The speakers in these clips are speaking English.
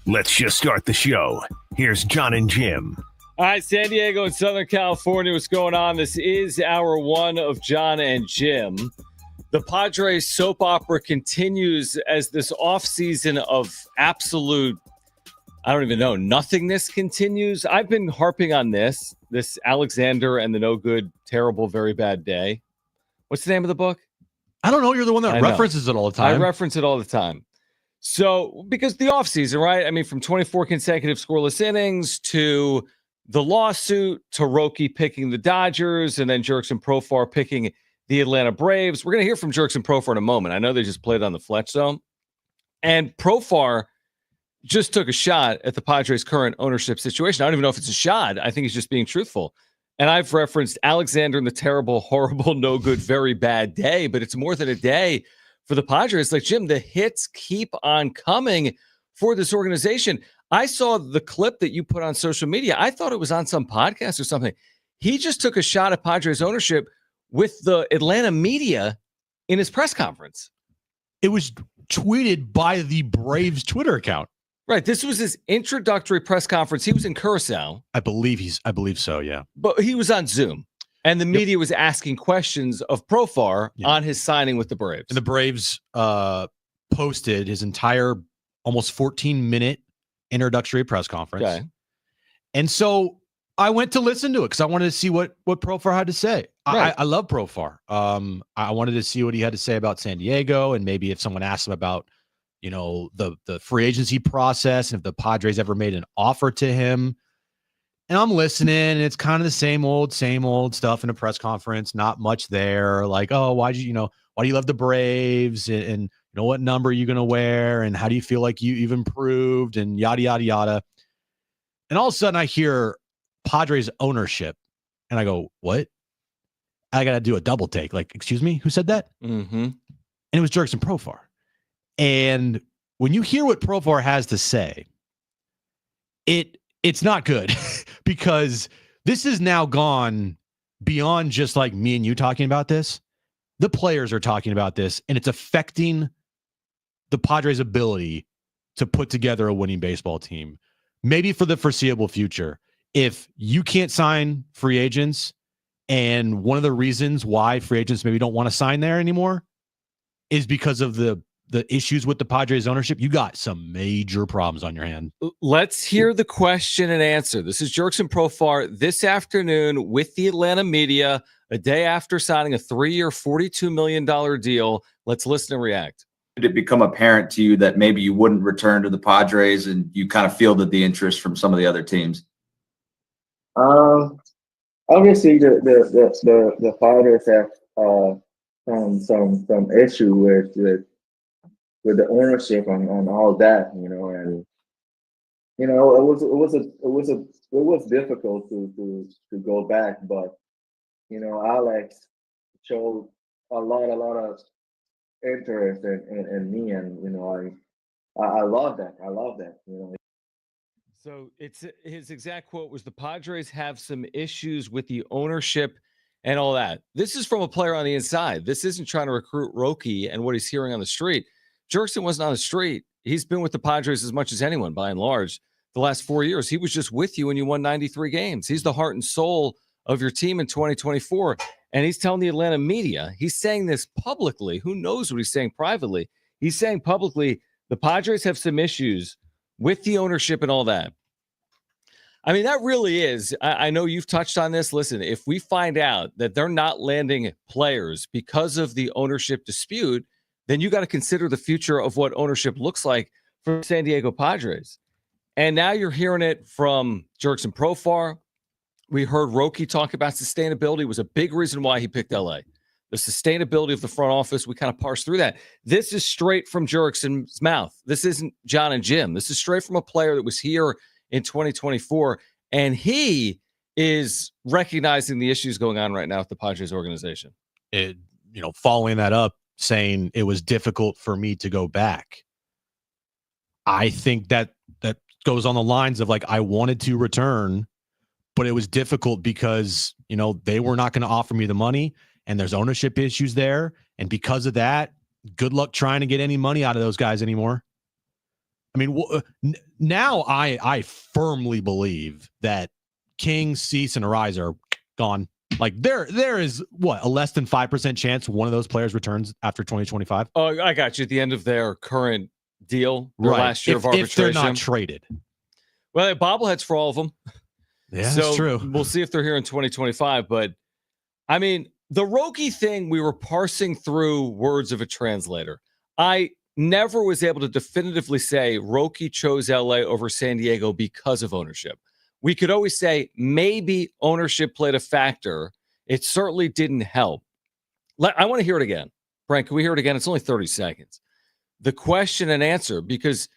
Let's just start the show. Here's Jon and Jim. All right, San Diego and Southern California, what's going on? This is hour one of Jon and Jim. The Padres soap opera continues as this offseason of absolute, I don't even know, nothingness continues. I've been harping on this Alexander and the No Good, Terrible, Very Bad Day. What's the name of the book? I don't know. You're the one that references it all the time. I reference it all the time. So, because the offseason, right? I mean, from 24 consecutive scoreless innings to the lawsuit to Roki picking the Dodgers and then Jurickson Profar picking the Atlanta Braves. We're going to hear from Jurickson Profar in a moment. I know they just played on the Fletch Zone. And Profar just took a shot at the Padres' current ownership situation. I don't even know if it's a shot. I think he's just being truthful. And I've referenced Alexander and the terrible, horrible, no good, very bad day, but it's more than a day for the Padres. Like, Jim, the hits keep on coming for this organization. I saw the clip that you put on social media. I thought it was on some podcast or something. He just took a shot at Padres ownership with the Atlanta media in his press conference. It was tweeted by the Braves Twitter account. Right. This was his introductory press conference. He was in Curacao. I believe so, yeah. But he was on Zoom. And the media was asking questions of Profar on his signing with the Braves. And the Braves posted his entire almost 14-minute introductory press conference. Okay. And so I went to listen to it because I wanted to see what Profar had to say. Right. I love Profar. I wanted to see what he had to say about San Diego, and maybe if someone asked him about, you know, the free agency process and if the Padres ever made an offer to him. And I'm listening, and it's kind of the same old stuff in a press conference. Not much there. Like, oh, why do you love the Braves? And you know, what number are you going to wear? And how do you feel like you've improved? And yada, yada, yada. And all of a sudden I hear Padres ownership. And I go, what? I got to do a double take. Like, excuse me, who said that? Mm-hmm. And it was Jurickson Profar. And when you hear what Profar has to say, it's not good because this has now gone beyond just like me and you talking about this. The players are talking about this, and it's affecting the Padres' ability to put together a winning baseball team, maybe for the foreseeable future. If you can't sign free agents, and one of the reasons why free agents maybe don't want to sign there anymore is because of the issues with the Padres ownership, you got some major problems on your hand. Let's hear the question and answer. This is Jurickson Profar this afternoon with the Atlanta media, a day after signing a 3-year, $42 million deal. Let's listen and react. Did it become apparent to you that maybe you wouldn't return to the Padres and you kind of fielded the interest from some of the other teams? Obviously the Padres have some issue with the ownership on all that, you know, and you know it was difficult to go back, but you know Alex showed a lot of interest in me, and you know I love that. You know. So it's his exact quote was the Padres have some issues with the ownership and all that. This is from a player on the inside. This isn't trying to recruit Roki and what he's hearing on the street. Jurickson wasn't on the street. He's been with the Padres as much as anyone, by and large, the last 4 years. He was just with you when you won 93 games. He's the heart and soul of your team in 2024. And he's telling the Atlanta media, he's saying this publicly. Who knows what he's saying privately? He's saying publicly, the Padres have some issues with the ownership and all that. I mean, that really is. I know you've touched on this. Listen, if we find out that they're not landing players because of the ownership dispute, then you got to consider the future of what ownership looks like for San Diego Padres. And now you're hearing it from Jurickson Profar. We heard Roki talk about sustainability was a big reason why he picked LA. The sustainability of the front office, we kind of parsed through that. This is straight from Jurickson's mouth. This isn't Jon and Jim. This is straight from a player that was here in 2024, and he is recognizing the issues going on right now with the Padres organization. Following that up, saying it was difficult for me to go back. I think that goes on the lines of like, I wanted to return, but it was difficult because, you know, they were not going to offer me the money and there's ownership issues there. And because of that, good luck trying to get any money out of those guys anymore. I mean, now I firmly believe that King, Cease, and Arise are gone. Like there is what, a less than 5% chance one of those players returns after 2025. Oh, I got you. At the end of their current deal, their Right. last year of arbitration. If they're not traded. Well, they have bobbleheads for all of them. Yeah, so that's true. We'll see if they're here in 2025. But I mean, the Roki thing, we were parsing through words of a translator. I never was able to definitively say Roki chose LA over San Diego because of ownership. We could always say maybe ownership played a factor. It certainly didn't help. I want to hear it again. Frank, can we hear it again? It's only 30 seconds. The question and answer, because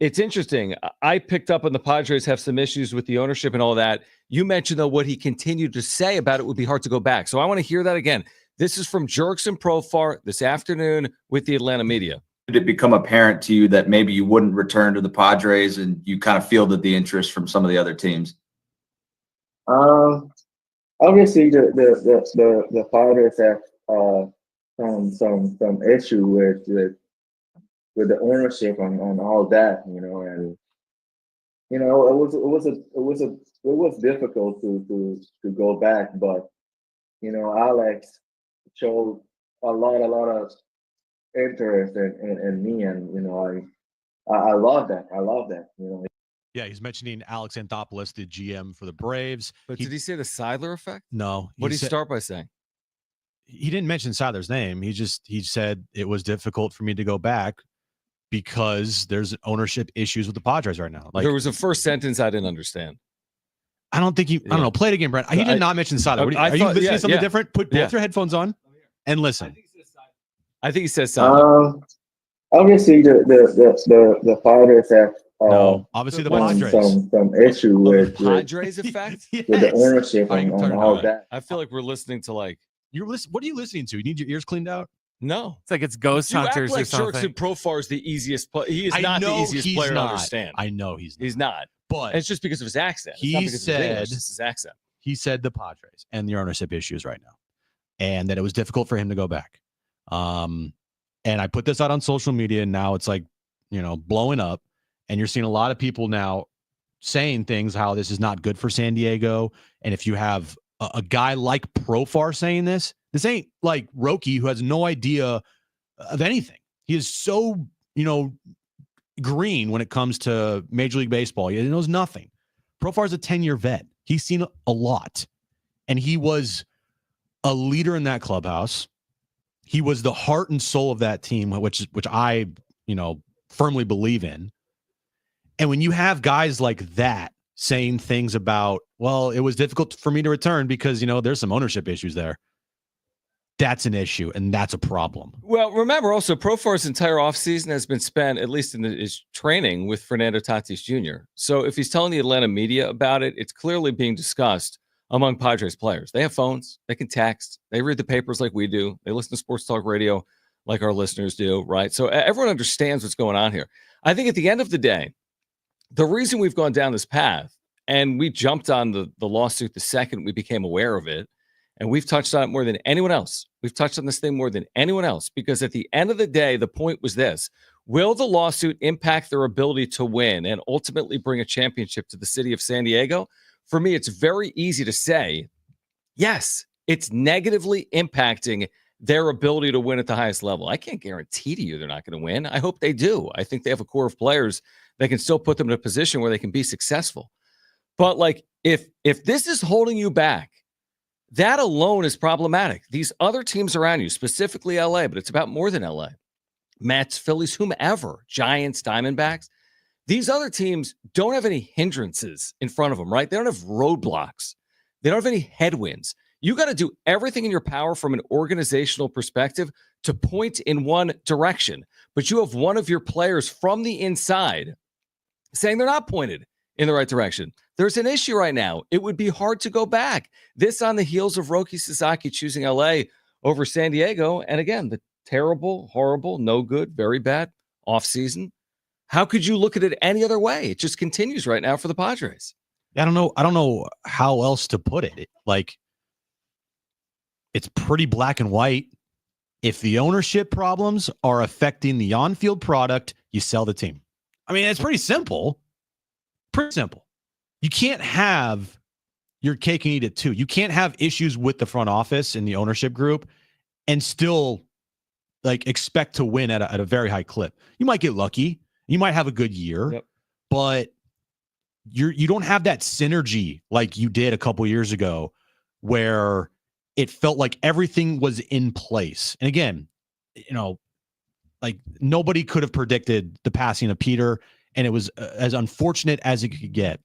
it's interesting. I picked up on the Padres have some issues with the ownership and all that. You mentioned, though, what he continued to say about it would be hard to go back. So I want to hear that again. This is from Jurickson Profar this afternoon with the Atlanta media. Did it become apparent to you that maybe you wouldn't return to the Padres and you kind of fielded the interest from some of the other teams? Obviously the Padres have some issue with the ownership on all that, and it was difficult to go back, but Alex showed a lot of interest in me, and I love that. Yeah, he's mentioning Alex Anthopoulos, the GM for the Braves. But did he say the Seidler effect? No. What did he start by saying? He didn't mention Seidler's name. He said it was difficult for me to go back because there's ownership issues with the Padres right now. Like, there was a first sentence I didn't understand. I don't think I don't know. Play it again, Brent. He did not mention Seidler. Are you listening to something different? Put both your headphones on and listen. I think he says Seidler. Obviously the Padres have obviously the Padres some issue with Padres effect with the ownership on all that. I feel like we're listening to like what are you listening to? You need your ears cleaned out? No, it's like it's Ghost Hunters or something. Jurickson Profar is the easiest player. He is not the easiest player to understand. I know he's not. He's not. But and it's just because of his accent. He said his accent. He said the Padres and the ownership issues right now, and that it was difficult for him to go back. And I put this out on social media, and now it's like blowing up, and you're seeing a lot of people now saying things how this is not good for San Diego, and if you have a guy like Profar saying this ain't like Roki, who has no idea of anything. He is so, green when it comes to Major League Baseball. He knows nothing. Profar's a 10-year vet. He's seen a lot. And he was a leader in that clubhouse. He was the heart and soul of that team, which I, firmly believe in. And when you have guys like that saying things about, well, it was difficult for me to return because, there's some ownership issues there. That's an issue, and that's a problem. Well, remember also, Profar's entire offseason has been spent, at least in his training, with Fernando Tatis Jr. So if he's telling the Atlanta media about it, it's clearly being discussed among Padres players. They have phones. They can text. They read the papers like we do. They listen to sports talk radio like our listeners do, right? So everyone understands what's going on here. I think at the end of the day, the reason we've gone down this path, and we jumped on the lawsuit the second we became aware of it, and we've touched on it more than anyone else. We've touched on this thing more than anyone else, because at the end of the day, the point was this: will the lawsuit impact their ability to win and ultimately bring a championship to the city of San Diego? For me, it's very easy to say, yes, it's negatively impacting their ability to win at the highest level. I can't guarantee to you they're not going to win. I hope they do. I think they have a core of players that can still put them in a position where they can be successful. But like, if this is holding you back, that alone is problematic. These other teams around you, specifically LA, but it's about more than LA. Mets, Phillies, whomever, Giants, Diamondbacks. These other teams don't have any hindrances in front of them, right? They don't have roadblocks. They don't have any headwinds. You got to do everything in your power from an organizational perspective to point in one direction. But you have one of your players from the inside saying they're not pointed in the right direction. There's an issue right now. It would be hard to go back. This on the heels of Roki Sasaki choosing LA over San Diego. And again, the terrible, horrible, no good, very bad offseason. How could you look at it any other way? It just continues right now for the Padres. I don't know how else to put it. It's pretty black and white. If the ownership problems are affecting the on-field product, you sell the team. I mean, it's pretty simple. Pretty simple. You can't have your cake and eat it too. You can't have issues with the front office and the ownership group and still like expect to win at a very high clip. You might get lucky. You might have a good year, but you don't have that synergy like you did a couple years ago where it felt like everything was in place. And again, like nobody could have predicted the passing of Peter, and it was as unfortunate as it could get.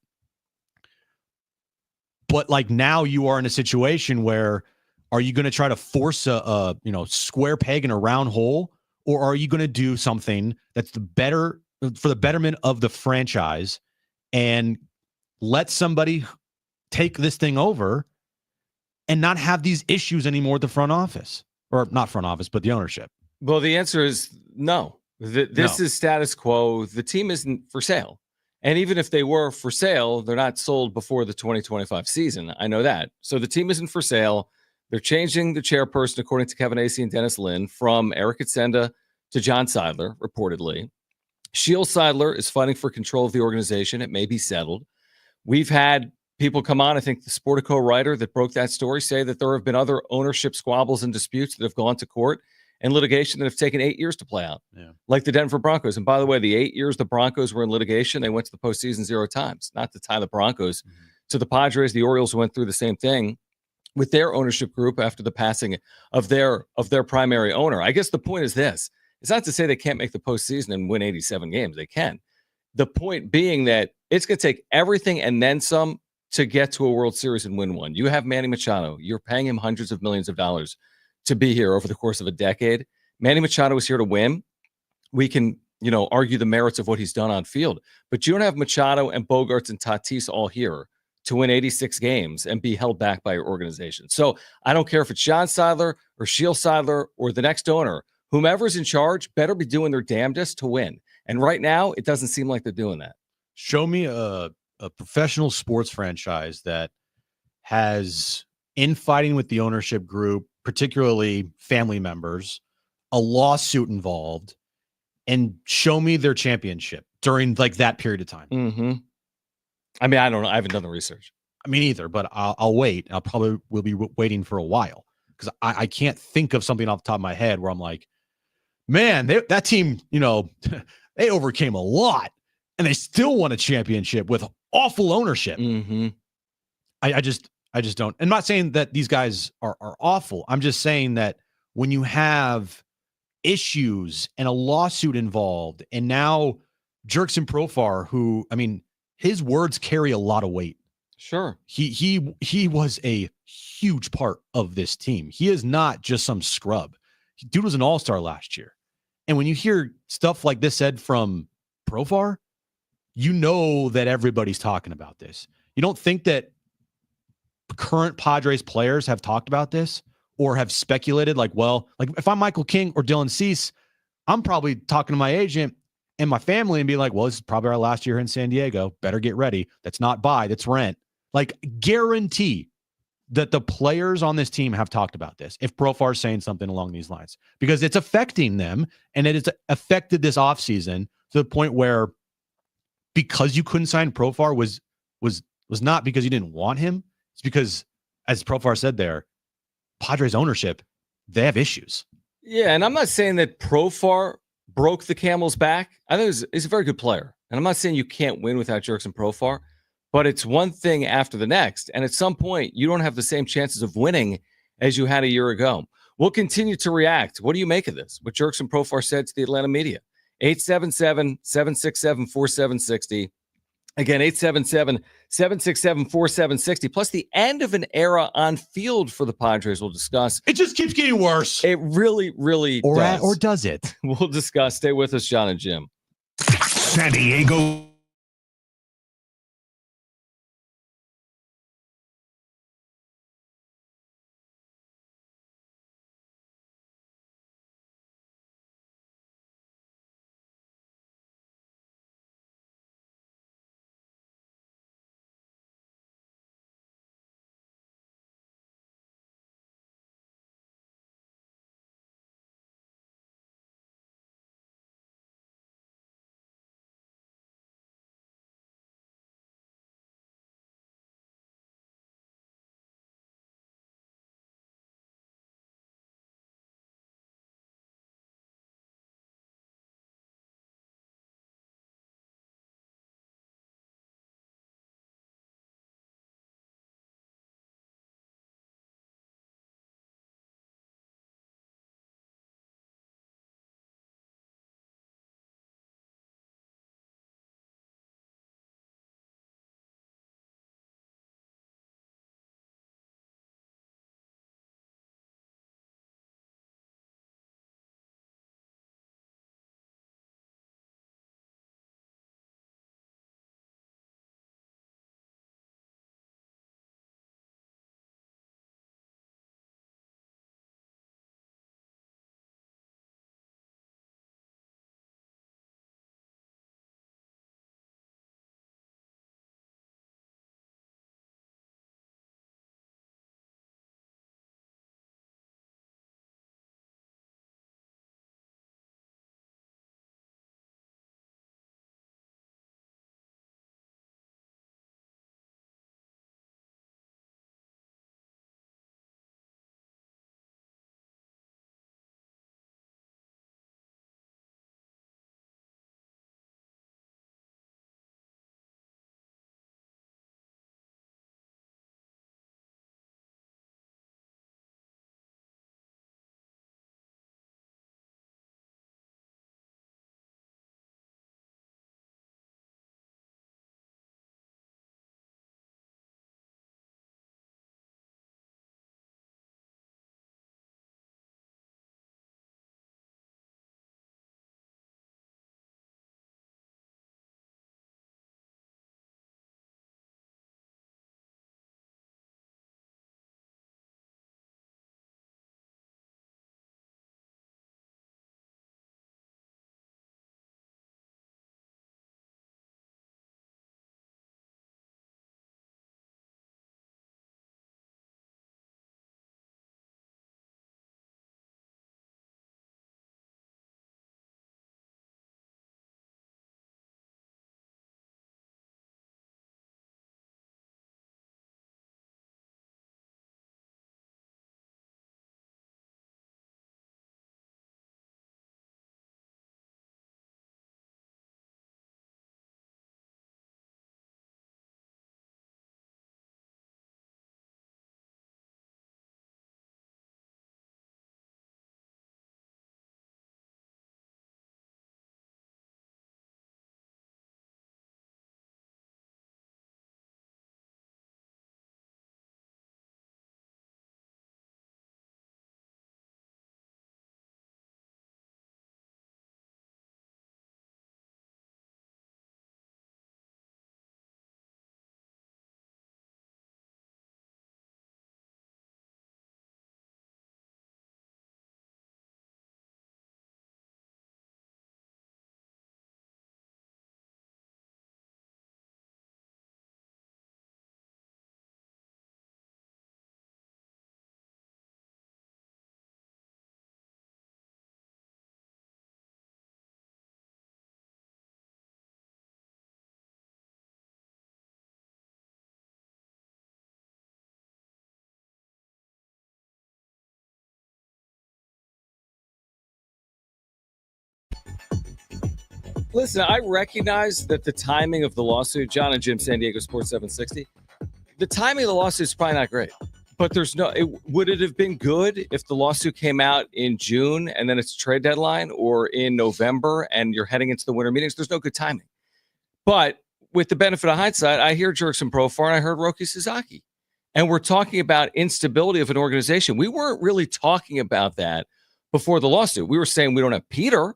But like now you are in a situation where are you going to try to force a square peg in a round hole, or are you going to do something that's the better for the betterment of the franchise and let somebody take this thing over and not have these issues anymore at the front office, or not front office, but the ownership? Well, the answer is no. This is status quo. The team isn't for sale. And even if they were for sale, they're not sold before the 2025 season. I know that. So the team isn't for sale. They're changing the chairperson, according to Kevin Acee and Dennis Lin, from Eric Atsenda to John Seidler, reportedly. Sheil Seidler is fighting for control of the organization. It may be settled. We've had people come on, I think the Sportico writer that broke that story, say that there have been other ownership squabbles and disputes that have gone to court and litigation that have taken 8 years to play out, like the Denver Broncos. And by the way, the 8 years the Broncos were in litigation, they went to the postseason 0 times, not to tie the Broncos to the Padres. The Orioles went through the same thing with their ownership group after the passing of their primary owner. I guess the point is this. It's not to say they can't make the postseason and win 87 games. They can. The point being that it's going to take everything and then some to get to a World Series and win one. You have Manny Machado. You're paying him hundreds of millions of dollars to be here over the course of a decade. Manny Machado is here to win. We can, argue the merits of what he's done on field, but you don't have Machado and Bogarts and Tatis all here to win 86 games and be held back by your organization. So I don't care if it's John Seidler or Sheil Seidler or the next owner, whomever's in charge better be doing their damnedest to win. And right now, it doesn't seem like they're doing that. Show me a professional sports franchise that has infighting with the ownership group, particularly family members, a lawsuit involved, and show me their championship during like that period of time. Mm-hmm. I mean, I don't know. I haven't done the research. I mean, either, but I'll wait. I'll probably will be waiting for a while because I can't think of something off the top of my head where I'm like, man, that team, they overcame a lot and they still won a championship with awful ownership. Mm-hmm. I just don't. I'm not saying that these guys are awful. I'm just saying that when you have issues and a lawsuit involved, and now Jurickson Profar, who, I mean, his words carry a lot of weight. Sure. He was a huge part of this team. He is not just some scrub. Dude was an all-star last year. And when you hear stuff like this said from Profar, you know that everybody's talking about this. You don't think that current Padres players have talked about this or have speculated like if I'm Michael King or Dylan Cease, I'm probably talking to my agent and my family and be like, well, this is probably our last year in San Diego. Better get ready. That's not buy, that's rent. Like, guarantee that the players on this team have talked about this if Profar's saying something along these lines, because it's affecting them, and it has affected this offseason to the point where because you couldn't sign Profar was not because you didn't want him. It's because, as Profar said there, Padres ownership, they have issues. Yeah, and I'm not saying that Profar broke the camel's back. I think he's a very good player. And I'm not saying you can't win without Jurickson Profar, but it's one thing after the next. And at some point, you don't have the same chances of winning as you had a year ago. We'll continue to react. What do you make of this? What Jurickson Profar said to the Atlanta media. 877-767-4760. Again, 877-767-4760. Plus the end of an era on field for the Padres we'll discuss. It just keeps getting worse. It really, really does. Or does it? We'll discuss. Stay with us, John and Jim. San Diego Listen, I recognize that the timing of the lawsuit, Jon and Jim, San Diego Sports 760, the timing of the lawsuit is probably not great. But would it have been good if the lawsuit came out in June and then it's a trade deadline, or in November and you're heading into the winter meetings? There's no good timing. But with the benefit of hindsight, I hear Jurickson Profar and I heard Roki Sasaki. And we're talking about instability of an organization. We weren't really talking about that before the lawsuit. We were saying we don't have Peter.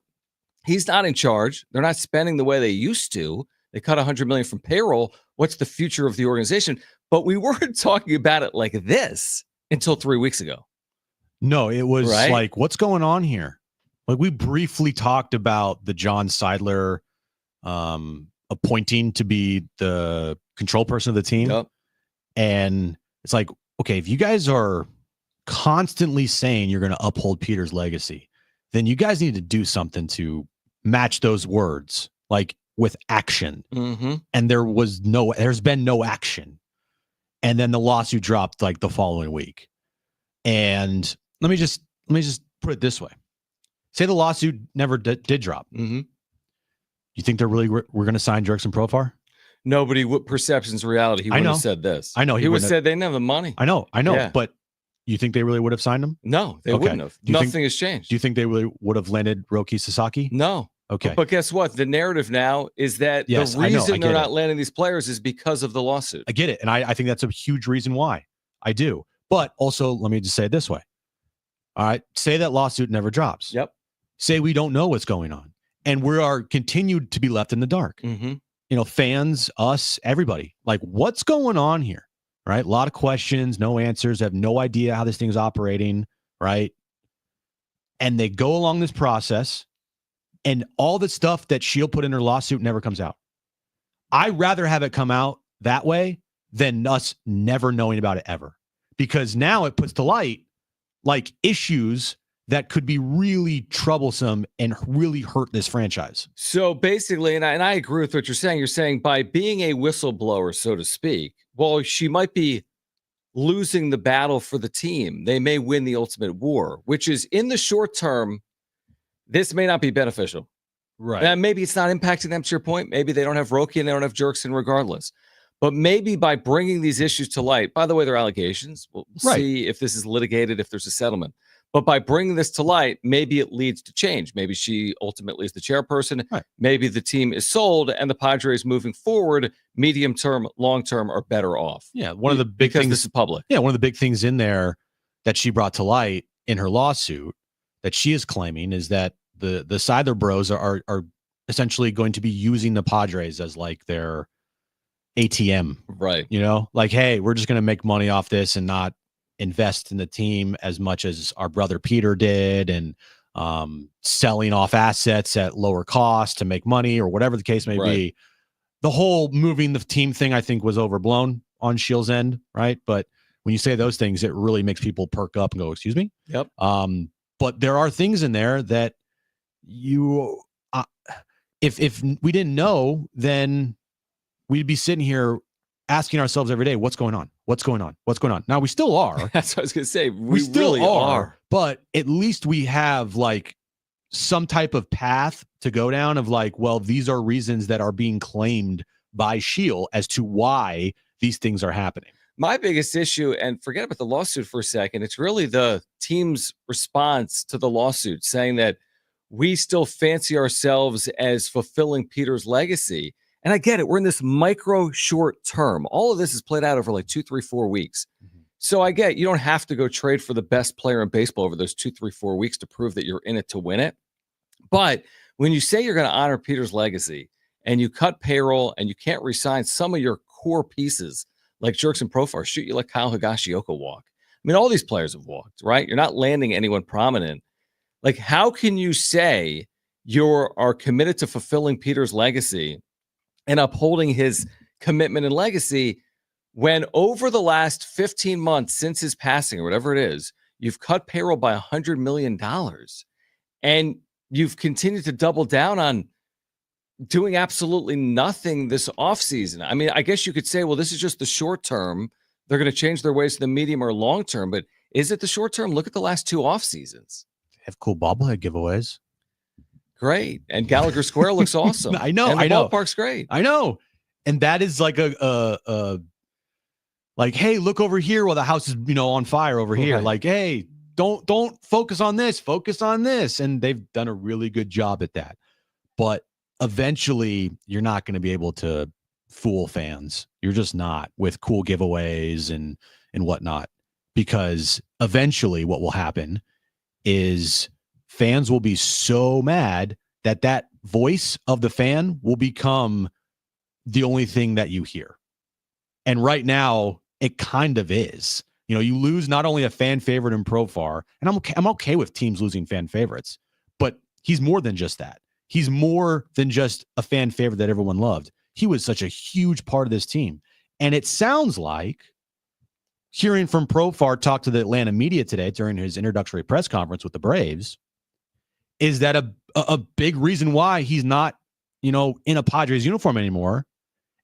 He's not in charge. They're not spending the way they used to. They cut $100 million from payroll. What's the future of the organization? But we weren't talking about it like this until 3 weeks ago. No, it was right? like, what's going on here? Like, we briefly talked about the John Seidler appointing to be the control person of the team. Yep. And it's like, okay, if you guys are constantly saying you're going to uphold Peter's legacy, then you guys need to do something to match those words, like with action. Mm-hmm. And there's been no action. And then the lawsuit dropped like the following week. And let me just put it this way. Say the lawsuit never did drop. Mm-hmm. You think they're really we're going to sign Jurickson Profar? Nobody, perception's reality. He wouldn't have said this. I know. He would have said they didn't have the money. I know. Yeah. But you think they really would have signed him? No, they wouldn't have. Nothing has changed. Do you think they really would have landed Roki Sasaki? No. Okay. But guess what? The narrative now is that Yes, the I know. reason I they're get not it. landing these players is because of the lawsuit. I get it. And I think that's a huge reason why. I do. But also, let me just say it this way. All right. Say that lawsuit never drops. Yep. Say we don't know what's going on. And we are continued to be left in the dark. Mm-hmm. You know, fans, us, everybody. Like, what's going on here? Right? A lot of questions, no answers, have no idea how this thing's operating. Right? And they go along this process, and all the stuff that Shield put in her lawsuit never comes out. I'd rather have it come out that way than us never knowing about it ever. Because now it puts to light like issues that could be really troublesome and really hurt this franchise. So basically, and I agree with what you're saying by being a whistleblower, so to speak, well, she might be losing the battle for the team. They may win the ultimate war, which is in the short term, this may not be beneficial. Right. And maybe it's not impacting them, to your point. Maybe they don't have Roki and they don't have Jurickson regardless. But maybe by bringing these issues to light, by the way, they're allegations. We'll see if this is litigated, if there's a settlement. But by bringing this to light, maybe it leads to change. Maybe she ultimately is the chairperson. Right. Maybe the team is sold and the Padres moving forward, medium term, long term, are better off. Yeah. One of the big things, this is public. Yeah. One of the big things in there that she brought to light in her lawsuit that she is claiming is that the Seidler bros are essentially going to be using the Padres as like their ATM. Right. You know, like, hey, we're just going to make money off this and not invest in the team as much as our brother Peter did, and selling off assets at lower cost to make money or whatever the case may be. The whole moving the team thing, I think, was overblown on Shield's end, right? But when you say those things, it really makes people perk up and go, excuse me? Yep. But there are things in there that you, if we didn't know, then we'd be sitting here asking ourselves every day, what's going on? What's going on? What's going on? Now, we still are. That's what I was going to say. We still really are. But at least we have like some type of path to go down of like, well, these are reasons that are being claimed by Shield as to why these things are happening. My biggest issue, and forget about the lawsuit for a second, it's really the team's response to the lawsuit saying that we still fancy ourselves as fulfilling Peter's legacy. And I get it. We're in this micro short term. All of this is played out over like 2, 3, 4 weeks. Mm-hmm. So I get you don't have to go trade for the best player in baseball over those 2, 3, 4 weeks to prove that you're in it to win it. But when you say you're going to honor Peter's legacy and you cut payroll and you can't re-sign some of your core pieces like Jurickson Profar, shoot, you let Kyle Higashioka walk. I mean, all these players have walked, right? You're not landing anyone prominent. Like, how can you say you are committed to fulfilling Peter's legacy and upholding his commitment and legacy when over the last 15 months since his passing or whatever it is, you've cut payroll by $100 million and you've continued to double down on doing absolutely nothing this offseason? I mean, I guess you could say, well, this is just the short term. They're going to change their ways to the medium or long term, but is it the short term? Look at the last 2 off seasons. Have cool bobblehead giveaways. great. And Gallagher Square looks awesome. I know. And the I know. ballpark's great. I know. And that is like like, hey, look over here while the house is, on fire over here. Right. Like, hey, don't focus on this, focus on this. And they've done a really good job at that. But eventually you're not going to be able to fool fans. You're just not, with cool giveaways and whatnot, because eventually what will happen is fans will be so mad that voice of the fan will become the only thing that you hear. And right now it kind of is. You lose not only a fan favorite in Profar, and I'm okay with teams losing fan favorites, but he's more than just that. He's more than just a fan favorite that everyone loved. He was such a huge part of this team. And it sounds like, hearing from Profar talk to the Atlanta media today during his introductory press conference with the Braves, is that a big reason why he's not, in a Padres uniform anymore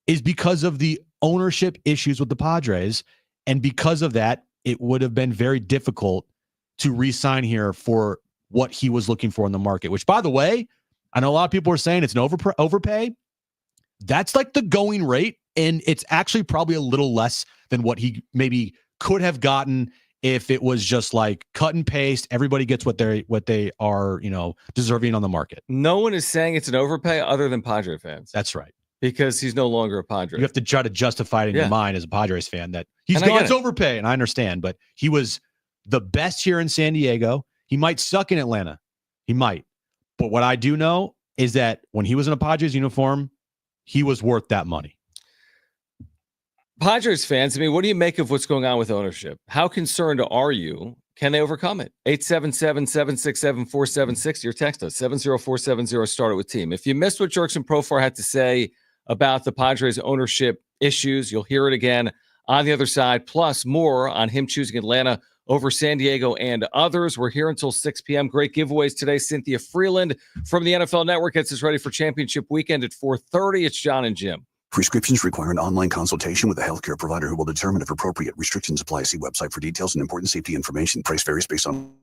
is because of the ownership issues with the Padres. And because of that, it would have been very difficult to re-sign here for what he was looking for in the market, which, by the way, I know a lot of people are saying it's an overpay. That's like the going rate, and it's actually probably a little less than what he maybe could have gotten if it was just like cut and paste. Everybody gets what they are, deserving on the market. No one is saying it's an overpay other than Padre fans. That's right. Because he's no longer a Padre. You have to try to justify it in your mind as a Padres fan that he's And gone overpay, and I understand, but he was the best here in San Diego. He might suck in Atlanta. He might. But what I do know is that when he was in a Padres uniform, he was worth that money. Padres fans, what do you make of what's going on with ownership? How concerned are you? Can they overcome it? 877-767-4760 or text us 70470 started with team. If you missed what Jurickson Profar had to say about the Padres ownership issues, you'll hear it again on the other side, plus more on him choosing Atlanta over San Diego and others. We're here until 6 p.m. Great giveaways today. Cynthia Freeland from the NFL Network gets us ready for championship weekend at 4:30. It's Jon and Jim. Prescriptions require an online consultation with a healthcare provider who will determine if appropriate. Restrictions apply. See website for details and important safety information. Price varies based on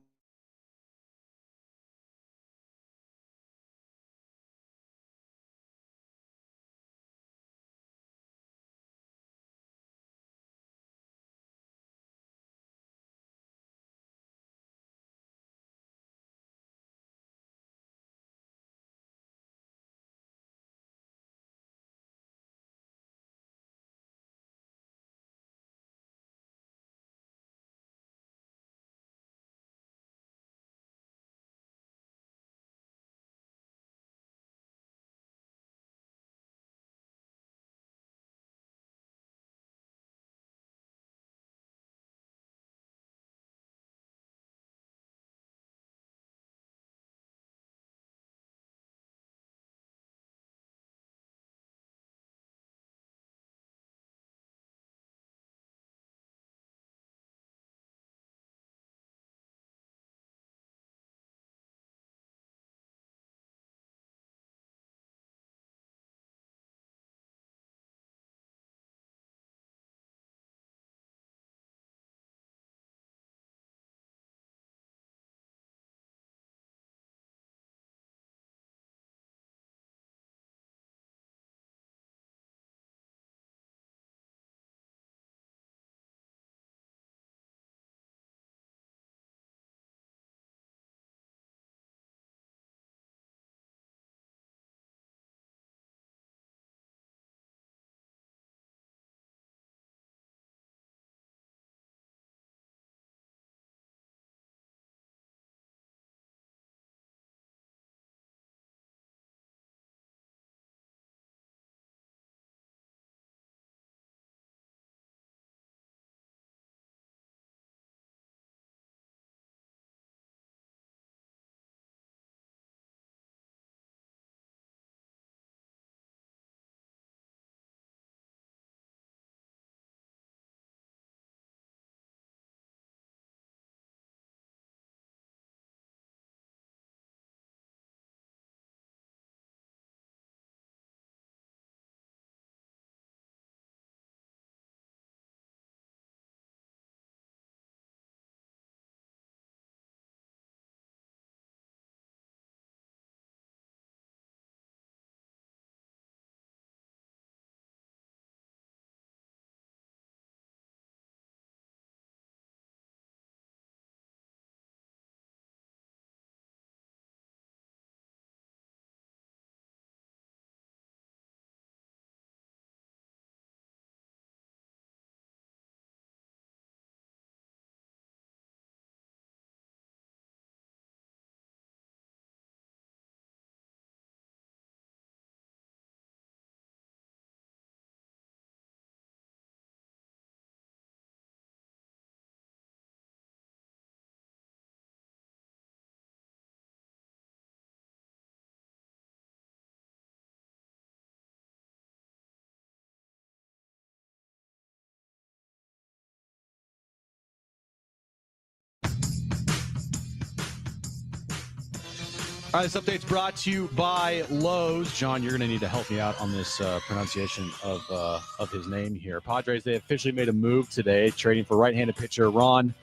All right, this update's brought to you by Lowe's. John, you're going to need to help me out on this pronunciation of his name here. Padres, they officially made a move today, trading for right-handed pitcher Ron.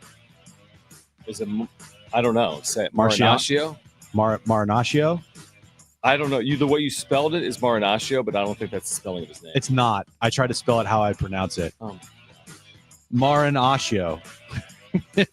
Is it? I don't know. Say it. Marinaccio? Marinaccio? I don't know. The way you spelled it is Marinaccio, but I don't think that's the spelling of his name. It's not. I tried to spell it how I pronounce it. Oh. Marinaccio.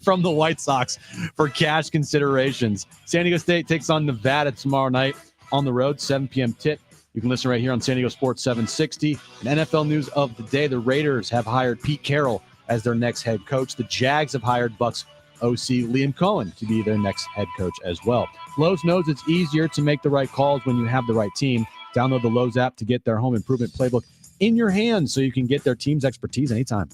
From the White Sox for cash considerations. San Diego State takes on Nevada tomorrow night on the road, 7 p.m. tip. You can listen right here on San Diego Sports 760. And NFL news of the day, the Raiders have hired Pete Carroll as their next head coach. The Jags have hired Bucs OC Liam Cohen to be their next head coach as well. Lowe's knows it's easier to make the right calls when you have the right team. Download the Lowe's app to get their home improvement playbook in your hands so you can get their team's expertise anytime.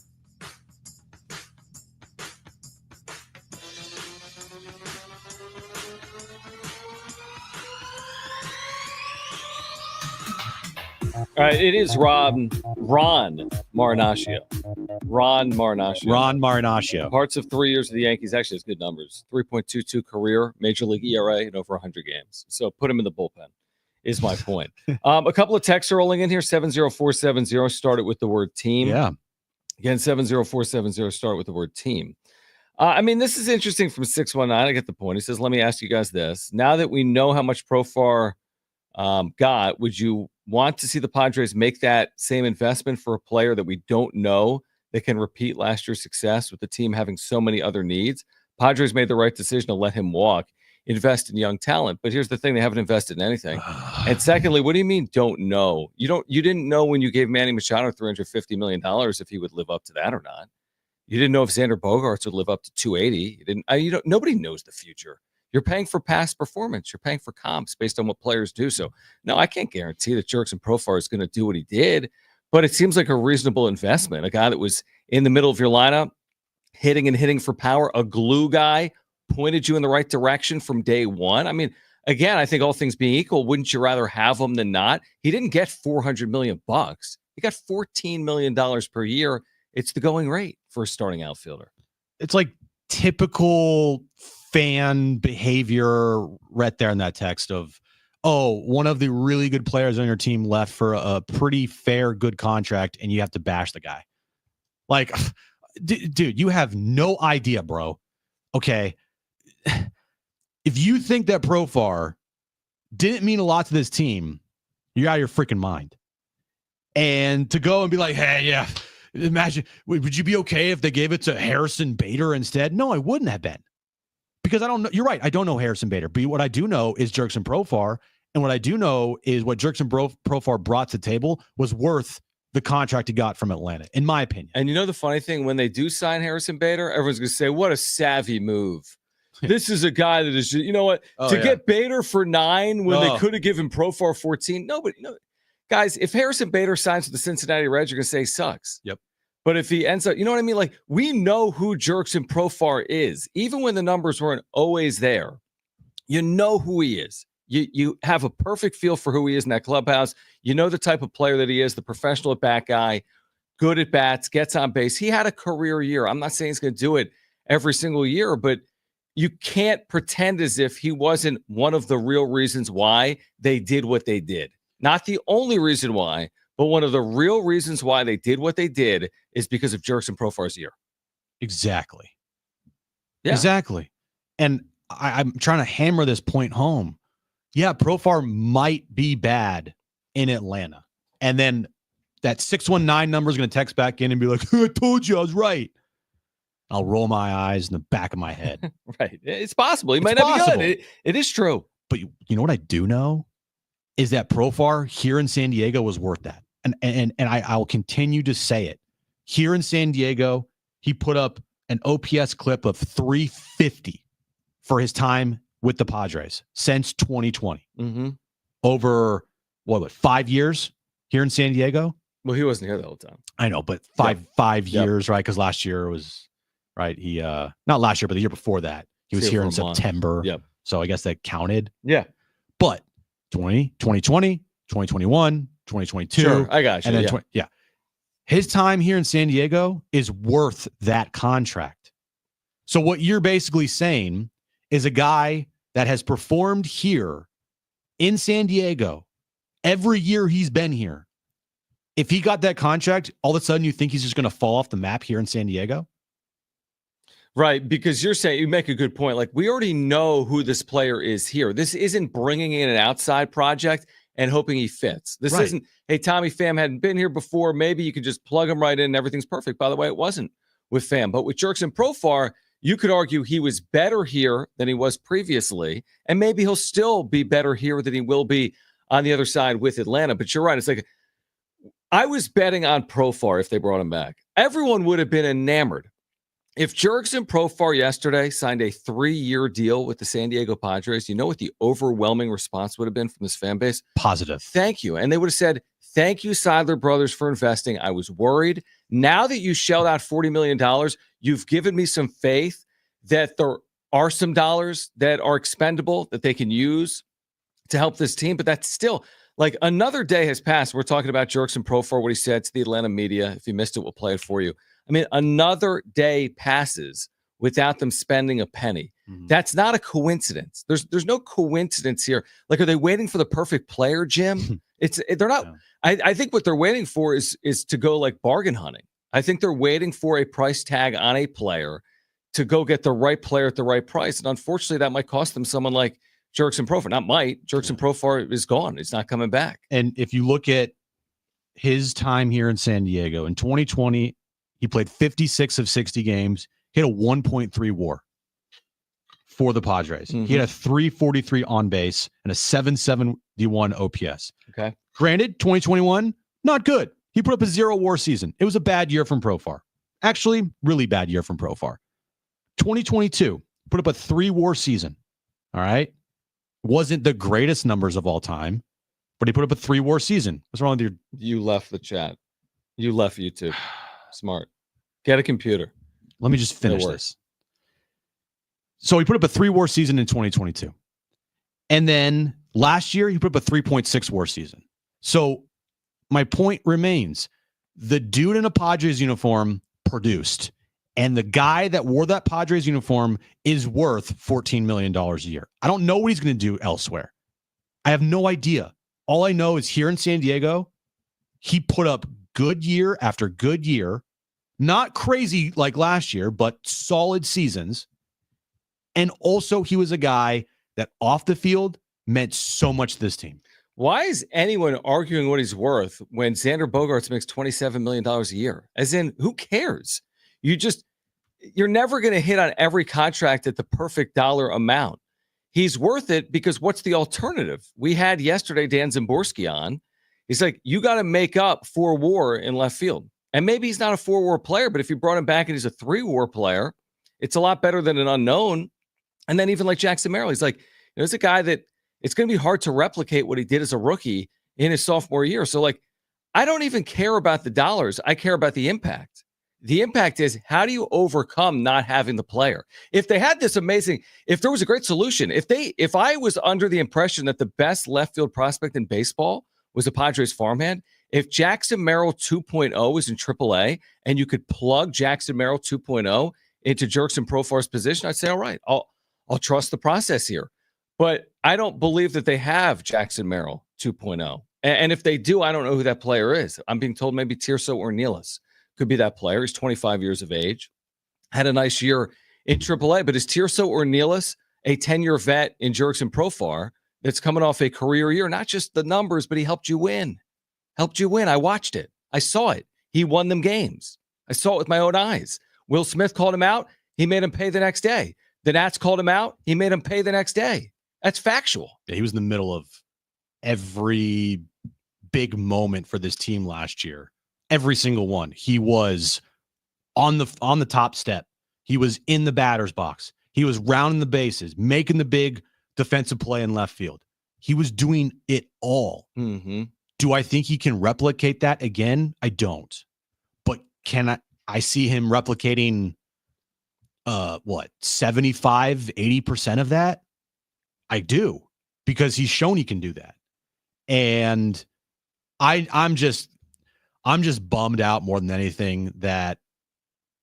All right, it is Ron Marinaccio. Ron Marinaccio. Parts of 3 years of the Yankees. Actually, has good numbers. 3.22 career, Major League ERA in over 100 games. So put him in the bullpen is my point. A couple of texts are rolling in here. 70470 started with the word team. Yeah. Again, 70470 start with the word team. I mean, this is interesting from 619. I get the point. He says, let me ask you guys this. Now that we know how much Profar got, would you want to see the Padres make that same investment for a player that we don't know that can repeat last year's success with the team having so many other needs? Padres made the right decision to let him walk, invest in young talent. But here's the thing, they haven't invested in anything. And secondly, what do you mean don't know? You didn't know when you gave Manny Machado $350 million if he would live up to that or not. You didn't know if Xander Bogaerts would live up to 280. Nobody knows the future. You're paying for past performance. You're paying for comps based on what players do. So, no, I can't guarantee that Jurickson Profar is going to do what he did, but it seems like a reasonable investment. A guy that was in the middle of your lineup, hitting for power, a glue guy, pointed you in the right direction from day one. I mean, again, I think all things being equal, wouldn't you rather have him than not? He didn't get $400 million. He got $14 million per year. It's the going rate for a starting outfielder. It's like typical fan behavior right there in that text of, oh, one of the really good players on your team left for a pretty fair, good contract, and you have to bash the guy. Like, dude, you have no idea, bro. Okay. If you think that Profar didn't mean a lot to this team, you're out of your freaking mind. And to go and be like, hey, yeah, imagine, would you be okay if they gave it to Harrison Bader instead? No, I wouldn't have been. Because I don't know. You're right. I don't know Harrison Bader. But what I do know is Jurickson Profar. And what I do know is what Jurickson Profar brought to the table was worth the contract he got from Atlanta, in my opinion. And you know the funny thing? When they do sign Harrison Bader, everyone's going to say, what a savvy move. This is a guy that is, you know what? Get Bader for 9 when they could have given Profar 14. Nobody. No. Guys, if Harrison Bader signs with the Cincinnati Reds, you're going to say he sucks. Yep. But if he ends up, you know what I mean? Like, we know who Jurickson Profar is. Even when the numbers weren't always there, you know who he is. You have a perfect feel for who he is in that clubhouse. You know the type of player that he is, the professional at-bat guy, good at bats, gets on base. He had a career year. I'm not saying he's going to do it every single year, but you can't pretend as if he wasn't one of the real reasons why they did what they did. Not the only reason why, but one of the real reasons why they did what they did is because of Jurickson Profar's year. Exactly. Yeah. Exactly. And I'm trying to hammer this point home. Yeah, Profar might be bad in Atlanta. And then that 619 number is going to text back in and be like, I told you I was right. I'll roll my eyes in the back of my head. Right. It's possible. He might not be good. It is true. But you know what I do know is that Profar here in San Diego was worth that. And I'll continue to say it. Here in San Diego, he put up an OPS clip of 350 for his time with the Padres since 2020. Mm-hmm. Over, what, 5 years here in San Diego? Well, he wasn't here the whole time. I know, but five years, right? Because last year was, right, he, not last year, but the year before that, he was here in September. Yep. So I guess that counted. Yeah. But 2020, 2021, 2022. Sure, I got you. And then his time here in San Diego is worth that contract. So what you're basically saying is a guy that has performed here in San Diego every year he's been here. If he got that contract, all of a sudden you think he's just going to fall off the map here in San Diego? Right, because you're saying, you make a good point. Like, we already know who this player is here. This isn't bringing in an outside project and hoping he fits. This isn't, hey, Tommy Pham hadn't been here before. Maybe you can just plug him right in and everything's perfect. By the way, it wasn't with Pham. But with Jurickson Profar, you could argue he was better here than he was previously. And maybe he'll still be better here than he will be on the other side with Atlanta. But you're right. It's like, I was betting on Profar if they brought him back. Everyone would have been enamored. If Jurickson Profar yesterday signed a 3-year deal with the San Diego Padres, you know what the overwhelming response would have been from this fan base? Positive. Thank you. And they would have said, thank you, Seidler Brothers, for investing. I was worried. Now that you shelled out $40 million, you've given me some faith that there are some dollars that are expendable that they can use to help this team. But that's still, like, another day has passed. We're talking about Jurickson Profar, what he said to the Atlanta media. If you missed it, we'll play it for you. I mean, another day passes without them spending a penny. Mm-hmm. That's not a coincidence. There's no coincidence here. Like, are they waiting for the perfect player, Jim? They're not. Yeah. I think what they're waiting for is to go like bargain hunting. I think they're waiting for a price tag on a player to go get the right player at the right price. And unfortunately, that might cost them someone like Jurickson Profar. Not might. Jurickson Profar is gone. It's not coming back. And if you look at his time here in San Diego in 2020, he played 56 of 60 games. He had a 1.3 WAR for the Padres. Mm-hmm. He had a 343 on base and a 771 OPS. Okay. Granted, 2021, not good. He put up a 0 WAR season. It was a bad year from Profar. Actually, really bad year from Profar. 2022, put up a 3 WAR season. All right. Wasn't the greatest numbers of all time, but he put up a 3 WAR season. What's wrong with your... You left the chat. You left YouTube. Smart. Get a computer. Let me just finish this. So he put up a 3 WAR season in 2022. And then last year, he put up a 3.6 WAR season. So my point remains. The dude in a Padres uniform produced. And the guy that wore that Padres uniform is worth $14 million a year. I don't know what he's going to do elsewhere. I have no idea. All I know is here in San Diego, he put up good year after good year. Not crazy like last year, but solid seasons. And also, he was a guy that off the field meant so much to this team. Why is anyone arguing what he's worth when Xander Bogaerts makes $27 million a year? As in, who cares? You're never going to hit on every contract at the perfect dollar amount. He's worth it because what's the alternative? We had yesterday Dan Szymborski on. He's like, you got to make up for WAR in left field. And maybe he's not a 4 WAR player, but if you brought him back and he's a 3 WAR player, it's a lot better than an unknown. And then even like Jackson Merrill, he's like, there's a guy that it's going to be hard to replicate what he did as a rookie in his sophomore year. So, like, I don't even care about the dollars. I care about the impact. The impact is, how do you overcome not having the player? If they had this amazing, if there was a great solution, if I was under the impression that the best left field prospect in baseball was a Padres farmhand, if Jackson Merrill 2.0 was in AAA and you could plug Jackson Merrill 2.0 into Jurickson Profar's position, I'd say, all right, I'll trust the process here. But I don't believe that they have Jackson Merrill 2.0. And if they do, I don't know who that player is. I'm being told maybe Tirso Ornelas could be that player. He's 25 years of age, had a nice year in AAA. But is Tirso Ornelas a 10-year vet in Jurickson Profar that's coming off a career year? Not just the numbers, but he helped you win. I watched it. I saw it. He won them games. I saw it with my own eyes. Will Smith called him out. He made him pay the next day. The Nats called him out. He made him pay the next day. That's factual. Yeah, he was in the middle of every big moment for this team last year. Every single one. He was on the top step. He was in the batter's box. He was rounding the bases, making the big defensive play in left field. He was doing it all. Mm-hmm. Do I think he can replicate that again? I don't. But can I see him replicating 75, 80% of that? I do, because he's shown he can do that. And I'm just bummed out more than anything that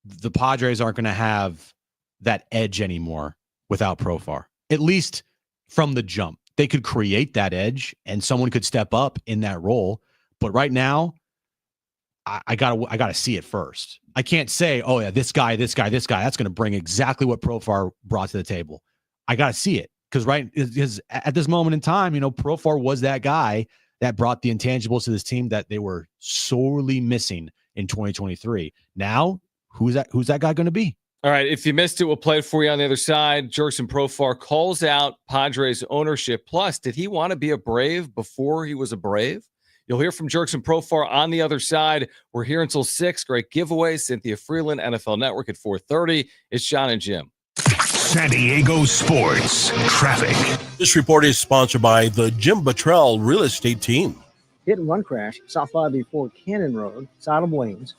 the Padres aren't going to have that edge anymore without Profar, at least from the jump. they could create that edge and someone could step up in that role. But right now, I gotta see it first. I can't say, oh yeah, this guy, that's going to bring exactly what Profar brought to the table. I gotta see it because at this moment in time, Profar was that guy that brought the intangibles to this team that they were sorely missing in 2023. Now, who's that guy going to be? All right, if you missed it, we'll play it for you on the other side. Jurickson Profar calls out Padres ownership. Plus, did he want to be a Brave before he was a Brave? You'll hear from Jurickson Profar on the other side. We're here until 6. Great giveaway. Cynthia Freeland, NFL Network at 4:30. It's Jon and Jim. San Diego Sports Traffic. This report is sponsored by the Jim Buttrell Real Estate Team. Hit and run crash, South 584 Cannon Road, side of Waynes.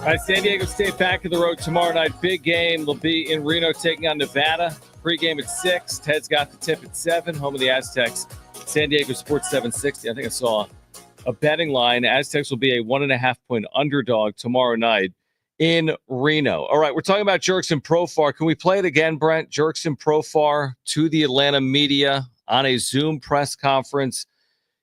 All right, San Diego State back on the road tomorrow night. Big game. They'll be in Reno taking on Nevada. Pregame at 6. Ted's got the tip at 7. Home of the Aztecs. San Diego Sports 760. I think I saw a betting line. Aztecs will be a 1.5-point underdog tomorrow night in Reno. All right, we're talking about Jurickson Profar. Can we play it again, Brent? Jurickson Profar to the Atlanta media on a Zoom press conference.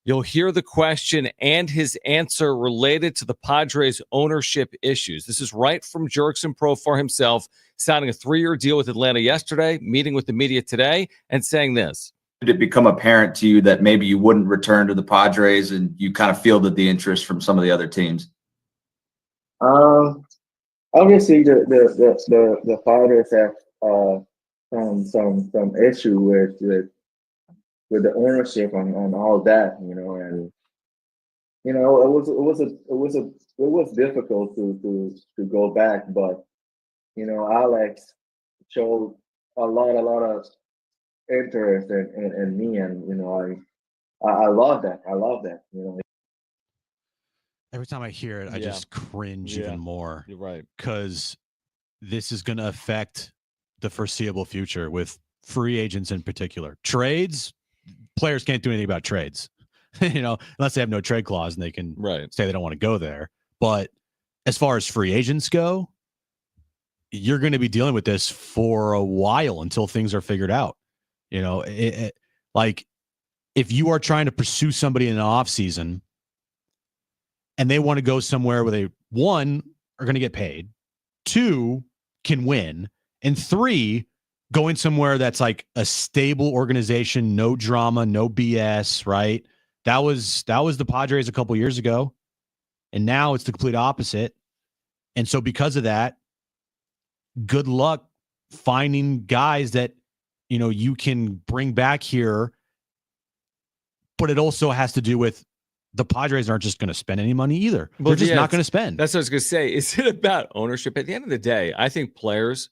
You'll hear the question and his answer related to the Padres' ownership issues. This is right from Jurickson Profar himself, signing a 3-year deal with Atlanta yesterday, meeting with the media today, and saying this. Did it become apparent to you that maybe you wouldn't return to the Padres and you kind of fielded the interest from some of the other teams? Obviously, the Padres have some issue with the ownership on all that, and it was difficult to go back, but Alex showed a lot of interest in me, and I love that. I love that. Every time I hear it, I just cringe even more. You're right, because this is going to affect the foreseeable future with free agents in particular. Trades. Players can't do anything about trades, unless they have no trade clause and they can say they don't want to go there. But as far as free agents go, you're going to be dealing with this for a while until things are figured out. Like if you are trying to pursue somebody in the off season and they want to go somewhere where they, 1, are going to get paid, 2, can win, and 3, going somewhere that's like a stable organization, no drama, no BS, right? That was the Padres a couple years ago, and now it's the complete opposite. And so because of that, good luck finding guys that you can bring back here. But it also has to do with the Padres aren't just going to spend any money either. They're just not going to spend. That's what I was going to say. Is it about ownership? At the end of the day, I think players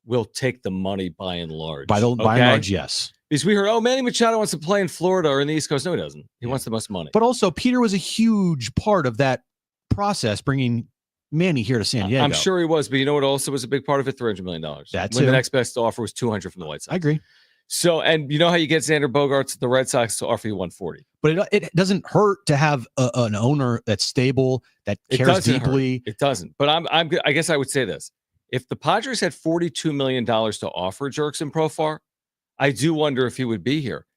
will take the money by and large. By and large, yes. Because we heard, Manny Machado wants to play in Florida or in the East Coast. No, he doesn't. He wants the most money. But also, Peter was a huge part of that process, bringing Manny here to San Diego. I'm sure he was, but you know what also was a big part of it? $300 million. That's when the next best offer was $200 from the White Sox. I agree. So, and you know how you get Xander Bogaerts, the Red Sox, to offer you $140. But it doesn't hurt to have an owner that's stable, that cares deeply. It doesn't. But I guess I would say this. If the Padres had $42 million to offer Jurickson Profar, I do wonder if he would be here.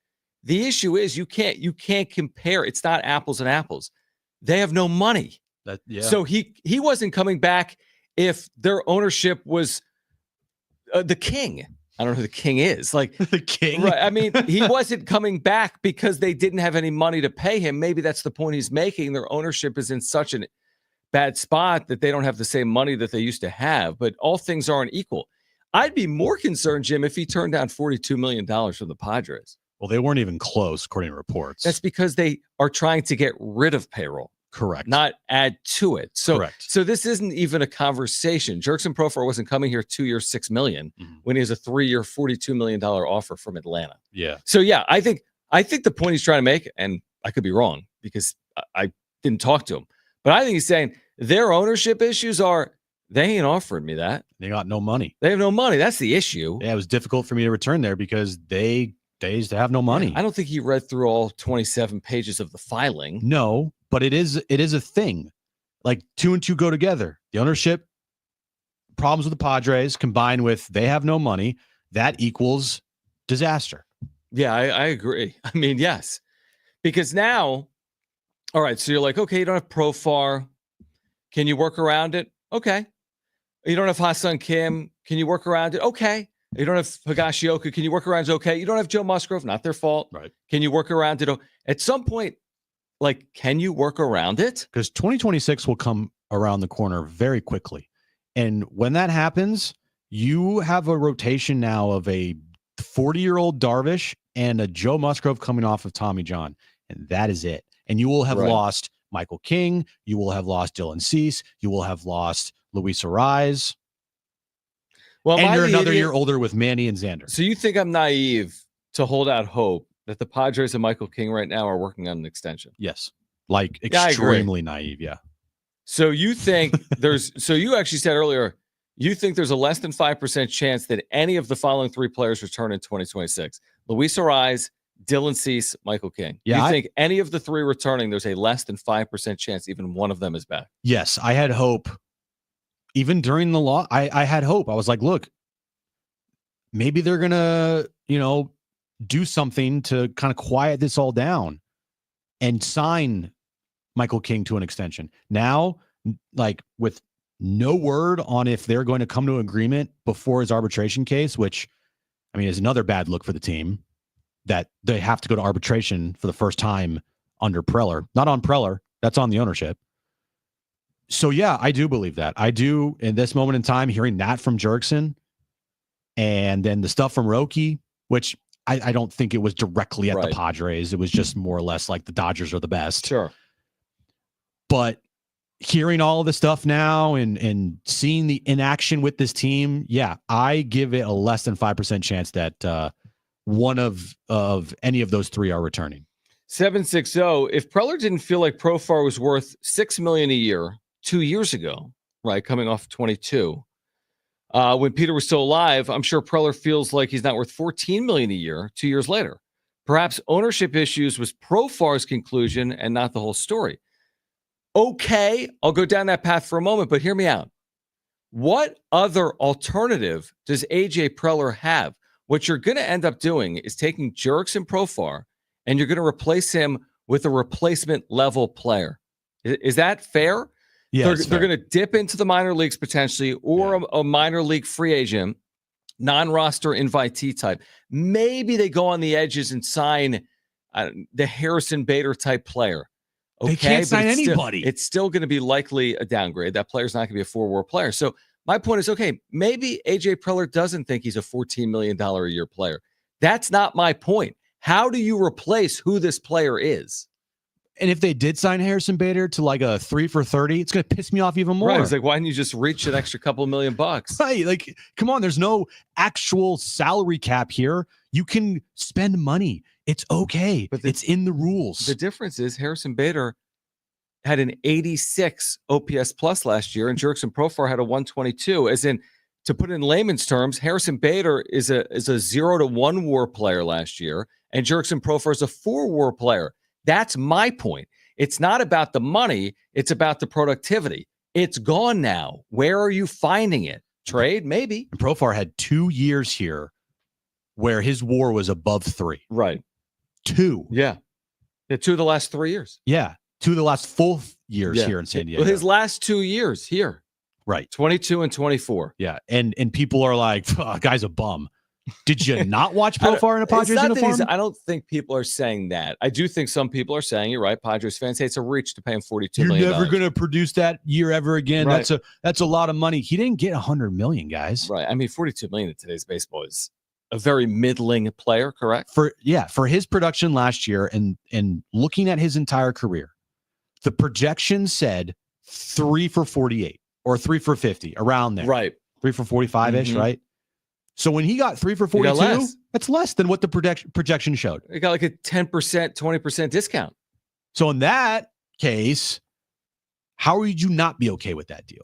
The issue is you can't compare. It's not apples and apples. They have no money. So he wasn't coming back if their ownership was the king. I don't know who the king is. Like the king. Right. I mean, he wasn't coming back because they didn't have any money to pay him. Maybe that's the point he's making. Their ownership is in such a bad spot that they don't have the same money that they used to have. But all things aren't equal. I'd be more concerned, Jim, if he turned down $42 million from the Padres. Well, they weren't even close, according to reports. That's because they are trying to get rid of payroll. Correct. Not add to it. So, correct. So this isn't even a conversation. Jurickson Profar wasn't coming here 2 years, $6 million when he has a 3-year, $42 million offer from Atlanta. Yeah. So yeah, I think the point he's trying to make, and I could be wrong because I didn't talk to him, but I think he's saying their ownership issues are they ain't offering me that. They got no money. They have no money. That's the issue. Yeah, it was difficult for me to return there because they used to have no money. Yeah, I don't think he read through all 27 pages of the filing. No. But it is a thing. Like 2 and 2 go together. The ownership problems with the Padres combined with they have no money, that equals disaster. Yeah, I agree. I mean, yes. Because now, all right, so you're like, okay, you don't have Profar. Can you work around it? Okay. You don't have Ha-Seong Kim. Can you work around it? Okay. You don't have Higashioka. Can you work around it? Okay. You don't have Joe Musgrove. Not their fault. Right. Can you work around it? At some point, like, can you work around it? Because 2026 will come around the corner very quickly. And when that happens, you have a rotation now of a 40-year-old Darvish and a Joe Musgrove coming off of Tommy John. And that is it. And you will have lost Michael King. You will have lost Dylan Cease. You will have lost Luis Ariz. Well, and you're another year older with Manny and Xander. So you think I'm naive to hold out hope that the Padres and Michael King right now are working on an extension? Yes. Like extremely naive. Yeah. So you think so you actually said earlier, you think there's a less than 5% chance that any of the following three players return in 2026. Luis Ariz, Dylan Cease, Michael King. Yeah, You think any of the three returning, there's a less than 5% chance even one of them is back? Yes, I had hope. Even during the law, I had hope. I was like, look, maybe they're going to, do something to kind of quiet this all down and sign Michael King to an extension. Now, like with no word on if they're going to come to an agreement before his arbitration case, which, I mean, is another bad look for the team that they have to go to arbitration for the first time under Preller. Not on Preller. That's on the ownership. So, yeah, I do believe that. I do, in this moment in time, hearing that from Jurickson and then the stuff from Roki, which I don't think it was directly at the Padres. It was just more or less like the Dodgers are the best. Sure. But hearing all of the stuff now and seeing the inaction with this team, yeah, I give it a less than 5% chance that one of any of those three are returning. 760. If Preller didn't feel like Profar was worth $6 million a year 2 years ago, right, coming off 22, when Peter was still alive, I'm sure Preller feels like he's not worth $14 million a year 2 years later. Perhaps ownership issues was Profar's conclusion and not the whole story. Okay, I'll go down that path for a moment, but hear me out. What other alternative does AJ Preller have? What you're going to end up doing is taking Jurickson Profar and you're going to replace him with a replacement level player. Is that fair? Yeah, they're going to dip into the minor leagues potentially, or a minor league free agent, non-roster invitee type. Maybe they go on the edges and sign the Harrison Bader type player. Okay, they can't sign anybody. It's still going to be likely a downgrade. That player's not going to be a 4-WAR player. So my point is, okay, maybe AJ Preller doesn't think he's a $14 million a year player. That's not my point. How do you replace who this player is? And if they did sign Harrison Bader to like a 3 for 30, it's going to piss me off even more. Right. It's like, why didn't you just reach an extra couple $1 million? Right. Like, come on. There's no actual salary cap here. You can spend money. It's okay. But it's in the rules. The difference is Harrison Bader had an 86 OPS plus last year, and Jurickson Profar had a 122. As in, to put it in layman's terms, Harrison Bader is a 0 to 1 WAR player last year, and Jurickson Profar is a 4 WAR player. That's my point. It's not about the money. It's about the productivity. It's gone now. Where are you finding it? Trade? Maybe. And Profar had 2 years here where his WAR was above 3. Right. 2. Yeah. 2 of the last 3 years. Yeah. 2 of the last full years here in San Diego. His last 2 years here. Right. 22 and 24. Yeah. And people are like, oh, guy's a bum. Did you not watch Profar in a Padres uniform? I don't think people are saying that. I do think some people are saying, you're right, Padres fans say it's a reach to pay him $42 million. You're never going to produce that year ever again. Right. That's a lot of money. He didn't get $100 million, guys. Right. I mean, $42 million in today's baseball is a very middling player, correct? For his production last year and looking at his entire career, the projection said 3 for 48 or 3 for 50, around there. Right. 3 for 45-ish, right? So when he got 3 for 42, that's less than what the projection showed. He got like a 10%, 20% discount. So in that case, how would you not be okay with that deal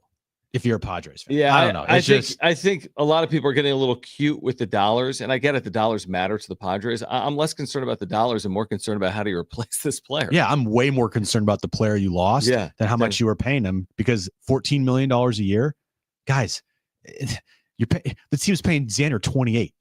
if you're a Padres fan? Yeah, I don't know. I think a lot of people are getting a little cute with the dollars, and I get it. The dollars matter to the Padres. I'm less concerned about the dollars and more concerned about how do you replace this player. Yeah, I'm way more concerned about the player you lost than how much you were paying him, because $14 million a year, guys, the team's paying Xander 28.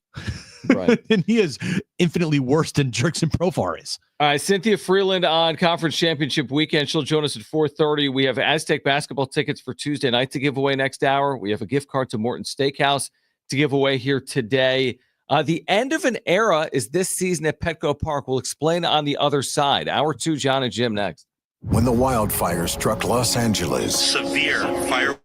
Right. And he is infinitely worse than Jurickson Profar is. All right, Cynthia Freeland on Conference Championship Weekend. She'll join us at 4:30. We have Aztec basketball tickets for Tuesday night to give away next hour. We have a gift card to Morton Steakhouse to give away here today. The end of an era is this season at Petco Park. We'll explain on the other side. Hour 2, John and Jim next. When the wildfires struck Los Angeles, severe fire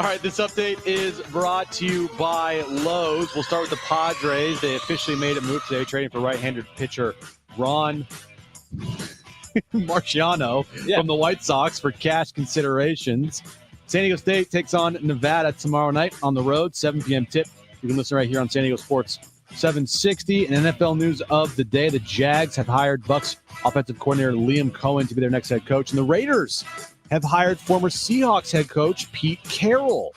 All right, this update is brought to you by Lowe's. We'll start with the Padres. They officially made a move today, trading for right-handed pitcher Ron Marciano from the White Sox for cash considerations. San Diego State takes on Nevada tomorrow night on the road, 7 p.m. tip. You can listen right here on San Diego Sports 760. And NFL news of the day, the Jags have hired Bucs offensive coordinator Liam Cohen to be their next head coach. And the Raiders have hired former Seahawks head coach Pete Carroll.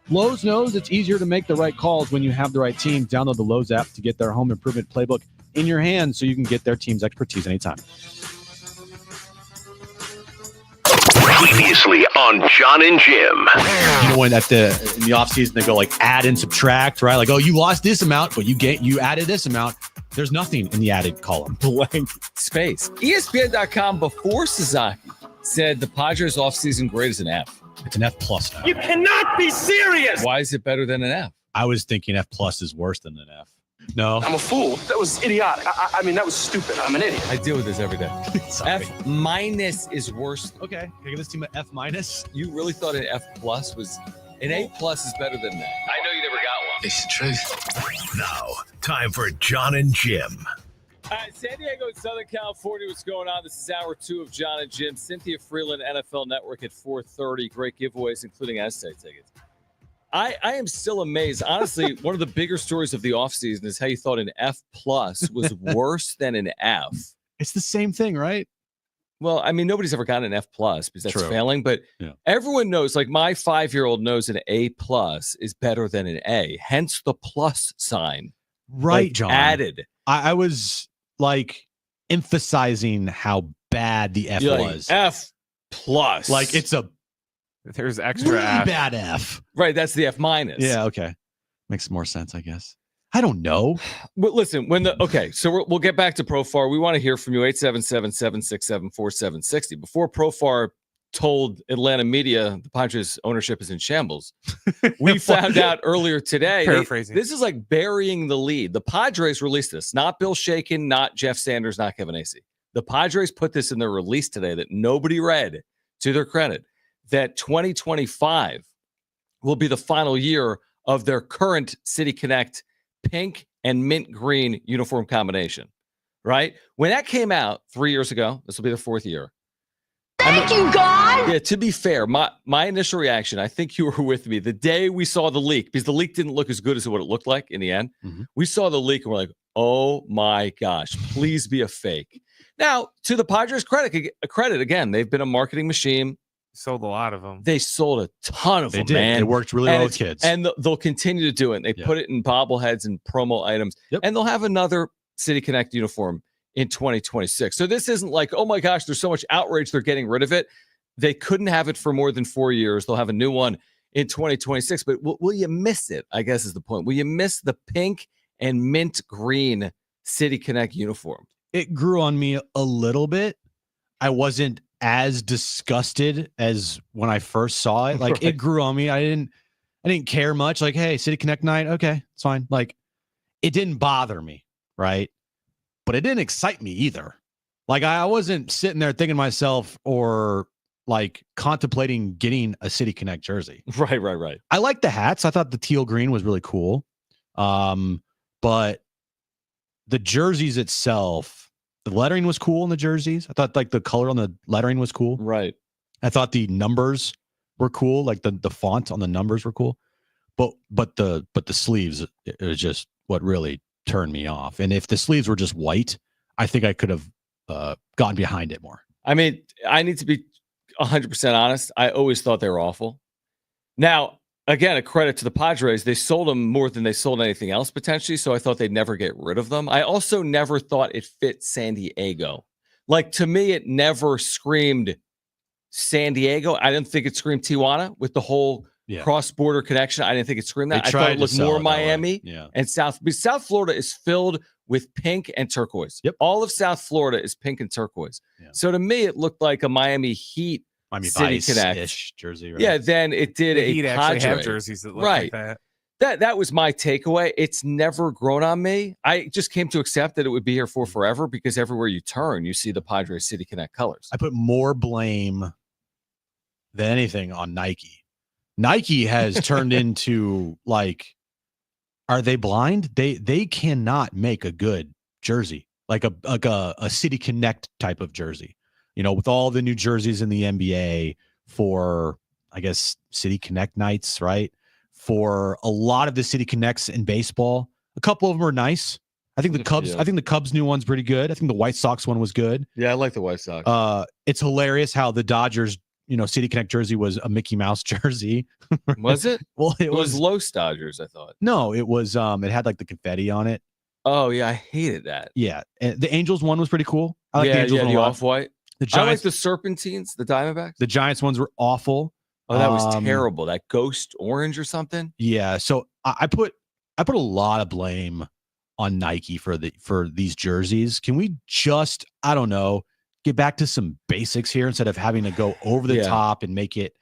Lowe's knows it's easier to make the right calls when you have the right team. Download the Lowe's app to get their home improvement playbook in your hands so you can get their team's expertise anytime. Previously on Jon and Jim. You know, when in the offseason they go like add and subtract, right? Like, oh, you lost this amount, but you added this amount. There's nothing in the added column. Blank space. ESPN.com before Sasaki said the Padres offseason grade is an F. It's an F plus now. You cannot be serious. Why is it better than an F? I was thinking F plus is worse than an F. No. I'm a fool. That was idiotic. I mean, that was stupid. I'm an idiot. I deal with this every day. F minus is worse. Okay. Can I give this team an F minus? You really thought an F plus was an A plus is better than that? I know you never got one. It's the truth. Now, time for Jon and Jim. All right, San Diego and Southern California, what's going on? This is hour 2 of Jon and Jim. Cynthia Freeland, NFL Network at 4:30. Great giveaways, including Aztec tickets. I am still amazed. Honestly, one of the bigger stories of the offseason is how you thought an F plus was worse than an F. It's the same thing, right? Well, I mean, nobody's ever gotten an F plus because that's True. failing, but everyone knows, like my 5-year-old knows an A plus is better than an A, hence the plus sign. Right, like, John. Added. I was like emphasizing how bad the F was. Like, F plus. Like it's a There's extra really F. bad F. Right, that's the F minus. Yeah, okay. Makes more sense, I guess. I don't know. But listen, so we'll get back to Profar. We want to hear from you, 877-767-4760. Before Profar told Atlanta media the Padres ownership is in shambles, we found out earlier today. Paraphrasing. This is like burying the lead. The Padres released this, not Bill Shaken, not Jeff Sanders, not Kevin Acee. The Padres put this in their release today that nobody read, to their credit, that 2025 will be the final year of their current City Connect pink and mint green uniform combination, right? When that came out 3 years ago, this will be the 4th year. Thank you, God. Yeah, to be fair, my initial reaction, I think you were with me, the day we saw the leak, because the leak didn't look as good as what it looked like in the end. Mm-hmm. We saw the leak and we're like, oh my gosh, please be a fake. Now, to the Padres' credit again, they've been a marketing machine. Sold a lot of them. They sold a ton of them, man. It worked really well with kids. And they'll continue to do it. They put it in bobbleheads and promo items. Yep. And they'll have another City Connect uniform in 2026. So this isn't like, oh my gosh, there's so much outrage, they're getting rid of it. They couldn't have it for more than 4 years. They'll have a new one in 2026. But will you miss it, I guess is the point. Will you miss the pink and mint green City Connect uniform? It grew on me a little bit. I wasn't as disgusted as when I first saw it. Like It grew on me. I didn't care much. Like, hey, City Connect night. Okay, it's fine. Like it didn't bother me. Right. But it didn't excite me either. Like I wasn't sitting there thinking to myself or like contemplating getting a City Connect jersey. Right. I like the hats. I thought the teal green was really cool. But the jerseys itself, the lettering was cool in the jerseys. I thought like the color on the lettering was cool. Right. I thought the numbers were cool. Like the font on the numbers were cool. But the sleeves, it was just what really turned me off. And if the sleeves were just white, I think I could have gotten behind it more. I mean, I need to be 100% honest. I always thought they were awful. Now, again, a credit to the Padres. They sold them more than they sold anything else potentially, so I thought they'd never get rid of them. I also never thought it fit San Diego. Like, to me, it never screamed San Diego. I didn't think it screamed Tijuana with the whole cross-border connection. I didn't think it screamed that. I thought it looked more Miami and South. But South Florida is filled with pink and turquoise. Yep. All of South Florida is pink and turquoise. Yeah. So to me, it looked like a Miami Heat City Connect jersey. Right? Yeah, then it did the a Heat Padre. actually have jerseys that look like that. That was my takeaway. It's never grown on me. I just came to accept that it would be here for forever because everywhere you turn, you see the Padres City Connect colors. I put more blame than anything on Nike. Nike has turned into like, are they blind? They cannot make a good jersey, like a City Connect type of jersey. You know, with all the new jerseys in the NBA for, I guess, City Connect nights, right? For a lot of the City Connects in baseball, a couple of them are nice. I think the Cubs. I think the Cubs new one's pretty good. I think the White Sox one was good. Yeah, I like the White Sox. It's hilarious how the Dodgers, City Connect jersey was a Mickey Mouse jersey. Was it? Well, it was Los Dodgers, I thought. No, it was. It had like the confetti on it. Oh yeah, I hated that. Yeah, and the Angels one was pretty cool. I like the Angels one the off-white. The Giants, I like the Serpentines, the Diamondbacks. The Giants ones were awful. Oh, that was terrible. That ghost orange or something. Yeah, so I put a lot of blame on Nike for these jerseys. Can we just, I don't know, get back to some basics here instead of having to go over the top and make it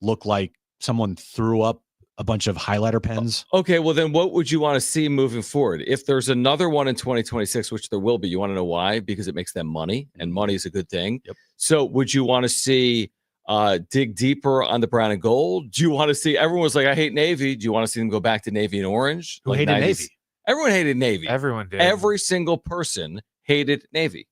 look like someone threw up a bunch of highlighter pens? Okay, well then what would you want to see moving forward? If there's another one in 2026, which there will be, you want to know why? Because it makes them money, and money is a good thing. Yep. So would you want to see dig deeper on the brown and gold? Do you want to see, everyone was like, I hate Navy. Do you want to see them go back to Navy and orange? Who hated Navy? Everyone hated Navy. Everyone did. Every single person hated Navy.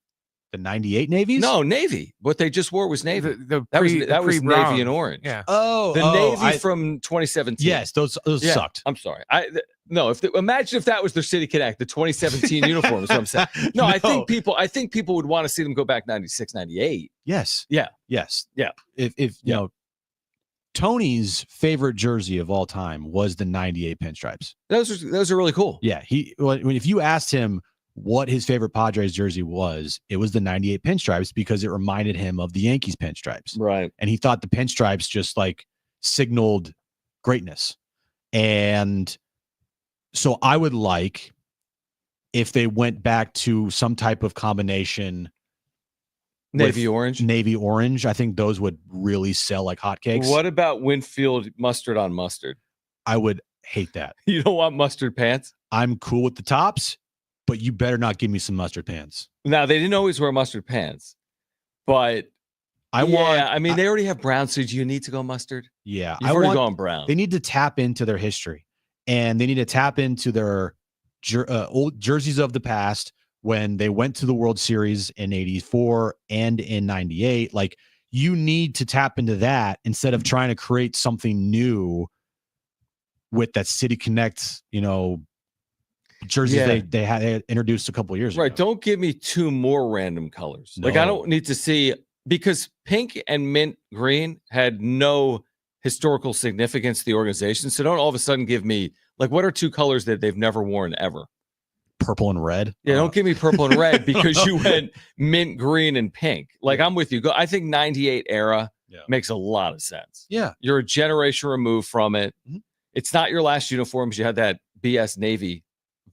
The 98 Navies? No, Navy. What they just wore was Navy. That was brown. Navy and orange. Yeah. The Navy from 2017. Yes, those sucked. I'm sorry. Imagine if that was their City Connect, the 2017 uniform. Is what I'm saying. No, I think people would want to see them go back 96, 98. Yes. Yeah. Yes. Yeah. If you know, Tony's favorite jersey of all time was the 98 pinstripes. Those are really cool. Yeah. If you asked him what his favorite Padres jersey was, it was the 98 pinstripes because it reminded him of the Yankees pinstripes. Right. And he thought the pinstripes just like signaled greatness. And so I would like if they went back to some type of combination. Navy orange. Navy orange. I think those would really sell like hotcakes. What about Winfield mustard on mustard? I would hate that. You don't want mustard pants? I'm cool with the tops, but you better not give me some mustard pants. Now, they didn't always wear mustard pants, but they already have brown, so do you need to go mustard? Yeah. You've already gone brown. They need to tap into their history, and they need to tap into their old jerseys of the past when they went to the World Series in 84 and in 98. Like, you need to tap into that instead of trying to create something new with that City Connect, jerseys they had introduced a couple of years ago. Right. Don't give me two more random colors. No. Like, I don't need to see, because pink and mint green had no historical significance to the organization. So don't all of a sudden give me, like, what are two colors that they've never worn ever? Purple and red. Yeah, don't give me purple and red because you went mint, green, and pink. Like, I'm with you. I think 98 era makes a lot of sense. Yeah. You're a generation removed from it. Mm-hmm. It's not your last uniforms. You had that BS Navy,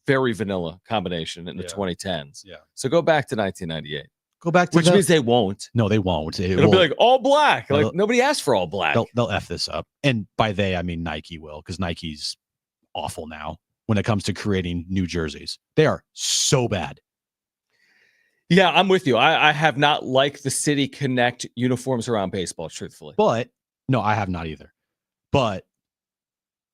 very vanilla combination in the 2010s. Yeah. So go back to 1998. Go back to which means they won't. No, they won't. It'll be like all black. Like, nobody asked for all black. They'll F this up. And by they, I mean Nike will, because Nike's awful now when it comes to creating new jerseys. They are so bad. Yeah, I'm with you. I have not liked the City Connect uniforms around baseball, truthfully. But no, I have not either. But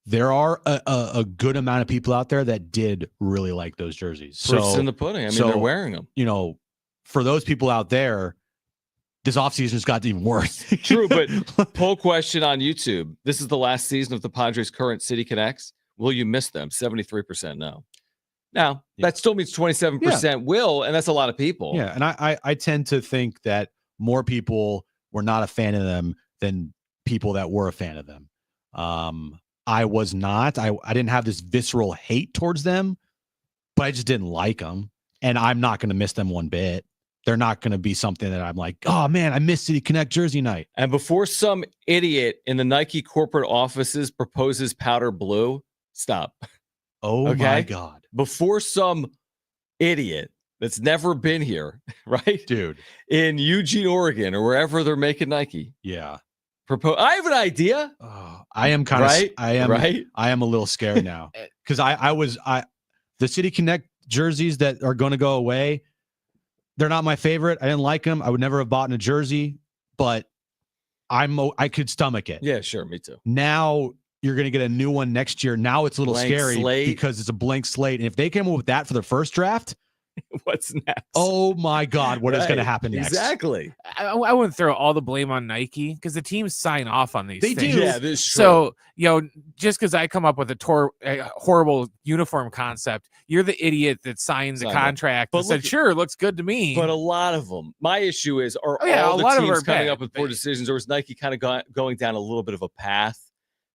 there are a good amount of people out there that did really like those jerseys. Proof's in the pudding. I mean, they're wearing them. For those people out there, this offseason has got even worse. True, but poll question on YouTube. This is the last season of the Padres' current City Connects. Will you miss them? 73% no. Now, that still means 27% will, and that's a lot of people. Yeah, and I tend to think that more people were not a fan of them than people that were a fan of them. I was not. I didn't have this visceral hate towards them, but I just didn't like them, and I'm not going to miss them one bit. They're not going to be something that I'm like, oh, man, I missed City Connect jersey night. And before some idiot in the Nike corporate offices proposes powder blue, stop. Oh, my God. Before some idiot that's never been here, right? Dude. In Eugene, Oregon, or wherever they're making Nike. Yeah. I have an idea. Oh, I am kind of I am a little scared now because the City Connect jerseys that are going to go away, they're not my favorite. I didn't like them. I would never have bought in a jersey, but I could stomach it. Yeah, sure, me too. Now you're going to get a new one next year. Now it's a little Blank scary slate. because it's a blank slate. And if they came up with that for the first draft, what's next? Oh my God, what is going to happen next? Exactly. I wouldn't throw all the blame on Nike because the teams sign off on these They things. do. Yeah, this is true. So, just because I come up with a horrible uniform concept, you're the idiot that signed the contract and said, sure, it looks good to me. But a lot of them. My issue is, are all a the lot of them teams are coming bad, up with poor decisions, or is Nike kind of going down a little bit of a path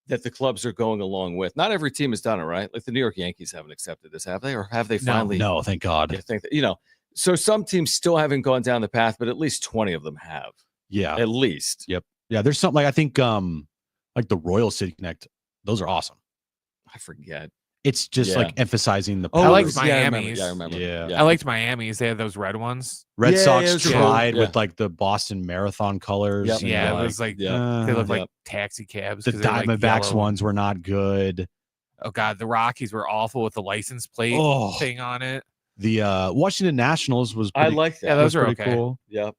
that the clubs are going along with? Not every team has done it, right? Like the New York Yankees haven't accepted this, have they? Or have they finally? No, thank God. I think that, so some teams still haven't gone down the path, but at least 20 of them have. Yeah. At least. Yep. Yeah, there's something like, I think like the Royal City Connect, those are awesome. I forget. It's just like emphasizing the I liked powers. Miami's. I remember. Yeah. I liked Miami's. They had those red ones. Red Sox it was tried true. with like the Boston Marathon colors. Yep. and Yeah, like, it was like they look like taxi cabs. the 'cause they're, like, Diamondbacks yellow. ones were not good. Oh God, the Rockies were awful with the license plate thing on it. The Washington Nationals was I pretty, like that. Yeah, those are pretty okay. cool. Yep.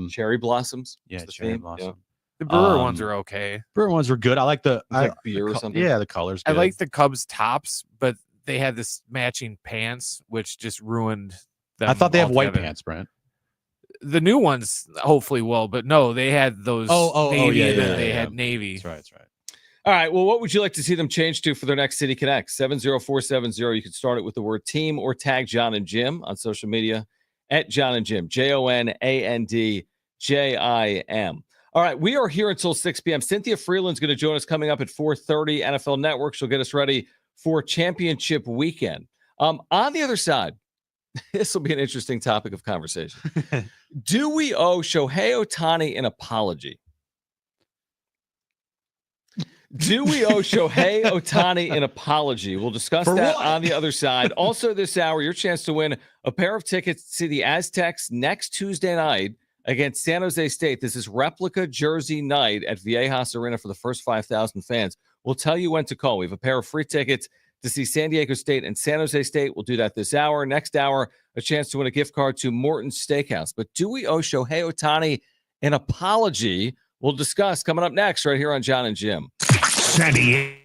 Cherry Blossoms. Yeah, was the cherry theme. blossom. Yep. The Brewer ones are okay. Brewer ones were good. I like the like beer or something. Yeah, the colors. I Good. like the Cubs tops, but they had this matching pants, which just ruined them. I thought they have white altogether. pants, Brent. The new ones hopefully will, but no, they had those navy and then they had navy. That's right. That's right. All right. Well, what would you like to see them change to for their next City Connect? 70470. You can start it with the word team or tag Jon and Jim on social media at Jon and Jim. JONANDJIM. All right. We are here until 6 p.m. Cynthia Freeland's going to join us coming up at 4:30 NFL Network. She'll get us ready for championship weekend. On the other side, this will be an interesting topic of conversation. Do we owe Shohei Ohtani an apology? Do we owe Shohei Ohtani an apology? We'll discuss that on the other side. Also this hour, your chance to win a pair of tickets to see the Aztecs next Tuesday night against San Jose State. This is replica jersey night at Viejas Arena for the first 5,000 fans. We'll tell you when to call. We have a pair of free tickets to see San Diego State and San Jose State. We'll do that this hour. Next hour, a chance to win a gift card to Morton's Steakhouse. But do we owe Shohei Ohtani an apology? We'll discuss coming up next right here on Jon and Jim. San Diego.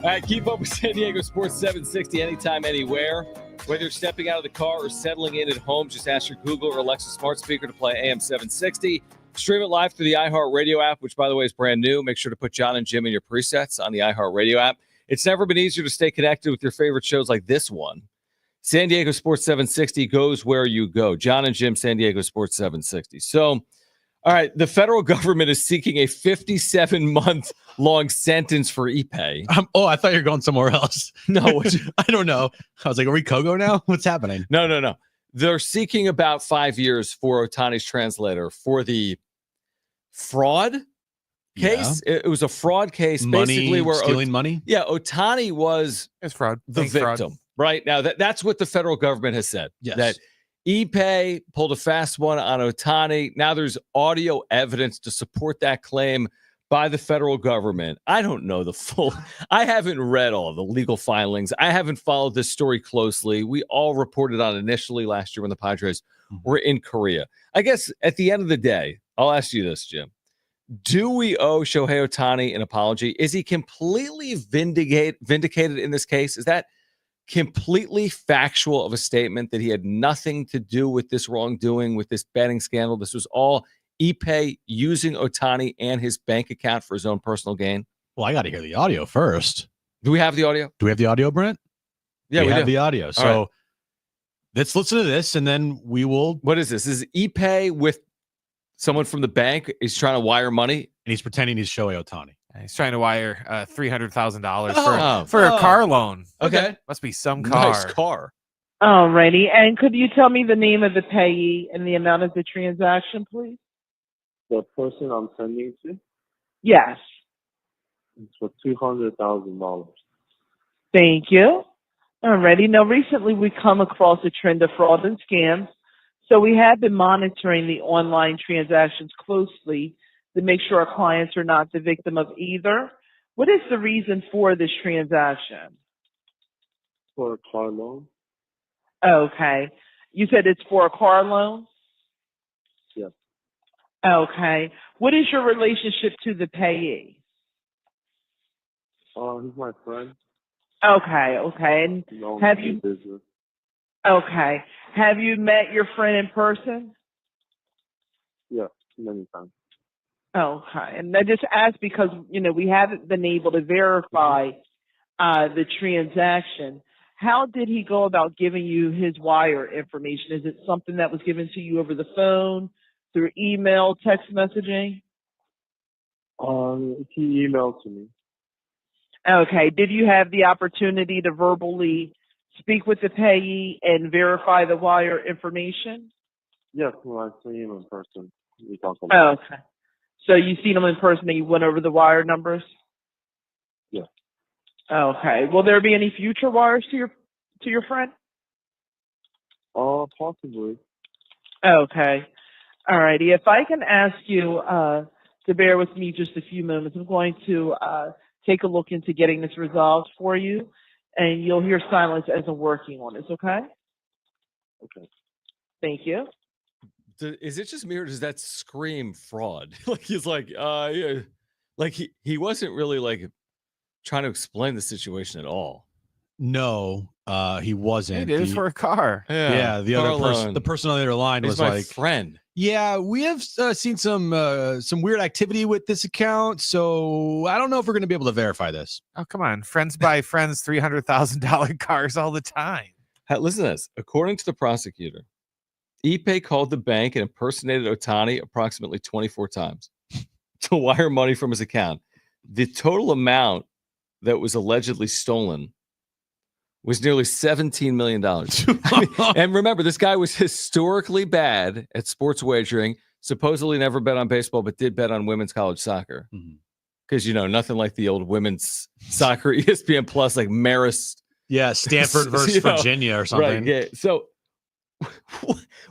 right, keep up with San Diego Sports 760 anytime, anywhere. Whether you're stepping out of the car or settling in at home, just ask your Google or Alexa smart speaker to play AM 760. Stream it live through the iHeartRadio app, which, by the way, is brand new. Make sure to put Jon and Jim in your presets on the iHeartRadio app. It's never been easier to stay connected with your favorite shows like this one. San Diego Sports 760 goes where you go. Jon and Jim, San Diego Sports 760. So, all right, the federal government is seeking a 57-month-long sentence for Ippei. I thought you were going somewhere else. No, I don't know. I was like, are we Kogo now? What's happening? No. They're seeking about 5 years for Ohtani's translator for the fraud case. Yeah. It was a fraud case, Money, basically, where stealing money. Yeah, Ohtani was fraud. the Bank victim. fraud. Right now, that's what the federal government has said. Yes. That Ippei pulled a fast one on Ohtani. Now there's audio evidence to support that claim by the federal government. I don't know the full. I haven't read all the legal filings. I haven't followed this story closely. We all reported on initially last year when the Padres were in Korea. I guess at the end of the day, I'll ask you this, Jim. Do we owe Shohei Ohtani an apology? Is he completely vindicated in this case? Is that completely factual of a statement that he had nothing to do with this wrongdoing, with this betting scandal? This was all Ippei using Ohtani and his bank account for his own personal gain? Well, I got to hear the audio first. Do we have the audio? Do we have the audio, Brent? Yeah, we have do. the audio. So right. Let's listen to this, and then we will. What is this? This is Ippei with someone from the bank. He's trying to wire money, and he's pretending he's Shohei Ohtani. He's trying to wire $300,000 for a car loan. Okay. Must be some car. Nice car. Alrighty. And could you tell me the name of the payee and the amount of the transaction, please? The person I'm sending to? Yes. It's for $200,000. Thank you. Alrighty. Now, recently we come across a trend of fraud and scams. So we have been monitoring the online transactions closely to make sure our clients are not the victim of either. What is the reason for this transaction? For a car loan? Okay. You said it's for a car loan? Yes. Okay. What is your relationship to the payee? He's my friend. Okay. And have you? Business. Okay. Have you met your friend in person? Yeah, many times. Okay. And I just asked because, we haven't been able to verify the transaction. How did he go about giving you his wire information? Is it something that was given to you over the phone, through email, text messaging? He emailed to me. Okay. Did you have the opportunity to verbally speak with the payee and verify the wire information? Yes, when I see him in person, we talk about. Okay. So you seen him in person and you went over the wire numbers? Yeah. Okay. Will there be any future wires to your friend? Possibly. Okay. All righty. If I can ask you to bear with me just a few moments, I'm going to take a look into getting this resolved for you, and you'll hear silence as I'm working on this, okay? Okay. Thank you. Is it just me or does that scream fraud? Like he's like, yeah. Like he wasn't really like trying to explain the situation at all. No, he wasn't. It is for a car. Yeah, the other person, the person on the other line was my like, friend. Yeah, we have seen some weird activity with this account, so I don't know if we're going to be able to verify this. Oh, come on. Friends buy friends $300,000 cars all the time. Listen to this. According to the prosecutor, Ippei called the bank and impersonated Ohtani approximately 24 times to wire money from his account. The total amount that was allegedly stolen was nearly $17 million. And remember, this guy was historically bad at sports wagering, supposedly never bet on baseball, but did bet on women's college soccer. Because, nothing like the old women's soccer ESPN Plus, like Marist. Yeah, Stanford versus Virginia or something. Right, yeah. So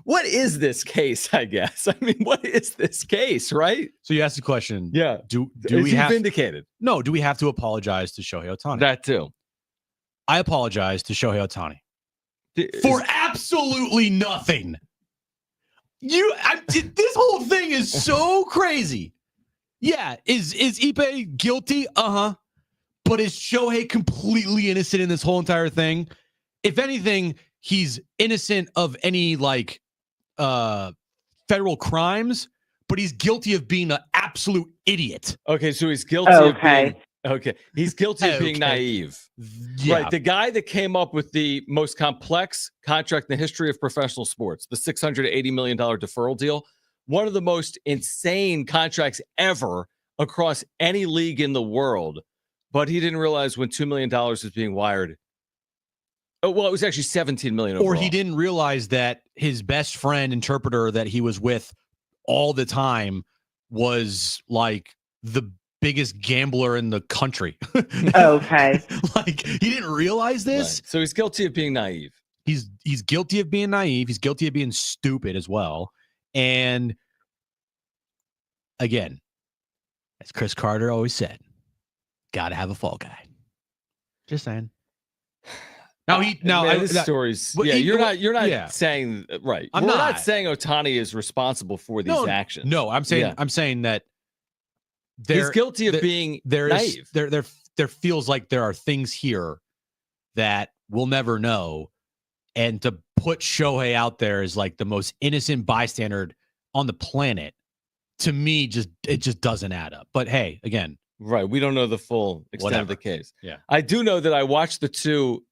what is this case, I guess? I mean, what is this case, right? So you asked the question. Yeah. Do is we he have vindicated? No, do we have to apologize to Shohei Ohtani? That too. I apologize to Shohei Ohtani for absolutely nothing. This whole thing is so crazy. Yeah, is Ippei guilty? But is Shohei completely innocent in this whole entire thing? If anything, he's innocent of any federal crimes, but he's guilty of being an absolute idiot. Okay, so he's guilty of being He's guilty of being naive. Yeah. Right. The guy that came up with the most complex contract in the history of professional sports, the $680 million deferral deal, one of the most insane contracts ever across any league in the world. But he didn't realize when $2 million was being wired. Oh, well, it was actually $17 million overall. Or he didn't realize that his best friend interpreter that he was with all the time was like the biggest gambler in the country. Okay. Like he didn't realize this. Right. So he's guilty of being naive. He's guilty of being naive. He's guilty of being stupid as well. And again, as Chris Carter always said, gotta have a fall guy. Just saying. Stories. Yeah, you're not saying right. We're not saying Ohtani is responsible for these actions. No, I'm saying that he's guilty of being naive. There feels like there are things here that we'll never know, and to put Shohei out there as like the most innocent bystander on the planet, to me, it just doesn't add up. But hey, again. Right. We don't know the full extent of the case. Yeah. I do know that I watched the two,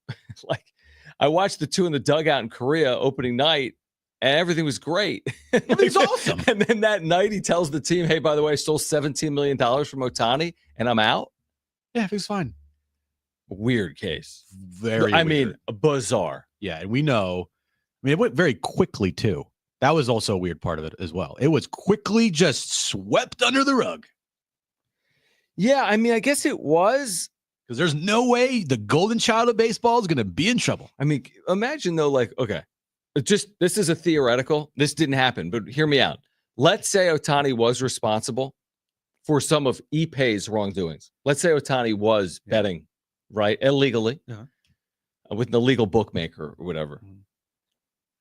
in the dugout in Korea opening night, and everything was great. It was awesome. And then that night he tells the team, hey, by the way, I stole $17 million from Ohtani and I'm out. Yeah, it was fine. Weird case. Very weird. Bizarre. Yeah. And we know, it went very quickly too. That was also a weird part of it as well. It was quickly just swept under the rug. Yeah, I guess it was. Because there's no way the golden child of baseball is going to be in trouble. Imagine though, this is a theoretical. This didn't happen, but hear me out. Let's say Ohtani was responsible for some of Ippei's wrongdoings. Let's say Ohtani was betting, right, illegally with an illegal bookmaker or whatever.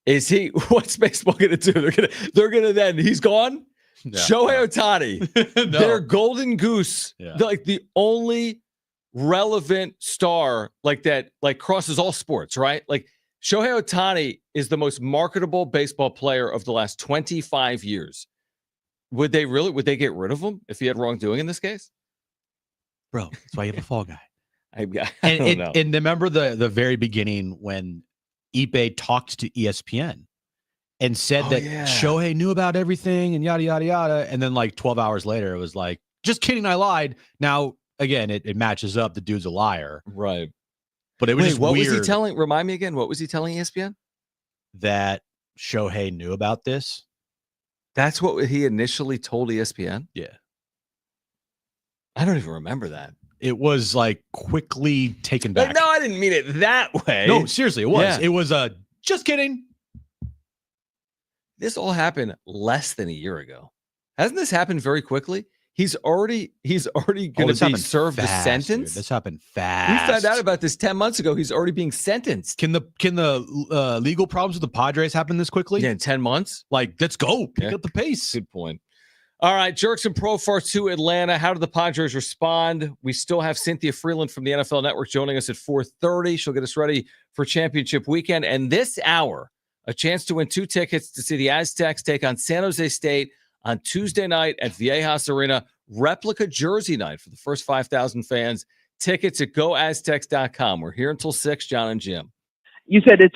Is he? What's baseball going to do? They're gonna then. He's gone. No. Shohei Ohtani, their golden goose, the only relevant star that crosses all sports, right? Like Shohei Ohtani is the most marketable baseball player of the last 25 years. Would they get rid of him if he had wrongdoing in this case? Bro, that's why you have a fall guy. I don't know. And remember the very beginning when Ippei talked to ESPN and said that Shohei knew about everything and yada, yada, yada. And then 12 hours later, it was like, just kidding, I lied. Now, again, it matches up. The dude's a liar. Right. But it was just what weird. Was he telling? Remind me again. What was he telling ESPN? That Shohei knew about this. That's what he initially told ESPN? Yeah. I don't even remember that. It was quickly taken back. No, I didn't mean it that way. No, seriously, it was. Yeah. It was just kidding. This all happened less than a year ago. Hasn't this happened very quickly? He's already going to be served the sentence. Dude. This happened fast. We found out about this 10 months ago. He's already being sentenced. Can the legal problems with the Padres happen this quickly? Yeah, in 10 months. Let's go. Pick up the pace. Good point. All right, Jurickson Profar to Atlanta. How did the Padres respond? We still have Cynthia Freeland from the NFL Network joining us at 4:30. She'll get us ready for championship weekend. And this hour, a chance to win 2 tickets to see the Aztecs take on San Jose State on Tuesday night at Viejas Arena. Replica jersey night for the first 5,000 fans. Tickets at goaztecs.com. We're here until 6, Jon and Jim. You said it's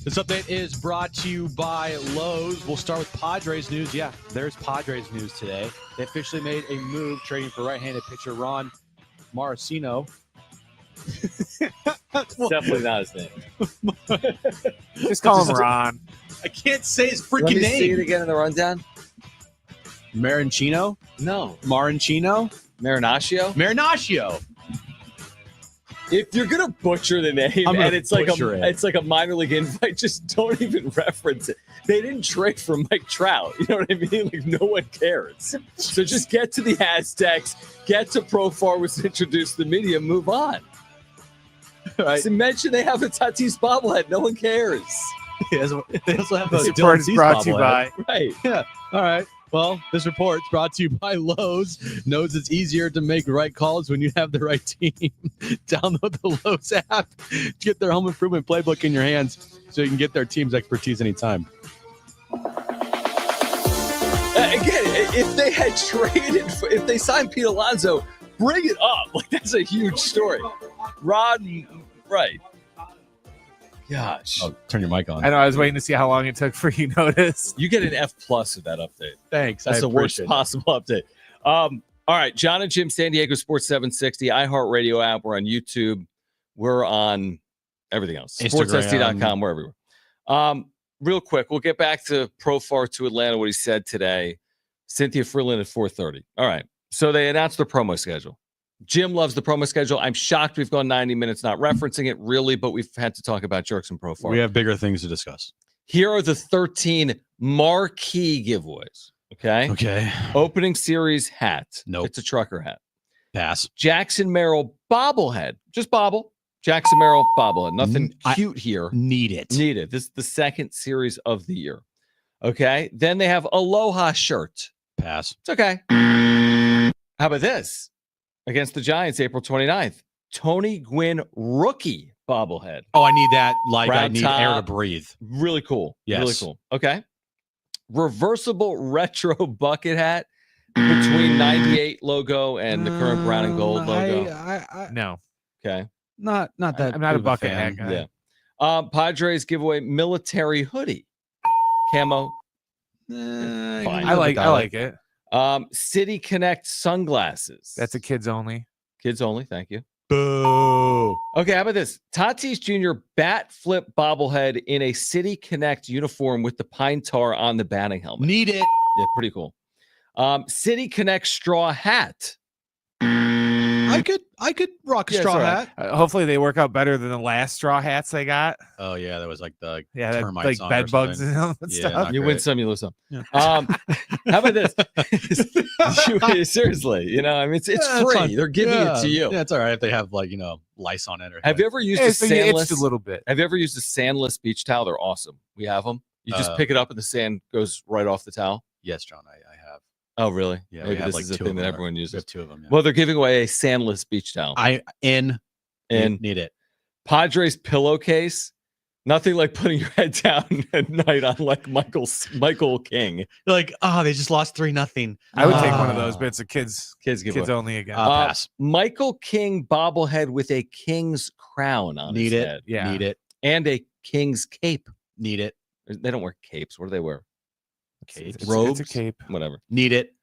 This update is brought to you by Lowe's. We'll start with Padres news. Yeah, there's Padres news today. They officially made a move trading for right-handed pitcher Ron Maracino. Definitely not his name. Just call him Ron. I can't say his freaking Let me name. see it again in the rundown. Marinchino? No. Marinchino? Marinaccio. If you're gonna butcher the name and it's like a minor league invite, just don't even reference it. They didn't trade for Mike Trout. You know what I mean? Like no one cares. So just get to the Aztecs, get to Profar was introduced to the media, move on. Right. So mention they have a Tatis bobblehead. No one cares. They also have This a report is brought to you by. Right. Yeah. All right. Well, this report is brought to you by Lowe's. Knows it's easier to make right calls when you have the right team. Download the Lowe's app. Get their home improvement playbook in your hands so you can get their team's expertise anytime. Again, if they had traded, if they signed Pete Alonso, bring it up. Like that's a huge story. Rod, right? Gosh. Oh, turn your mic on. I know. I was waiting to see how long it took for you notice. You get an F+ of that update. Thanks. That's the worst possible update. All right. John and Jim, San Diego Sports 760, iHeartRadio app. We're on YouTube. We're on everything else. SportsSD.com. We're everywhere. Real quick, we'll get back to Profar to Atlanta, what he said today. Cynthia Freeland at 4:30. All right. So they announced their promo schedule. Jim loves the promo schedule. I'm shocked we've gone 90 minutes not referencing it, really, but we've had to talk about Jurickson Profar. We have bigger things to discuss. Here are the 13 marquee giveaways. Okay. Okay. Opening series hat. Nope. It's a trucker hat. Pass. Jackson Merrill bobblehead. Just bobble. Jackson Merrill bobblehead. Nothing cute here. Need it. This is the second series of the year. Okay. Then they have Aloha shirt. Pass. It's okay. How about this? Against the Giants, April 29th. Tony Gwynn rookie bobblehead. Oh, I need that. Like Round I need top. air to breathe. Really cool. Yes. Really cool. Okay. Reversible retro bucket hat between 98 logo and the current brown and gold logo. No. Okay. Not that. I'm not a big of bucket fan. hat guy. Yeah. Padres give away military hoodie. Camo. Fine. I like it. City Connect sunglasses. That's a kids only. Kids only. Thank you. Boo. Okay, how about this? Tatis Jr. bat flip bobblehead in a City Connect uniform with the pine tar on the batting helmet. Need it. Yeah, pretty cool. City Connect straw hat. I could rock a straw hat. Hopefully they work out better than the last straw hats they got. Oh yeah, that was like the that, termites like bed bugs and stuff. You win some, you lose some. Yeah. How about this? Seriously, you know, I mean, it's free. Fine. They're giving it to you. Yeah, it's all right if they have like lice on it. Or Have you ever used a It's sandless? a little bit. Have you ever used a sandless beach towel? They're awesome. We have them. You just pick it up and the sand goes right off the towel. Yes, John, I have. Oh, really? Yeah, maybe we have this like is a two thing of that them. everyone We uses. have two of them. Yeah. Well, they're giving away a sandless beach towel. Need it. Padres pillowcase. Nothing like putting your head down at night on like Michael King. They're like, they just lost 3-0. I would take one of those bits of kids giveaway. only again. Pass. Michael King bobblehead with a king's crown on his head. Yeah. Need it. And a king's cape. Need it. They don't wear capes. What do they wear? Capes. Robes? It's a cape. Whatever. Need it.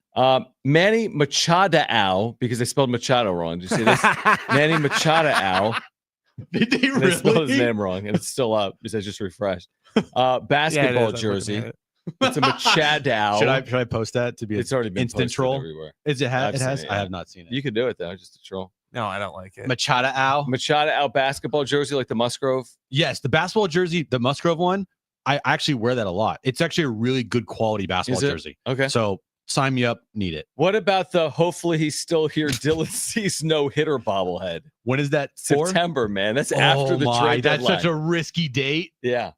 Manny Machado, because they spelled Machado wrong. Did you see this? Manny Machado. Did they They spelled his really? name wrong, and it's still up because I just refreshed. Basketball jersey. It's a Machado. Should I post that to be It's already been instant posted troll? everywhere. Is it? I've It seen has. it, I yeah. have not seen it. You could do it though, just a troll. No, I don't like it. Machado basketball jersey like the Musgrove. Yes, the basketball jersey, the Musgrove one. I actually wear that a lot. It's actually a really good quality basketball Is it? jersey. Okay. So sign me up. Need it. What about the hopefully he's still here Dylan Cease no hitter bobblehead? When is that for? September, man. That's after the trade That's deadline. such a risky date. Yeah.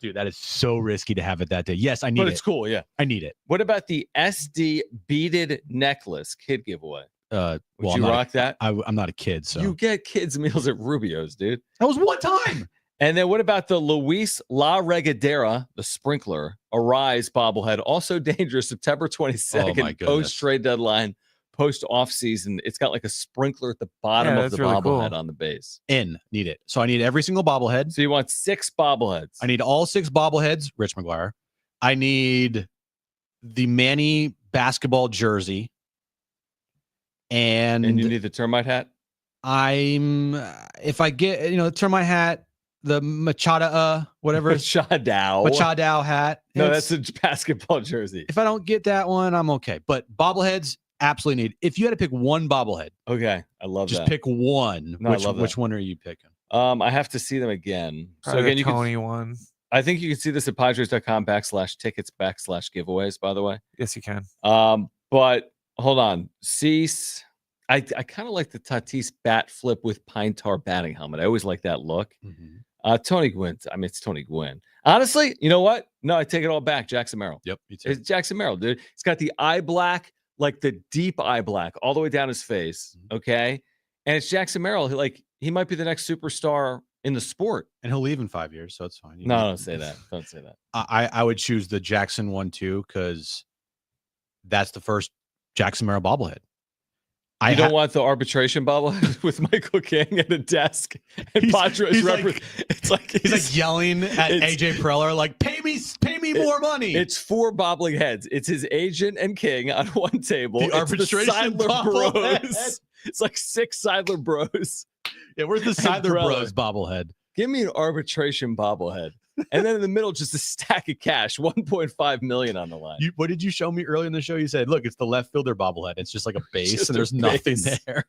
Dude, that is so risky to have it that day. Yes, I need But it. it's cool, yeah. I need it. What about the SD beaded necklace kid giveaway? Would Well, you rock that? I'm not a kid, so You get kids meals at Rubio's, dude. that was one time. And then what about the Luis La Regadera, the sprinkler, Arise bobblehead, also dangerous, September 22nd, Oh, my goodness. post-trade deadline, post off season, it's got like a sprinkler at the bottom of the really bobblehead cool. on the base. Need it. So I need every single bobblehead. So you want 6 bobbleheads. I need all 6 bobbleheads. Rich McGuire. I need the Manny basketball jersey. And you need the termite hat? If I get, the termite hat, the Machado, whatever. Machado hat. No, that's a basketball jersey. If I don't get that one, I'm okay. But bobbleheads, absolutely need. If you had to pick one bobblehead. Okay. I love that. Just pick one. No, which one are you picking? I have to see them again. Probably so again, you Tony can, one. I think you can see this at Padres.com/tickets/giveaways, by the way. Yes, you can. But hold on. Cease. I kind of like the Tatis bat flip with pine tar batting helmet. I always like that look. Mm-hmm. Tony Gwynn. I mean, it's Tony Gwynn. Honestly, you know what? No, I take it all back. Jackson Merrill. Yep, me too. It's Jackson Merrill, dude. It's got the eye black, like the deep eye black, all the way down his face. Okay, and it's Jackson Merrill. He might be the next superstar in the sport, and he'll leave in 5 years, so it's fine. No, don't say that. Don't say that. I would choose the Jackson one too because that's the first Jackson Merrill bobblehead. You don't want the arbitration bobblehead with Michael King at a desk and Padres it's like he's like yelling at AJ Preller, like pay me more money. It's 4 bobbling heads. It's his agent and King on one table. The arbitration bros. It's like 6 Seidler bros. Yeah, where's the Seidler bros bobblehead? Give me an arbitration bobblehead. And then in the middle, just a stack of cash, $1.5 million on the line. What did you show me earlier in the show? You said, look, it's the left fielder bobblehead. It's just like a base, and there's nothing there.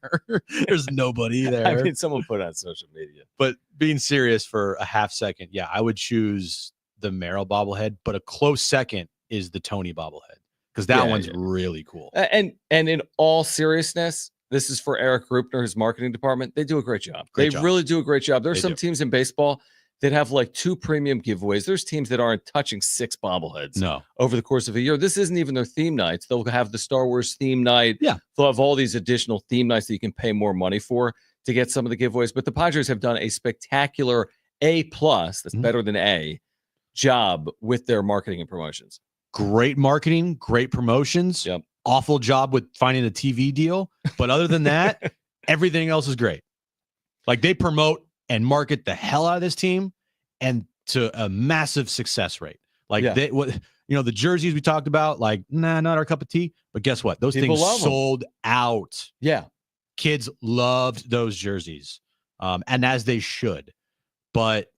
There's nobody there. I mean, someone put it on social media. But being serious for a half second, yeah, I would choose the Merrill bobblehead, but a close second is the Tony bobblehead because that one's really cool. And in all seriousness, this is for Eric Rupner, his marketing department. They do a great job. They really do a great job. There's some teams in baseball that have like 2 premium giveaways. There's teams that aren't touching 6 bobbleheads over the course of a year. This isn't even their theme nights. They'll have the Star Wars theme night. Yeah. They'll have all these additional theme nights that you can pay more money for to get some of the giveaways. But the Padres have done a spectacular A+, that's better than A, job with their marketing and promotions. Great marketing, great promotions. Yep. Awful job with finding a TV deal. But other than that, everything else is great. Like they promote and market the hell out of this team and to a massive success rate. Like the jerseys we talked about, like, not our cup of tea. But guess what? Those things sold out. Yeah. Kids loved those jerseys. And as they should. But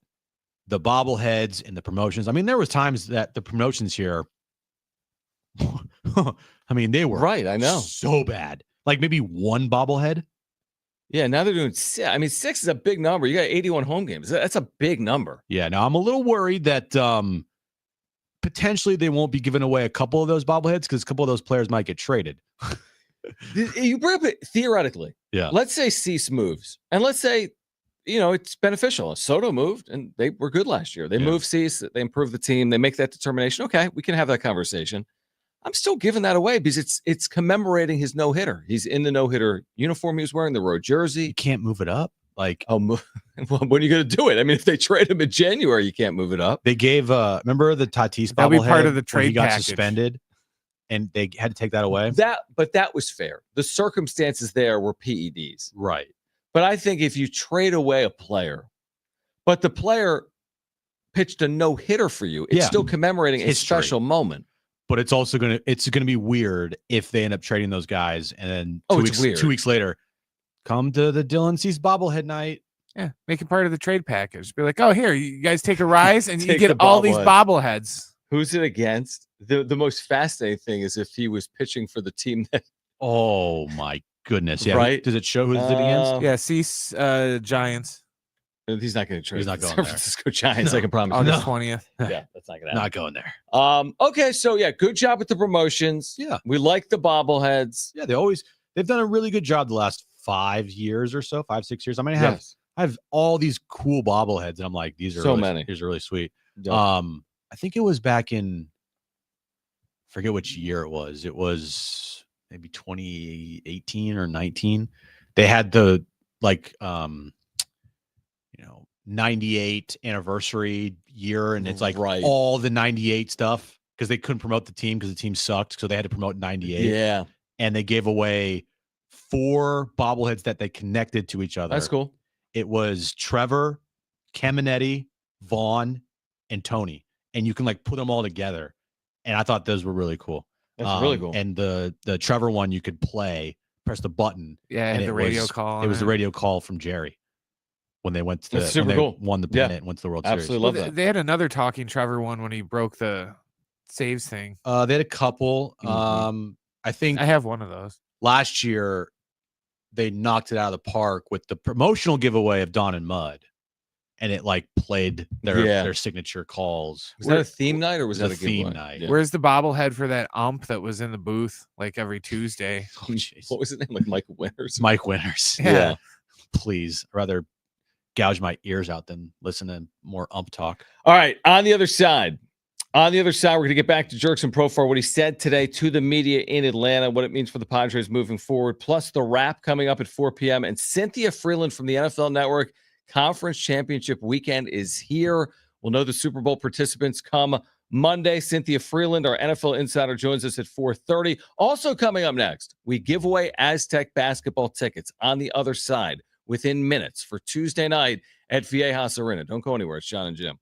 the bobbleheads and the promotions, I mean, there was times that the promotions here, I mean, they were right. I know, so bad. Like maybe 1 bobblehead. Yeah, now they're doing 6. I mean, 6 is a big number. You got 81 home games. That's a big number. Yeah. Now I'm a little worried that potentially they won't be giving away a couple of those bobbleheads because a couple of those players might get traded. You bring up it theoretically. Yeah. Let's say Cease moves, and let's say it's beneficial. Soto moved, and they were good last year. They moved Cease. They improved the team. They make that determination. Okay, we can have that conversation. I'm still giving that away because it's commemorating his no-hitter. He's in the no-hitter uniform he was wearing, the road jersey. You can't move it up. Like, well, when are you going to do it? I mean, if they trade him in January, you can't move it up. They gave remember the Tatis bobblehead? That'll be part of the trade he got package. Suspended, and they had to take that away. But that was fair. The circumstances there were PEDs, right? But I think if you trade away a player, but the player pitched a no-hitter for you, it's still commemorating a special moment. But it's also gonna be weird if they end up trading those guys and then 2 weeks later, come to the Dylan Cease bobblehead night. Yeah, make it part of the trade package. Be like, oh, here, you guys take a rise and you get all these bobbleheads. Who's it against? The most fascinating thing is if he was pitching for the team that. Oh my goodness! Yeah, right? Does it show who's it against? Yeah, Cease Giants. He's not going to trade. He's not going San there. Francisco Giants. No. I can promise. August 20th. Yeah, that's not going to happen. Not going there. Okay, so good job with the promotions. Yeah, we like the bobbleheads. Yeah, they've done a really good job the last 5 years or so, 5-6 years. I mean, I have all these cool bobbleheads, and I'm like, these are many. These are really sweet. Yeah. I think it was back in, forget which year it was. It was maybe 2018 or 19. They had the 98 anniversary year, and it's like all the 98 stuff because they couldn't promote the team because the team sucked, so they had to promote 98. Yeah, and they gave away 4 bobbleheads that they connected to each other. That's cool. It was Trevor, Caminetti, Vaughn, and Tony, and you can like put them all together. And I thought those were really cool. That's really cool. And the Trevor one you could press the button. Yeah, and the radio call. It was the radio call from Jerry when they went to That's super when they cool. won the pennant, went to the World Absolutely Series. love that. They had another talking Trevor one when he broke the saves thing. They had a couple. I think I have one of those. Last year they knocked it out of the park with the promotional giveaway of Dawn and Mud. And it like played their signature calls. Was that a theme night or was that a theme giveaway? night? Yeah. Where's the bobblehead for that ump that was in the booth like every Tuesday? Oh, jeez. What was his name? Like Mike Winters? Mike Winters. Yeah. Please. I'd rather gouge my ears out than listen to more ump talk. All right. On the other side, we're going to get back to Jurickson Profar, what he said today to the media in Atlanta, what it means for the Padres moving forward, plus the wrap coming up at 4 p.m. And Cynthia Freeland from the NFL Network. Conference Championship weekend is here. We'll know the Super Bowl participants come Monday. Cynthia Freeland, our NFL insider, joins us at 4:30. Also coming up next, we give away Aztec basketball tickets on the other side within minutes for Tuesday night at Viejas Arena. Don't go anywhere. It's Jon and Jim.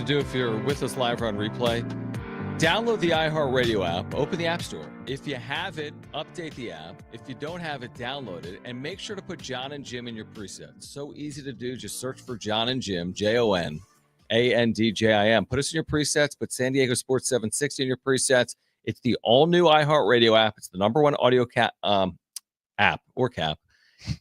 do if you're with us live or on replay. Download the iHeartRadio app, open the App Store. If you have it, update the app. If you don't have it, download it. And make sure to put Jon and Jim in your presets. So easy to do. Just search for Jon and Jim, JONANDJIM. Put us in your presets. Put San Diego Sports 760 in your presets. It's the all-new iHeartRadio app. It's the #1 audio app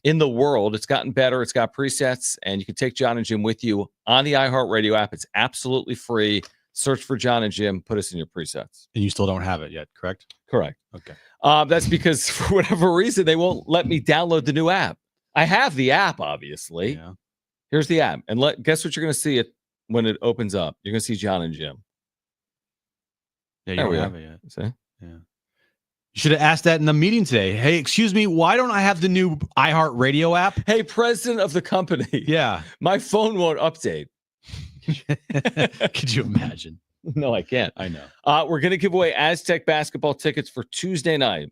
in the world. It's gotten better. It's got presets, and you can take Jon and Jim with you on the iHeartRadio app. It's absolutely free. Search for Jon and Jim. Put us in your presets. And you still don't have it yet, correct? Correct. Okay. That's because for whatever reason, they won't let me download the new app. I have the app, obviously. Yeah. Here's the app. And guess what you're going to see it when it opens up? You're going to see Jon and Jim. Yeah, you don't have it yet. See? Yeah. You should have asked that in the meeting today. Hey, excuse me, why don't I have the new iHeartRadio app? Hey, president of the company. Yeah. My phone won't update. Could you imagine? No, I can't. I know. We're going to give away Aztec basketball tickets for Tuesday night.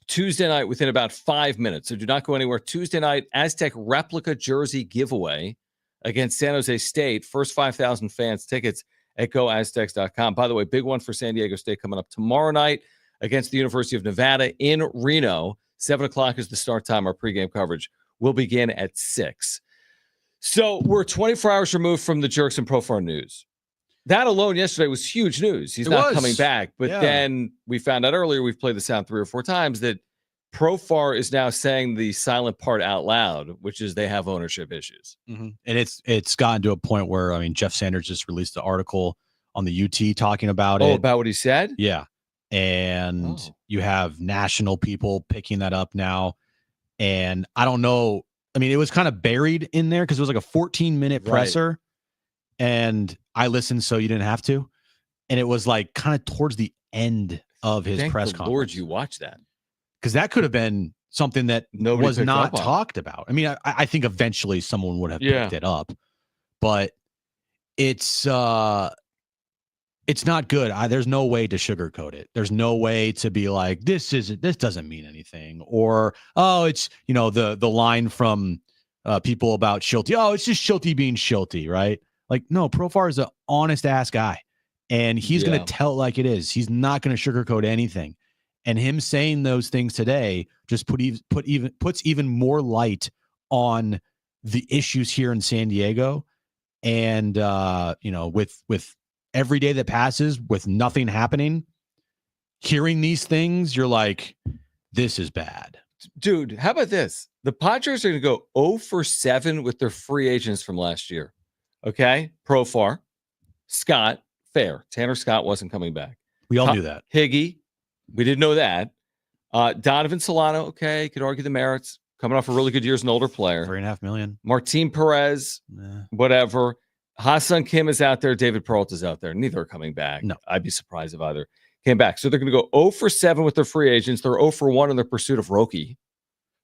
Tuesday night within about 5 minutes. So do not go anywhere. Tuesday night, Aztec replica jersey giveaway against San Jose State. First 5,000 fans tickets at goaztecs.com. By the way, big one for San Diego State coming up tomorrow night against the University of Nevada in Reno. 7 o'clock is the start time. Our pregame coverage will begin at 6. So we're 24 hours removed from the Jurickson Profar news. That alone yesterday was huge news. He's not coming back. But then we found out earlier, we've played the sound 3 or 4 times, that Profar is now saying the silent part out loud, which is they have ownership issues. Mm-hmm. And it's gotten to a point where, I mean, Jeff Sanders just released the article on the UT talking about it. Oh, about what he said? Yeah. And you have national people picking that up now. And I don't know. I mean, it was kind of buried in there because it was like a 14-minute presser. And I listened so you didn't have to. And it was like kind of towards the end of his press conference. Lord, you watch that. Because that could have been something that was not talked about. I mean, I think eventually someone would have picked it up. But it's not good. There's no way to sugarcoat it. There's no way to be like, this doesn't mean anything. Or, oh, it's, the line from people about Schulte. Oh, it's just Schulte being Schulte, right? Like, no, Profar is an honest ass guy. And he's going to tell it like it is. He's not going to sugarcoat anything. And him saying those things today just puts even more light on the issues here in San Diego. And, with every day that passes with nothing happening, hearing these things, you're like, this is bad. Dude, how about this? The Padres are going to go 0 for 7 with their free agents from last year. Okay? Profar, Scott, fair. Tanner Scott wasn't coming back. We all knew that. Higgy, we didn't know that. Donovan Solano, okay, could argue the merits. Coming off a really good year as an older player. $3.5 million. Martin Perez, whatever. Ha-Seong Kim is out there. David Peralta's out there. Neither are coming back. No. I'd be surprised if either came back. So they're going to go 0 for 7 with their free agents. They're 0 for 1 in their pursuit of Roki,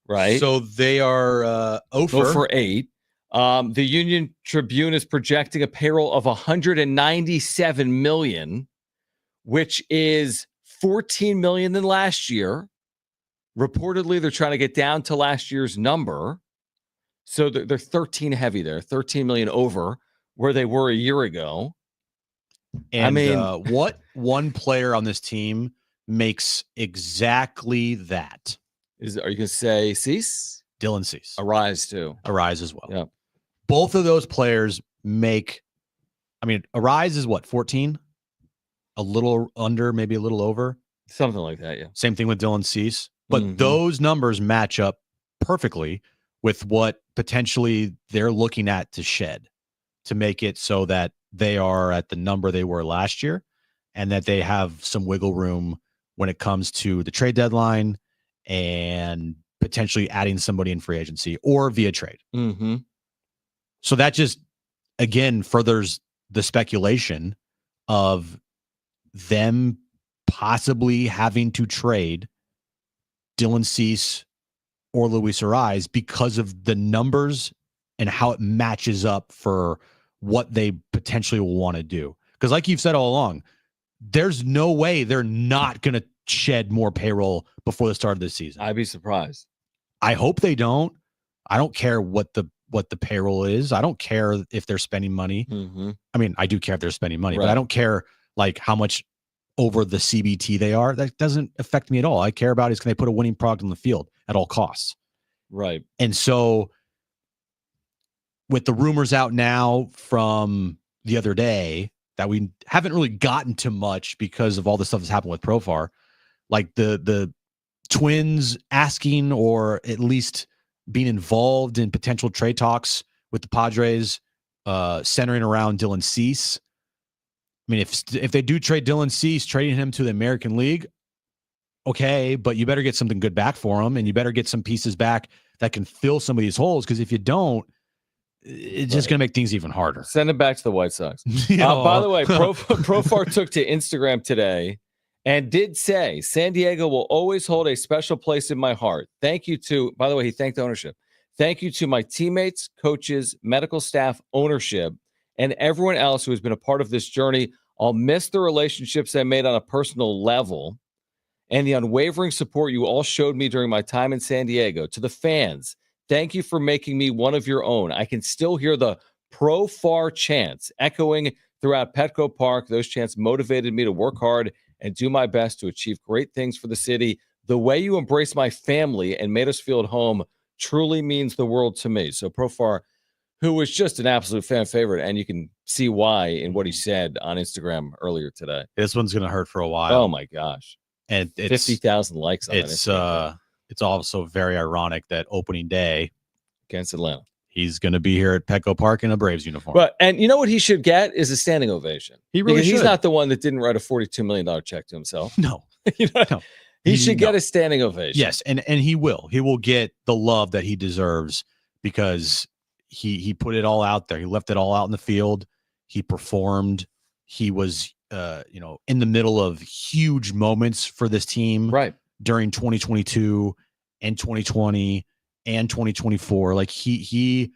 right? So they are 0 for 8. The Union Tribune is projecting a payroll of $197 million, which is $14 million than last year. Reportedly, they're trying to get down to last year's number. So they're 13 heavy there, 13 million over where they were a year ago. And I mean, what one player on this team makes exactly that? Are you going to say Cease? Dylan Cease. Arise too. Arise as well. Yeah. Both of those players make, Arise is what, 14? A little under, maybe a little over? Something like that, yeah. Same thing with Dylan Cease. But those numbers match up perfectly with what potentially they're looking at to shed to make it so that they are at the number they were last year and that they have some wiggle room when it comes to the trade deadline and potentially adding somebody in free agency or via trade. Mm-hmm. So that just, again, furthers the speculation of them possibly having to trade Dylan Cease or Luis Arise because of the numbers and how it matches up for what they potentially will want to do. Because like you've said all along, there's no way they're not going to shed more payroll before the start of the season. I'd be surprised. I hope they don't. I don't care what the what the payroll is. I don't care if they're spending money. Mm-hmm. I mean, I do care if they're spending money, Right. but I don't care like how much over the CBT they are. That doesn't affect me at all. I care about is can they put a winning product on the field at all costs. Right. And so with the rumors out now from the other day that we haven't really gotten to much because of all the stuff that's happened with Profar, like the Twins asking or at least being involved in potential trade talks with the Padres, centering around Dylan Cease. I mean, if they do trade Dylan Cease, trading him to the American League, okay, but you better get something good back for him, and you better get some pieces back that can fill some of these holes, because if you don't, it's just going to make things even harder. Send him back to the White Sox. By the way, Profar took to Instagram today and did say, San Diego will always hold a special place in my heart. Thank you to, by the way, he thanked ownership. Thank you to my teammates, coaches, medical staff, ownership, and everyone else who has been a part of this journey. I'll miss the relationships I made on a personal level and the unwavering support you all showed me during my time in San Diego. To the fans, thank you for making me one of your own. I can still hear the Profar chants echoing throughout Petco Park. Those chants motivated me to work hard and do my best to achieve great things for the city. The way you embraced my family and made us feel at home truly means the world to me. So Profar, who was just an absolute fan favorite, and you can see why in what he said on Instagram earlier today. This one's going to hurt for a while. Oh, my gosh. And it's 50,000 likes on it's also very ironic that opening day against Atlanta, he's going to be here at Petco Park in a Braves uniform. But and you know what he should get is a standing ovation. He really should. He's not the one that didn't write a $42 million check to himself. No. No. He should get a standing ovation. Yes, and he will. He will get the love that he deserves because he put it all out there. He left it all out in the field. He performed. He was in the middle of huge moments for this team during 2022 and 2020 and 2024. Like he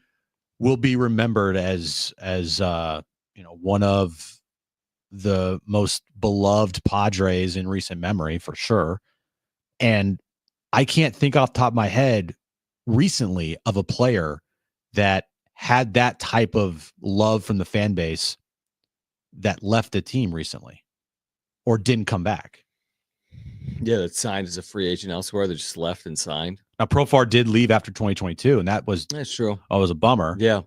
will be remembered as one of the most beloved Padres in recent memory for sure. And I can't think off the top of my head recently of a player that had that type of love from the fan base that left the team recently or didn't come back. Yeah, that signed as a free agent elsewhere. They just left and signed. Now, Profar did leave after 2022, and that's true. It was a bummer. Yeah.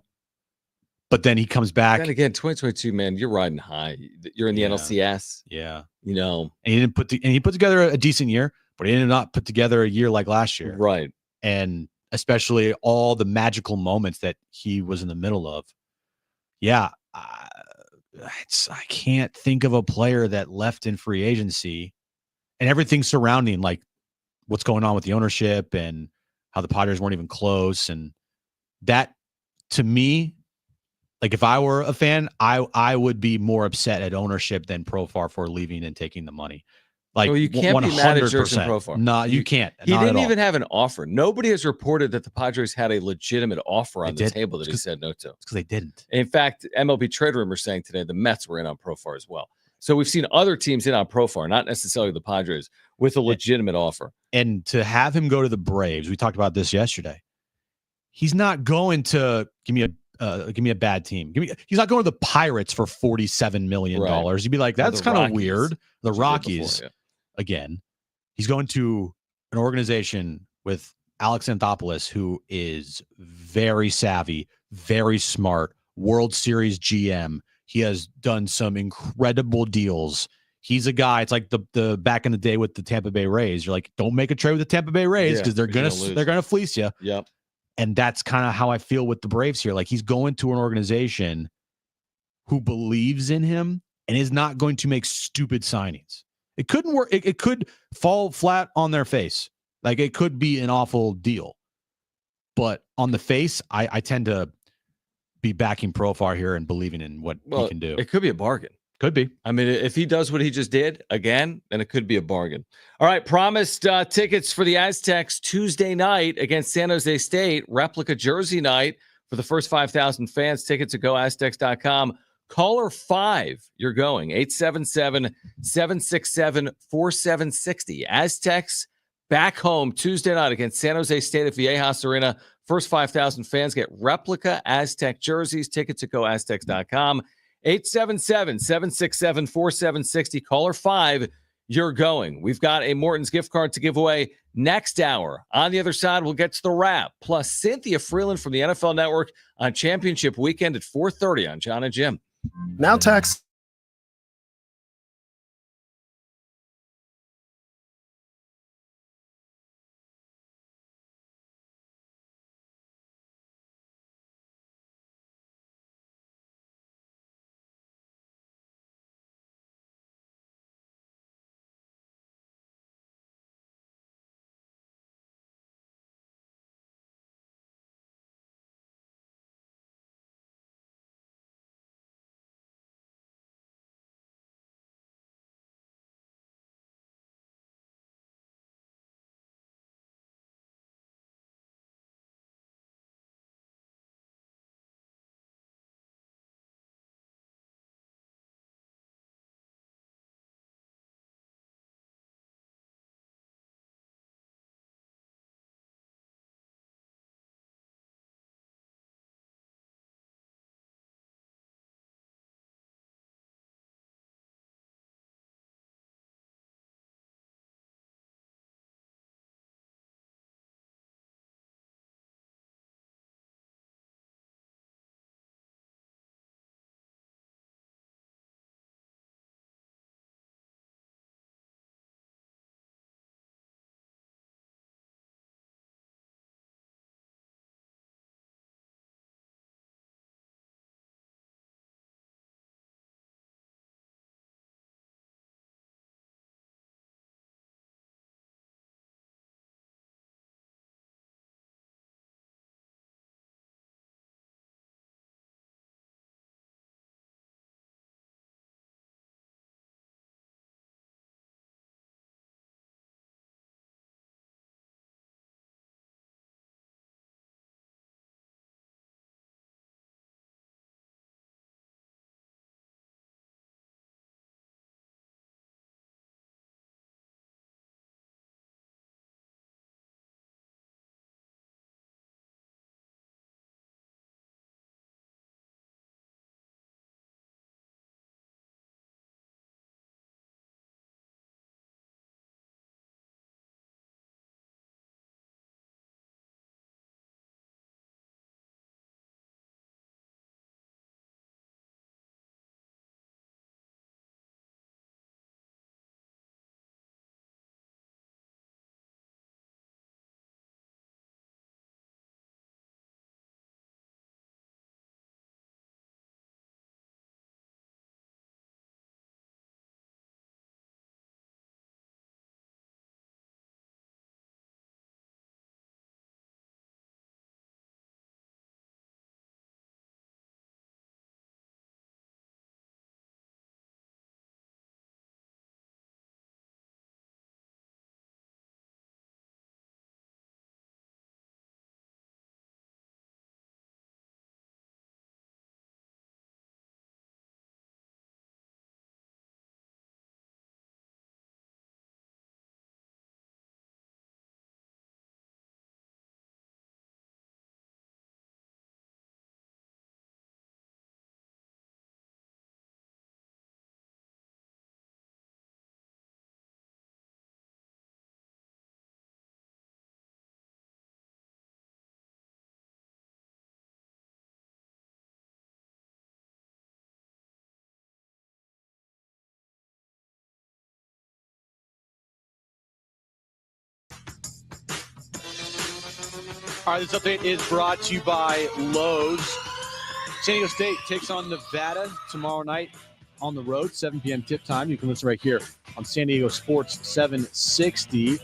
But then he comes back. And again, 2022, man, you're riding high. You're in the NLCS. Yeah. And he put together a decent year, but he did not put together a year like last year. Right. And especially all the magical moments that he was in the middle of. Yeah. I can't think of a player that left in free agency and everything surrounding like what's going on with the ownership and how the Padres weren't even close. And that, to me, like if I were a fan, I would be more upset at ownership than Profar for leaving and taking the money. Like, well, you can't 100%. Be mad at Jurickson Profar. No, you can't. He didn't even have an offer. Nobody has reported that the Padres had a legitimate offer on the table that he said no to. It's because they didn't. In fact, MLB trade rumors saying today the Mets were in on Profar as well. So we've seen other teams in on Profar, not necessarily the Padres, with a legitimate offer. And to have him go to the Braves, we talked about this yesterday. He's not going to give me a bad team. He's not going to the Pirates for $47 million. You'd be like, that's kind of weird. The Rockies. Again, he's going to an organization with Alex Anthopoulos, who is very savvy, very smart, World Series GM. He has done some incredible deals. He's a guy. It's like the back in the day with the Tampa Bay Rays. You're like, don't make a trade with the Tampa Bay Rays because they're gonna fleece you. Yep. And that's kind of how I feel with the Braves here. Like he's going to an organization who believes in him and is not going to make stupid signings. It couldn't work. It could fall flat on their face. Like it could be an awful deal. But on the face, I tend to be backing Profar here and believing in what he can do. It could be a bargain. Could be. I mean, if he does what he just did again, then it could be a bargain. All right, promised tickets for the Aztecs Tuesday night against San Jose State, replica jersey night for the first 5,000 fans. Tickets at goaztecs.com. Caller 5, you're going. 877-767-4760. Aztecs back home Tuesday night against San Jose State at Viejas Arena. First 5,000 fans get replica Aztec jerseys. Tickets at goaztecs.com. 877-767-4760. Caller 5, you're going. We've got a Morton's gift card to give away next hour. On the other side, we'll get to the wrap. Plus, Cynthia Freeland from the NFL Network on Championship Weekend at 4:30 on Jon and Jim. Now text. All right, this update is brought to you by Lowe's. San Diego State takes on Nevada tomorrow night on the road, 7 p.m. tip time. You can listen right here on San Diego Sports 760.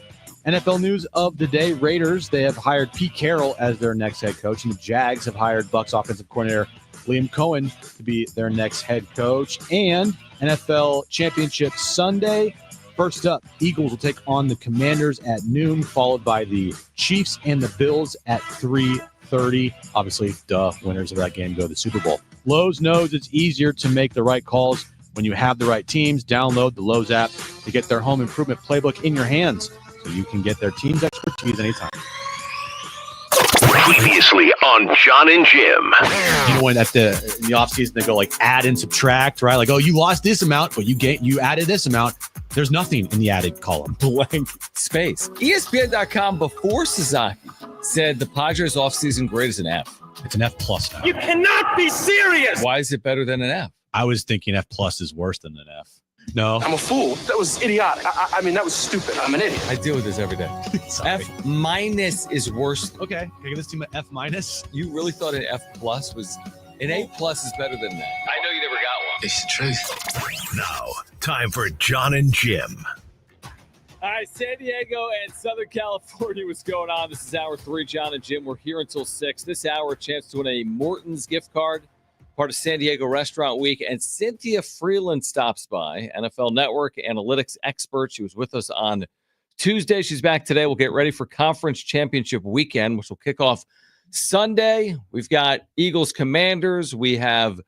NFL news of the day, Raiders, they have hired Pete Carroll as their next head coach, and the Jags have hired Bucs offensive coordinator Liam Cohen to be their next head coach. And NFL Championship Sunday, first up, Eagles will take on the Commanders at noon, followed by the Chiefs and the Bills at 3:30. Obviously, winners of that game go to the Super Bowl. Lowe's knows it's easier to make the right calls when you have the right teams. Download the Lowe's app to get their home improvement playbook in your hands. So so you can get their team's expertise anytime. Previously on Jon and Jim. You know, when in the offseason they go like add and subtract, right? Like, oh, you lost this amount, but you added this amount. There's nothing in the added column. Blank space. ESPN.com before Sasaki said the Padres offseason grade is an F. It's an F plus now. You cannot be serious. Why is it better than an F? I was thinking F plus is worse than an F. No. I'm a fool. That was idiotic. I mean, that was stupid. I'm an idiot. I deal with this every day. F minus is worse. Okay. Can I give this team an F minus? You really thought an F plus was an A plus is better than that? I know you never got one. It's the truth. Now, time for Jon and Jim. All right, San Diego and Southern California, what's going on? This is hour 3. Jon and Jim, we're here until 6. This hour, a chance to win a Morton's gift card, part of San Diego Restaurant Week. And Cynthia Freeland stops by, NFL Network analytics expert. She was with us on Tuesday. She's back today. We'll get ready for Conference Championship Weekend, which will kick off Sunday. We've got Eagles Commanders. We have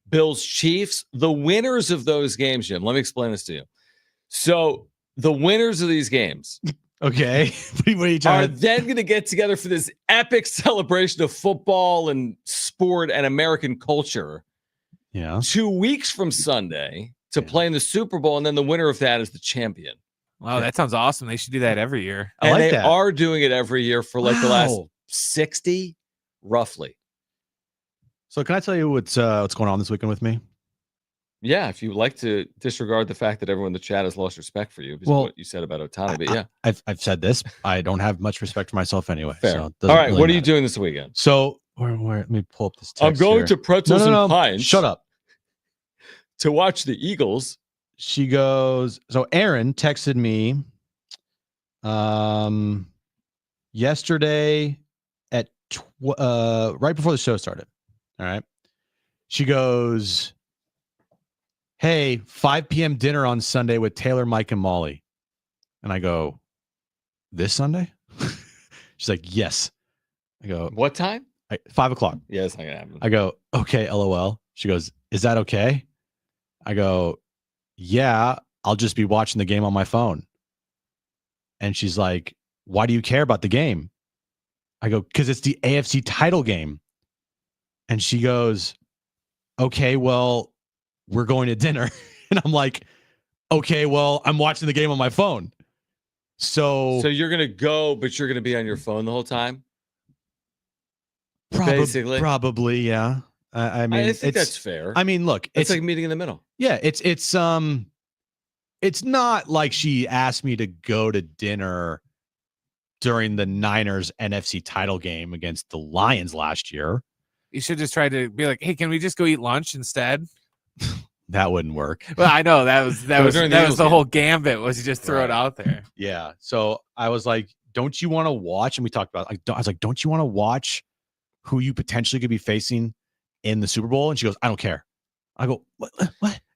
Bills Chiefs. The winners of those games, Jim, let me explain this to you. So the winners of these games, okay, what are you are then going to get together for this epic celebration of football and sport and American culture. Yeah, 2 weeks from Sunday to play in the Super Bowl, and then the winner of that is the champion. Wow, that sounds awesome. They should do that every year. I like they that. are doing it every year for like the last 60, roughly. So can I tell you what's going on this weekend with me? Yeah, if you like to disregard the fact that everyone in the chat has lost respect for you because of what you said about Ohtani, but yeah. I've said this. I don't have much respect for myself anyway. Fair. So all right, what are you doing this weekend? So where let me pull up this text I'm going here. to Pretzels and Pines. Shut up. To watch the Eagles. She goes, so Aaron texted me yesterday at right before the show started. All right. She goes, hey, 5 p.m. dinner on Sunday with Taylor, Mike, and Molly. And I go, this Sunday? She's like, yes. I go, what time? 5 o'clock. Yeah, it's not going to happen. I go, okay, LOL. She goes, is that okay? I go, yeah, I'll just be watching the game on my phone. And she's like, why do you care about the game? I go, because it's the AFC title game. And she goes, okay, well, we're going to dinner. And I'm like, okay, well, I'm watching the game on my phone. So you're going to go, but you're going to be on your phone the whole time? Basically. Probably, yeah. I mean, I think that's fair. I mean, look, it's like meeting in the middle. Yeah, it's not like she asked me to go to dinner during the Niners NFC title game against the Lions last year. You should just try to be like, hey, can we just go eat lunch instead? That wouldn't work. Well, I know that was the whole gambit was you just throw it out there. Yeah. So I was like, don't you want to watch? And we talked about, I was like, don't you want to watch who you potentially could be facing in the Super Bowl? And she goes, I don't care. I go, what?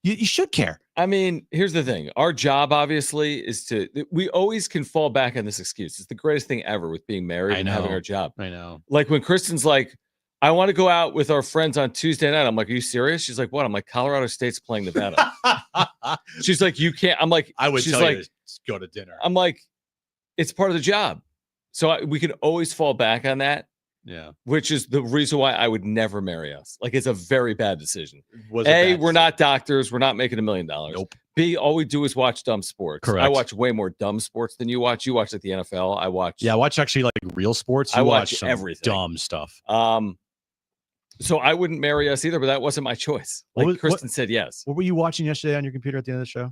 You should care. I mean, here's the thing. Our job, obviously, is we always can fall back on this excuse. It's the greatest thing ever with being married and having our job. I know. Like when Kristen's like, I want to go out with our friends on Tuesday night. I'm like, are you serious? She's like, what? I'm like, Colorado State's playing Nevada. She's like, you can't. I'm like, I would she's tell like, you to go to dinner. I'm like, it's part of the job. So we can always fall back on that. Yeah. Which is the reason why I would never marry us. Like, it's a very bad decision. We're not doctors. We're not making $1 million. Nope. B, all we do is watch dumb sports. Correct. I watch way more dumb sports than you watch. You watch like the NFL. I watch. Yeah, I watch actually like real sports. I watch some everything. Dumb stuff. So I wouldn't marry us either, but that wasn't my choice. Like Kristen said yes. What were you watching yesterday on your computer at the end of the show?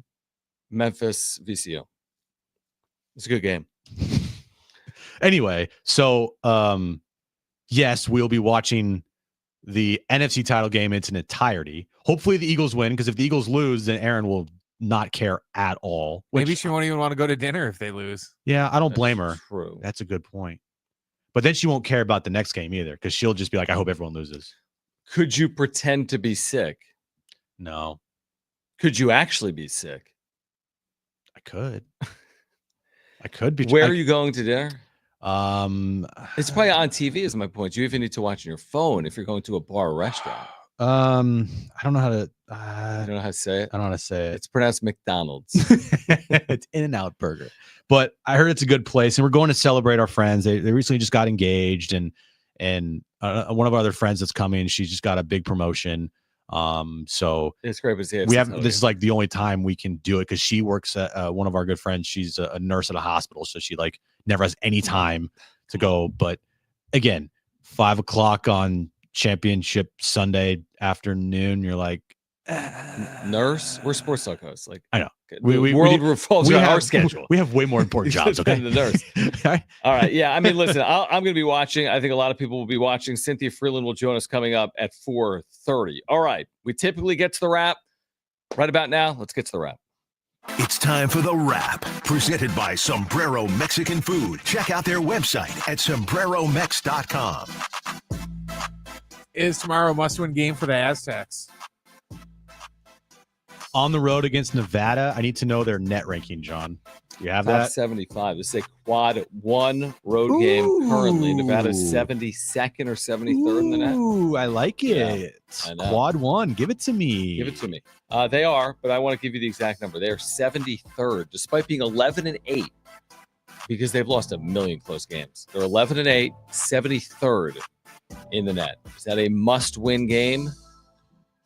Memphis VCU. It's a good game. Anyway, so yes, we'll be watching the NFC title game in its entirety. Hopefully the Eagles win, because if the Eagles lose, then Aaron will not care at all. Maybe she won't even want to go to dinner if they lose. Yeah, I don't blame her. True. That's a good point. But then she won't care about the next game either, because she'll just be like, I hope everyone loses. Could you pretend to be sick? No. Could you actually be sick? I could. I could be. Where are you going to dinner? It's probably on TV is my point. You even need to watch on your phone if you're going to a bar or restaurant. I don't know how to. I don't know how to say it. I don't know how to say it. It's pronounced McDonald's. It's In-N-Out Burger. But I heard it's a good place, and we're going to celebrate our friends. They recently just got engaged, and one of our other friends that's coming, she just got a big promotion. So it's great to see. This is like the only time we can do it because she works at one of our good friends. She's a nurse at a hospital, so she like never has any time to go. But again, 5 o'clock on championship Sunday afternoon, you're like, nurse. We're sports talk hosts. Like I know. The world revolves around our schedule. We have way more important jobs. Okay, than the nurse. All right. Yeah. I mean, listen, I'm going to be watching. I think a lot of people will be watching. Cynthia Freeland will join us coming up at 4:30. All right. We typically get to the wrap right about now. Let's get to the wrap. It's time for the wrap, presented by Sombrero Mexican Food. Check out their website at sombreromex.com. Is tomorrow a must-win game for the Aztecs? On the road against Nevada, I need to know their net ranking, John. You have Top that? 75. This is a quad 1 road game currently. Nevada's 72nd or 73rd in the net. Ooh, I like it. I know. Quad 1. Give it to me. Give it to me. They are, but I want to give you the exact number. They are 73rd, despite being 11-8, because they've lost a million close games. They're 11-8, 73rd in the net. Is that a must-win game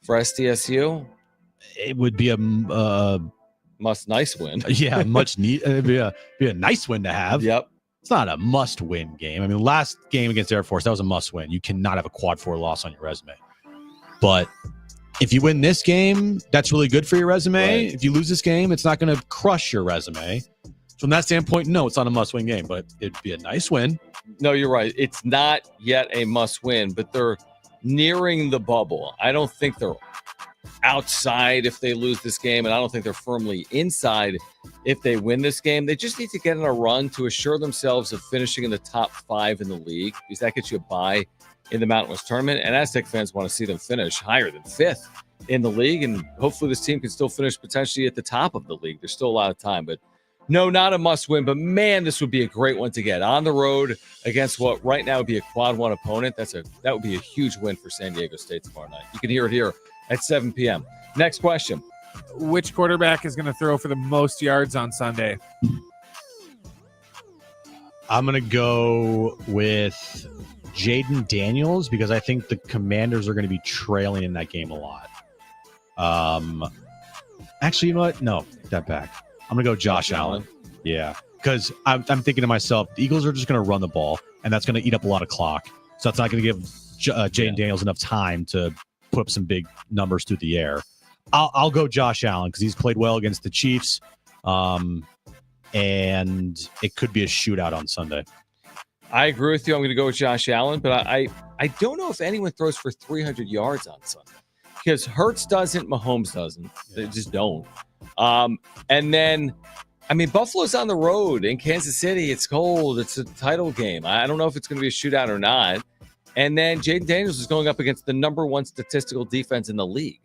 for SDSU? It would be a nice win. Yeah, it'd be a nice win to have. Yep. It's not a must-win game. I mean, last game against Air Force, that was a must-win. You cannot have a quad 4 loss on your resume. But if you win this game, that's really good for your resume. Right. If you lose this game, it's not going to crush your resume. From that standpoint, no, it's not a must-win game, but it'd be a nice win. No, you're right. It's not yet a must-win, but they're nearing the bubble. I don't think they're outside if they lose this game, and I don't think they're firmly inside if they win this game. They just need to get in a run to assure themselves of finishing in the top 5 in the league, because that gets you a bye in the Mountain West tournament, and Aztec fans want to see them finish higher than 5th in the league, and hopefully this team can still finish potentially at the top of the league. There's still a lot of time, but no, not a must-win, but man, this would be a great one to get on the road against what right now would be a quad 1 opponent. That would be a huge win for San Diego State tomorrow night. You can hear it here at 7 p.m. Next question. Which quarterback is going to throw for the most yards on Sunday? I'm going to go with Jaden Daniels because I think the Commanders are going to be trailing in that game a lot. Actually, you know what? No, take that back. I'm going to go Josh Allen. Yeah, because I'm thinking to myself, the Eagles are just going to run the ball, and that's going to eat up a lot of clock. So that's not going to give Jaden Daniels enough time to put up some big numbers through the air. I'll go Josh Allen because he's played well against the Chiefs, and it could be a shootout on Sunday. I agree with you. I'm going to go with Josh Allen, but I don't know if anyone throws for 300 yards on Sunday because Hurts doesn't, Mahomes doesn't. They just don't. And then, I mean, Buffalo's on the road in Kansas City. It's cold. It's a title game. I don't know if it's going to be a shootout or not. And then Jaden Daniels is going up against the number 1 statistical defense in the league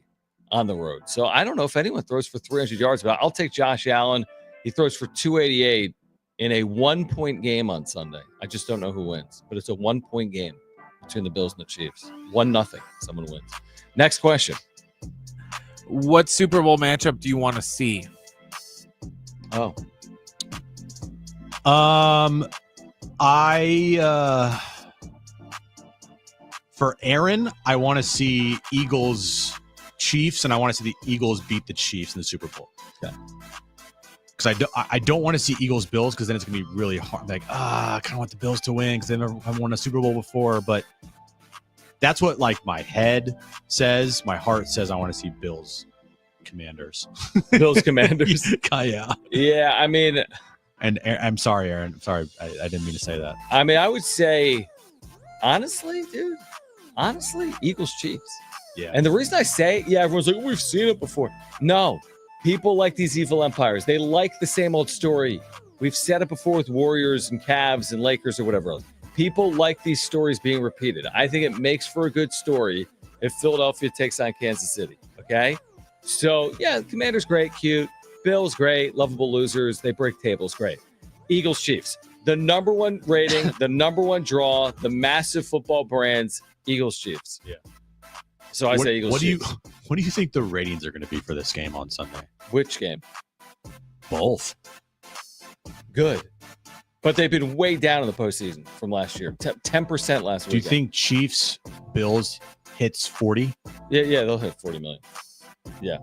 on the road. So I don't know if anyone throws for 300 yards, but I'll take Josh Allen. He throws for 288 in a 1-point game on Sunday. I just don't know who wins, but it's a 1-point game between the Bills and the Chiefs. 1-0. Someone wins. Next question. What Super Bowl matchup do you want to see? Oh. For Aaron, I want to see Eagles Chiefs, and I want to see the Eagles beat the Chiefs in the Super Bowl. Okay. Because I don't want to see Eagles Bills because then it's gonna be really hard. Like I kind of want the Bills to win because they never have won a Super Bowl before. But that's what like my head says. My heart says I want to see Bills Commanders. Bills Commanders. Yeah. Yeah. I mean, and I'm sorry, Aaron. I'm sorry. I didn't mean to say that. I mean, I would say, honestly, dude. Honestly, Eagles Chiefs. Yeah. And the reason I say, everyone's like, we've seen it before. No, people like these evil empires. They like the same old story. We've said it before with Warriors and Cavs and Lakers or whatever else. People like these stories being repeated. I think it makes for a good story if Philadelphia takes on Kansas City. Okay. So yeah, Commanders great, cute. Bills great, lovable losers. They break tables, great. Eagles Chiefs. The number 1 rating, the number 1 draw, the massive football brands, Eagles Chiefs. Yeah. So I say Eagles. What do you think the ratings are going to be for this game on Sunday? Which game? Both. Good. But they've been way down in the postseason from last year. 10% last week. Do you think Chiefs Bills hits 40? Yeah, they'll hit 40 million. Yeah.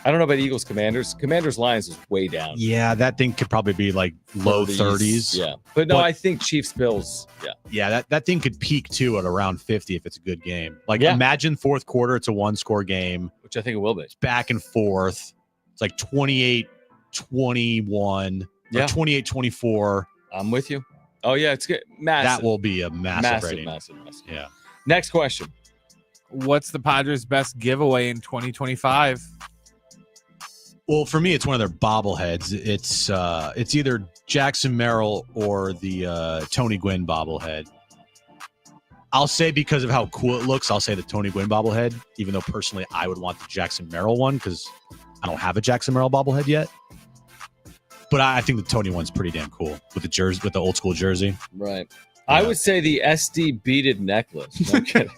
I don't know about Eagles Commanders. Commanders Lions is way down. Yeah, that thing could probably be like low 30s. Yeah. But no, I think Chiefs Bills. Yeah. Yeah, that thing could peak too at around 50 if it's a good game. Like imagine fourth quarter, it's a 1-score game. Which I think it will be. It's back and forth. It's like 28-21 or 28-24. I'm with you. Oh, yeah, it's good. Massive. That will be a massive rating. Massive. Yeah. Next question. What's the Padres' best giveaway in 2025? Well, for me, it's one of their bobbleheads. It's either Jackson Merrill or the Tony Gwynn bobblehead. I'll say because of how cool it looks, I'll say the Tony Gwynn bobblehead, even though personally I would want the Jackson Merrill one because I don't have a Jackson Merrill bobblehead yet. But I think the Tony one's pretty damn cool with the jersey, with the old school jersey. Right. Yeah. I would say the SD beaded necklace. No kidding.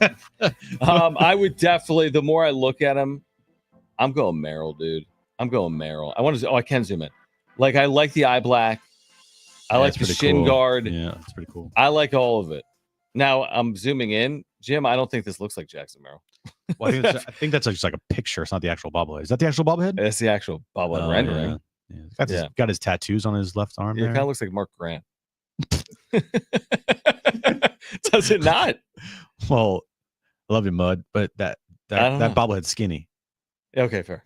I would definitely, the more I look at him, I'm going Merrill, dude. I'm going Merrill. I can zoom in. Like, I like the eye black. I like the shin guard. Yeah, it's pretty cool. I like all of it. Now, I'm zooming in. Jim, I don't think this looks like Jackson Merrill. Well, I think that's just like a picture. It's not the actual bobblehead. Is that the actual bobblehead? That's the actual bobblehead rendering. Yeah. Got his tattoos on his left arm. Yeah, it kind of looks like Mark Grant. Does it not? Well, I love you, Mud, but that bobblehead's skinny. Okay, fair.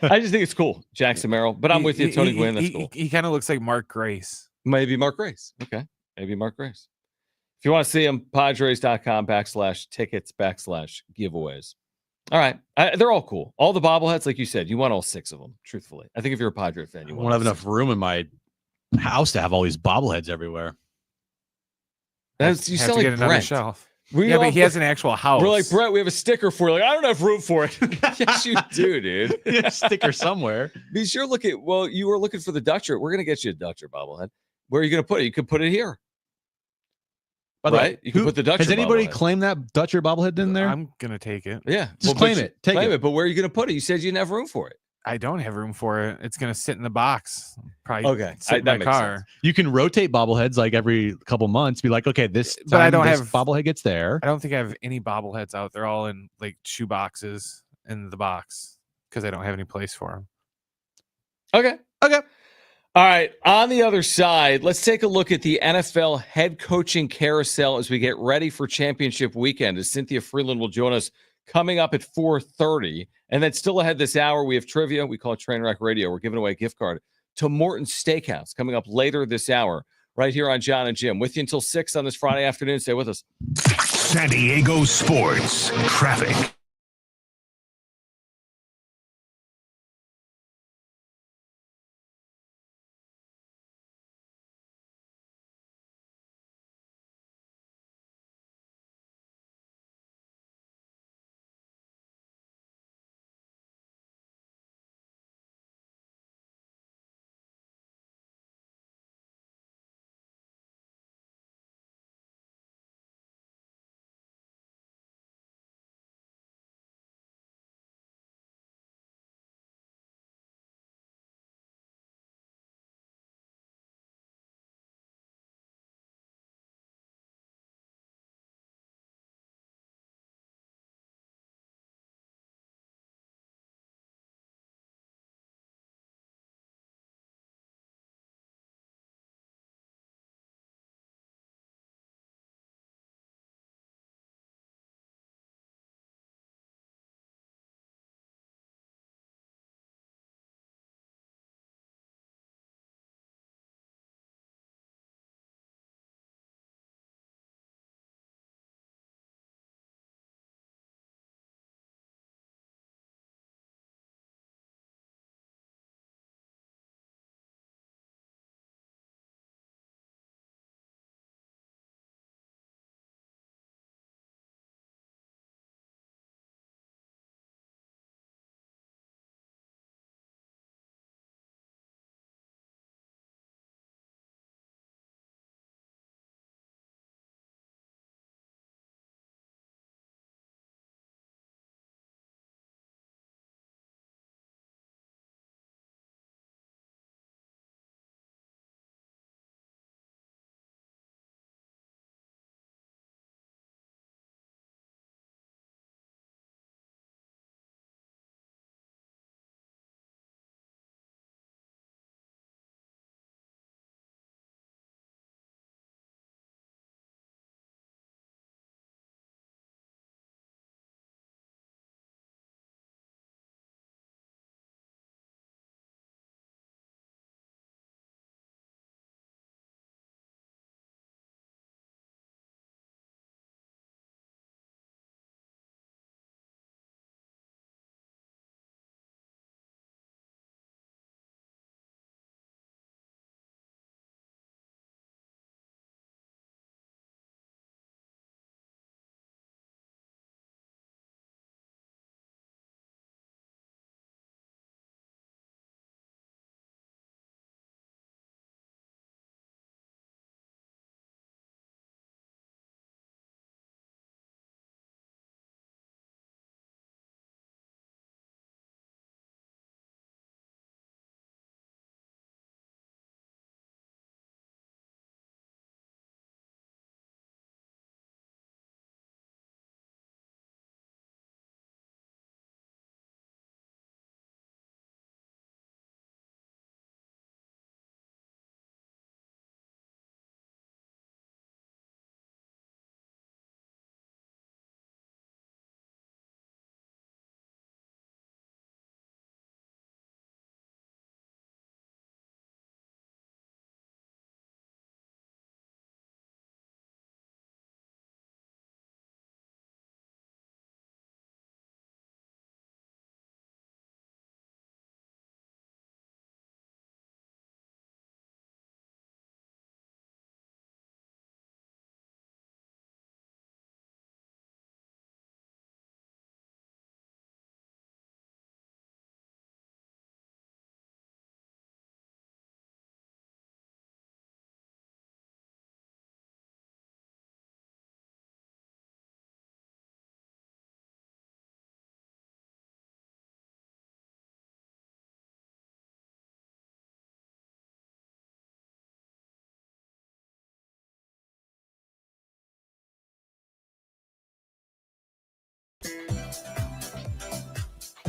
I just think it's cool, Jackson Merrill. But I'm with you, Tony Gwynn. That's cool. He kind of looks like Mark Grace. Maybe Mark Grace. Okay, maybe Mark Grace. If you want to see him, Padres.com/tickets/giveaways. All right. They're all cool. All the bobbleheads, like you said, you want all 6 of them, truthfully. I think if you're a Padre fan, you won't have enough room in my house to have all these bobbleheads everywhere. You sound like another Brent. shelf. But he has an actual house. We're like, Brett, we have a sticker for you. Like, I don't have room for it. Yes, you do, dude. Yeah, sticker somewhere. Be sure you were looking for the Dutcher. We're going to get you a Dutcher bobblehead. Where are you going to put it? You could put it here. By the way, you can put the Dutcher. Has anybody bobblehead. claimed that Dutcher bobblehead in there? I'm gonna take it. Yeah, just claim it. Take it. But where are you gonna put it? You said you didn't have room for it. I don't have room for it. It's gonna sit in the box. Probably sit in that my makes car. sense. You can rotate bobbleheads like every couple months. Be like, okay, this time but I don't this have bobblehead gets there. I don't think I have any bobbleheads out. They're all in like shoe boxes in the box because I don't have any place for them. Okay. All right. On the other side, let's take a look at the NFL head coaching carousel as we get ready for championship weekend. As Cynthia Freeland will join us coming up at 4:30. And then still ahead this hour, we have trivia. We call it Trainwreck Radio. We're giving away a gift card to Morton's Steakhouse coming up later this hour, right here on Jon and Jim. With you until 6 on this Friday afternoon. Stay with us. San Diego Sports Traffic.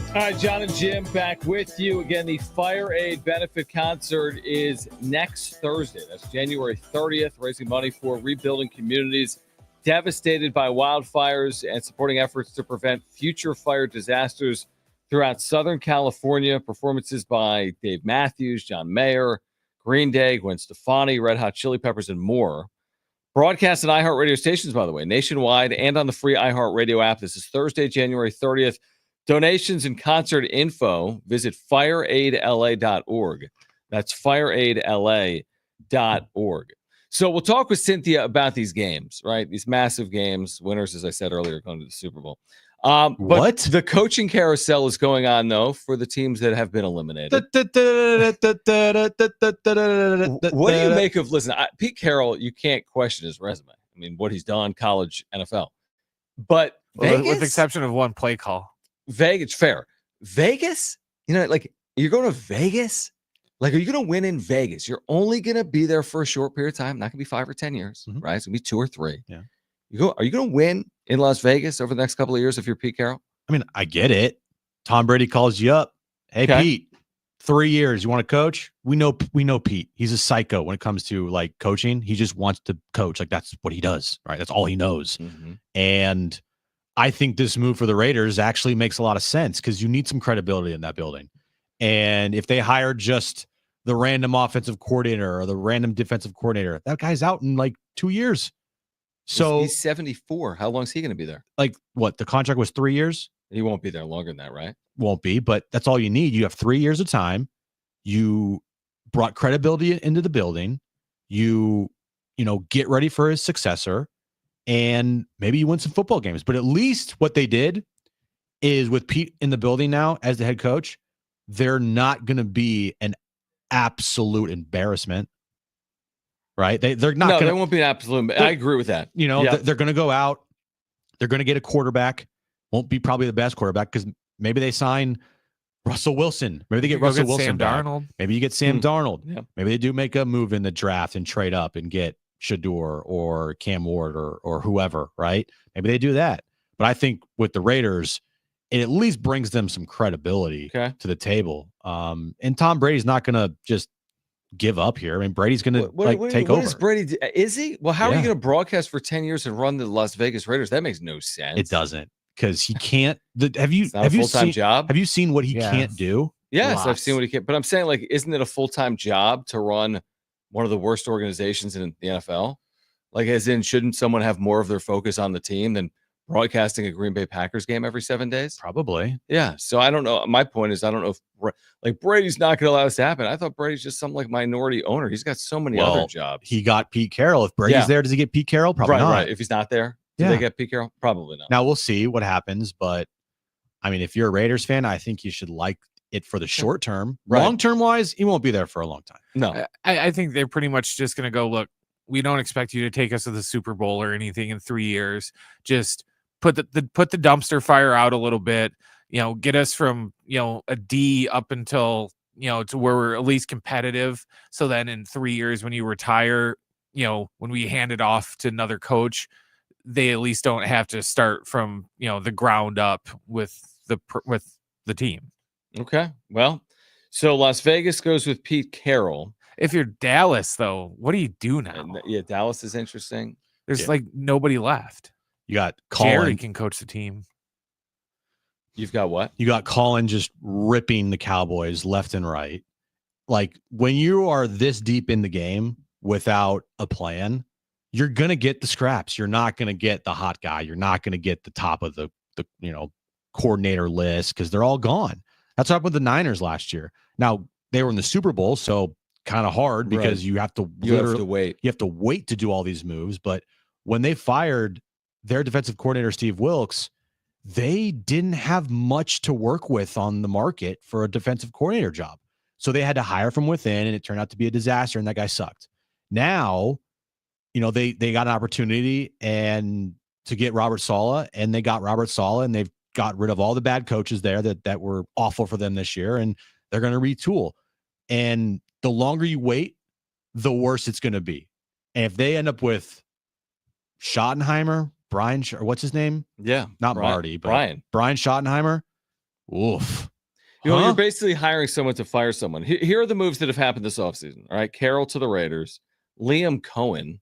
All right, Jon and Jim back with you. Again, the Fire Aid Benefit Concert is next Thursday. That's January 30th, raising money for rebuilding communities devastated by wildfires and supporting efforts to prevent future fire disasters throughout Southern California. Performances by Dave Matthews, John Mayer, Green Day, Gwen Stefani, Red Hot Chili Peppers, and more. Broadcast on iHeartRadio stations, by the way, nationwide and on the free iHeartRadio app. This is Thursday, January 30th. Donations and concert info, visit fireaidla.org. That's fireaidla.org. So we'll talk with Cynthia about these games, right? These massive games. Winners, as I said earlier, going to the Super Bowl. But the coaching carousel is going on, though, for the teams that have been eliminated. What do you make of, listen, Pete Carroll, you can't question his resume. I mean, what he's done, college, NFL. But Vegas, with the exception of one play call. Vegas, fair. Vegas, like, you're going to Vegas? Like, are you going to win in Vegas? You're only going to be there for a short period of time. Not going to be 5 or 10 years, right? It's going to be 2 or 3. Yeah. Are you going to win in Las Vegas over the next couple of years if you're Pete Carroll? I mean, I get it. Tom Brady calls you up. Hey, Pete, 3 years. You want to coach? We know Pete. He's a psycho when it comes to like coaching. He just wants to coach. Like, that's what he does, right? That's all he knows. Mm-hmm. And I think this move for the Raiders actually makes a lot of sense because you need some credibility in that building. And if they hire just the random offensive coordinator or the random defensive coordinator, that guy's out in like 2 years. So he's 74. How long is he going to be there? Like what? The contract was 3 years. He won't be there longer than that, right? Won't be, but that's all you need. You have 3 years of time. You brought credibility into the building. You get ready for his successor. And maybe you win some football games. But at least what they did is with Pete in the building now as the head coach, they're not going to be an absolute embarrassment, right? They're not. No, they won't be an absolute. I agree with that. They're going to go out. They're going to get a quarterback. Won't be probably the best quarterback because maybe they sign Russell Wilson. Maybe they get Russell Wilson Sam back. Darnold. Maybe you get Sam Darnold. Yeah. Maybe they do make a move in the draft and trade up and get Shador or Cam Ward or whoever, right? Maybe they do that. But I think with the Raiders, it at least brings them some credibility to the table. And Tom Brady's not going to just give up here. I mean, Brady's going to take over. What is Brady do? Is he? Well, how are you going to broadcast for 10 years and run the Las Vegas Raiders? That makes no sense. It doesn't because he can't. Have you full-time job? Have you seen what he can't do? Yes, Lots. I've seen what he can. But I'm saying, like, isn't it a full-time job to run one of the worst organizations in the NFL? Like, as in, shouldn't someone have more of their focus on the team than broadcasting a Green Bay Packers game every 7 days? Probably. Yeah. So I don't know. My point is, I don't know if Brady's not going to allow this to happen. I thought Brady's just some like minority owner. He's got so many other jobs. He got Pete Carroll. If Brady's there, does he get Pete Carroll? Probably not. Right. If he's not there, do they get Pete Carroll? Probably not. Now we'll see what happens. But I mean, if you're a Raiders fan, I think you should like it for the short term. Right. Long term wise, he won't be there for a long time. No, I think they're pretty much just going to go, look, we don't expect you to take us to the Super Bowl or anything in 3 years. Just put the dumpster fire out a little bit, get us from, a D up until, to where we're at least competitive. So then in 3 years, when you retire, when we hand it off to another coach, they at least don't have to start from, the ground up with the team. Okay. Well, so Las Vegas goes with Pete Carroll. If you're Dallas, though, what do you do now? Yeah, Dallas is interesting. There's like nobody left. You got Colin. Jerry can coach the team. You've got what? You got Colin just ripping the Cowboys left and right. Like when you are this deep in the game without a plan, you're going to get the scraps. You're not going to get the hot guy. You're not going to get the top of the coordinator list because they're all gone. That's what happened with the Niners last year. Now they were in the Super Bowl, so kind of hard because you have to wait. You have to wait to do all these moves. But when they fired their defensive coordinator, Steve Wilkes, they didn't have much to work with on the market for a defensive coordinator job. So they had to hire from within, and it turned out to be a disaster, and that guy sucked. Now, they got an opportunity and to get Robert Saleh, and they got Robert Saleh, and they've got rid of all the bad coaches there that were awful for them this year, and they're going to retool. And the longer you wait, the worse it's going to be. And if they end up with Schottenheimer, Brian, or what's his name? Yeah. Not Marty, but Brian Schottenheimer. Oof. You know, you're basically hiring someone to fire someone. Here are the moves that have happened this offseason. All right. Carroll to the Raiders, Liam Cohen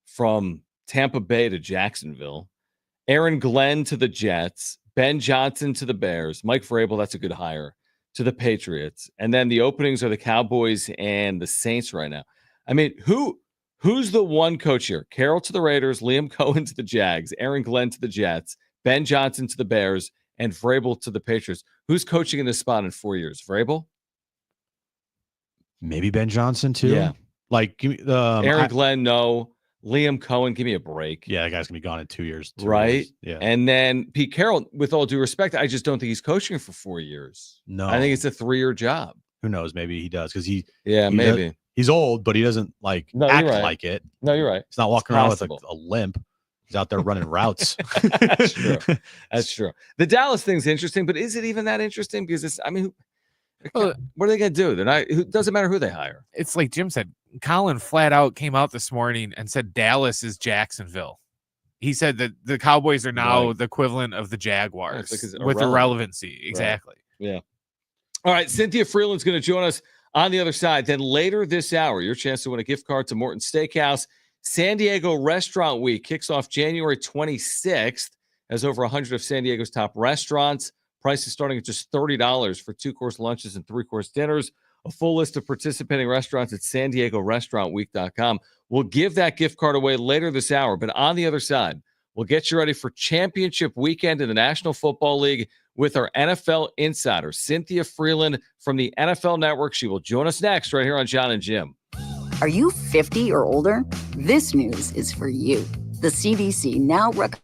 from Tampa Bay to Jacksonville, Aaron Glenn to the Jets, Ben Johnson to the Bears, Mike Vrabel, that's a good hire, to the Patriots. And then the openings are the Cowboys and the Saints right now. I mean, who's the one coach here? Carroll to the Raiders, Liam Cohen to the Jags, Aaron Glenn to the Jets, Ben Johnson to the Bears, and Vrabel to the Patriots. Who's coaching in this spot in 4 years? Vrabel? Maybe Ben Johnson too. Yeah. Like give me Aaron Glenn, no. Liam Cohen, give me a break. Yeah, that guy's gonna be gone in 2 years. Right? Yeah. And then Pete Carroll, with all due respect, I just don't think he's coaching for 4 years. No. I think it's a 3-year job. Who knows? Maybe he does because maybe. He's old, but he doesn't act like it. No, you're right. He's not walking around with a limp. He's out there running routes. That's true. That's true. The Dallas thing's interesting, but is it even that interesting? Because what are they going to do? They're not. It doesn't matter who they hire. It's like Jim said. Colin flat out came out this morning and said Dallas is Jacksonville. He said that the Cowboys are now the equivalent of the Jaguars with irrelevancy. Exactly. Right. Yeah. All right. Cynthia Freeland's going to join us on the other side. Then later this hour, your chance to win a gift card to Morton Steakhouse. San Diego Restaurant Week kicks off January 26th as over 100 of San Diego's top restaurants. Prices starting at just $30 for 2-course lunches and 3-course dinners. A full list of participating restaurants at san diego restaurantweek.com. We'll give that gift card away later this hour, but on the other side, we'll get you ready for championship weekend in the National Football League with our NFL insider, Cynthia Freeland from the NFL Network. She will join us next right here on Jon and Jim. Are you 50 or older? This news is for you. The CDC now recommends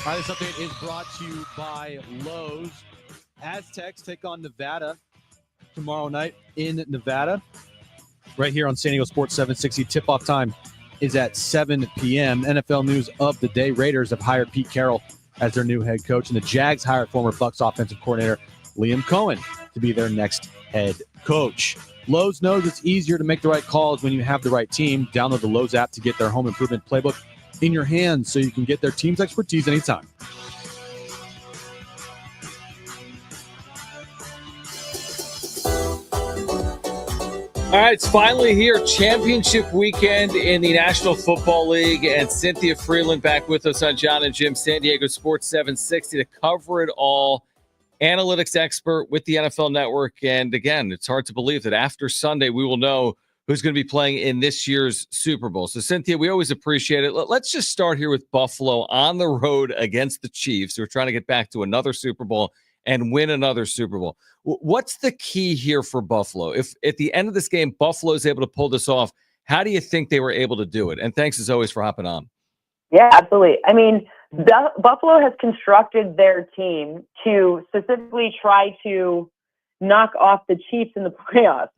All right, this update is brought to you by Lowe's. Aztecs take on Nevada tomorrow night in Nevada. Right here on San Diego Sports 760. Tip-off time is at 7 p.m. NFL news of the day. Raiders have hired Pete Carroll as their new head coach, and the Jags hired former Bucs offensive coordinator Liam Cohen to be their next head coach. Lowe's knows it's easier to make the right calls when you have the right team. Download the Lowe's app to get their home improvement playbook in your hands so you can get their team's expertise anytime. All right, it's finally here. Championship weekend in the National Football League, and Cynthia Freeland back with us on Jon and Jim, San Diego Sports 760 to cover it all. Analytics expert with the NFL Network. And again, it's hard to believe that after Sunday, we will know who's going to be playing in this year's Super Bowl. So, Cynthia, we always appreciate it. Let's just start here with Buffalo on the road against the Chiefs, who are trying to get back to another Super Bowl and win another Super Bowl. What's the key here for Buffalo? If at the end of this game, Buffalo is able to pull this off, how do you think they were able to do it? And thanks as always for hopping on. Yeah, absolutely. I mean, Buffalo has constructed their team to specifically try to knock off the Chiefs in the playoffs.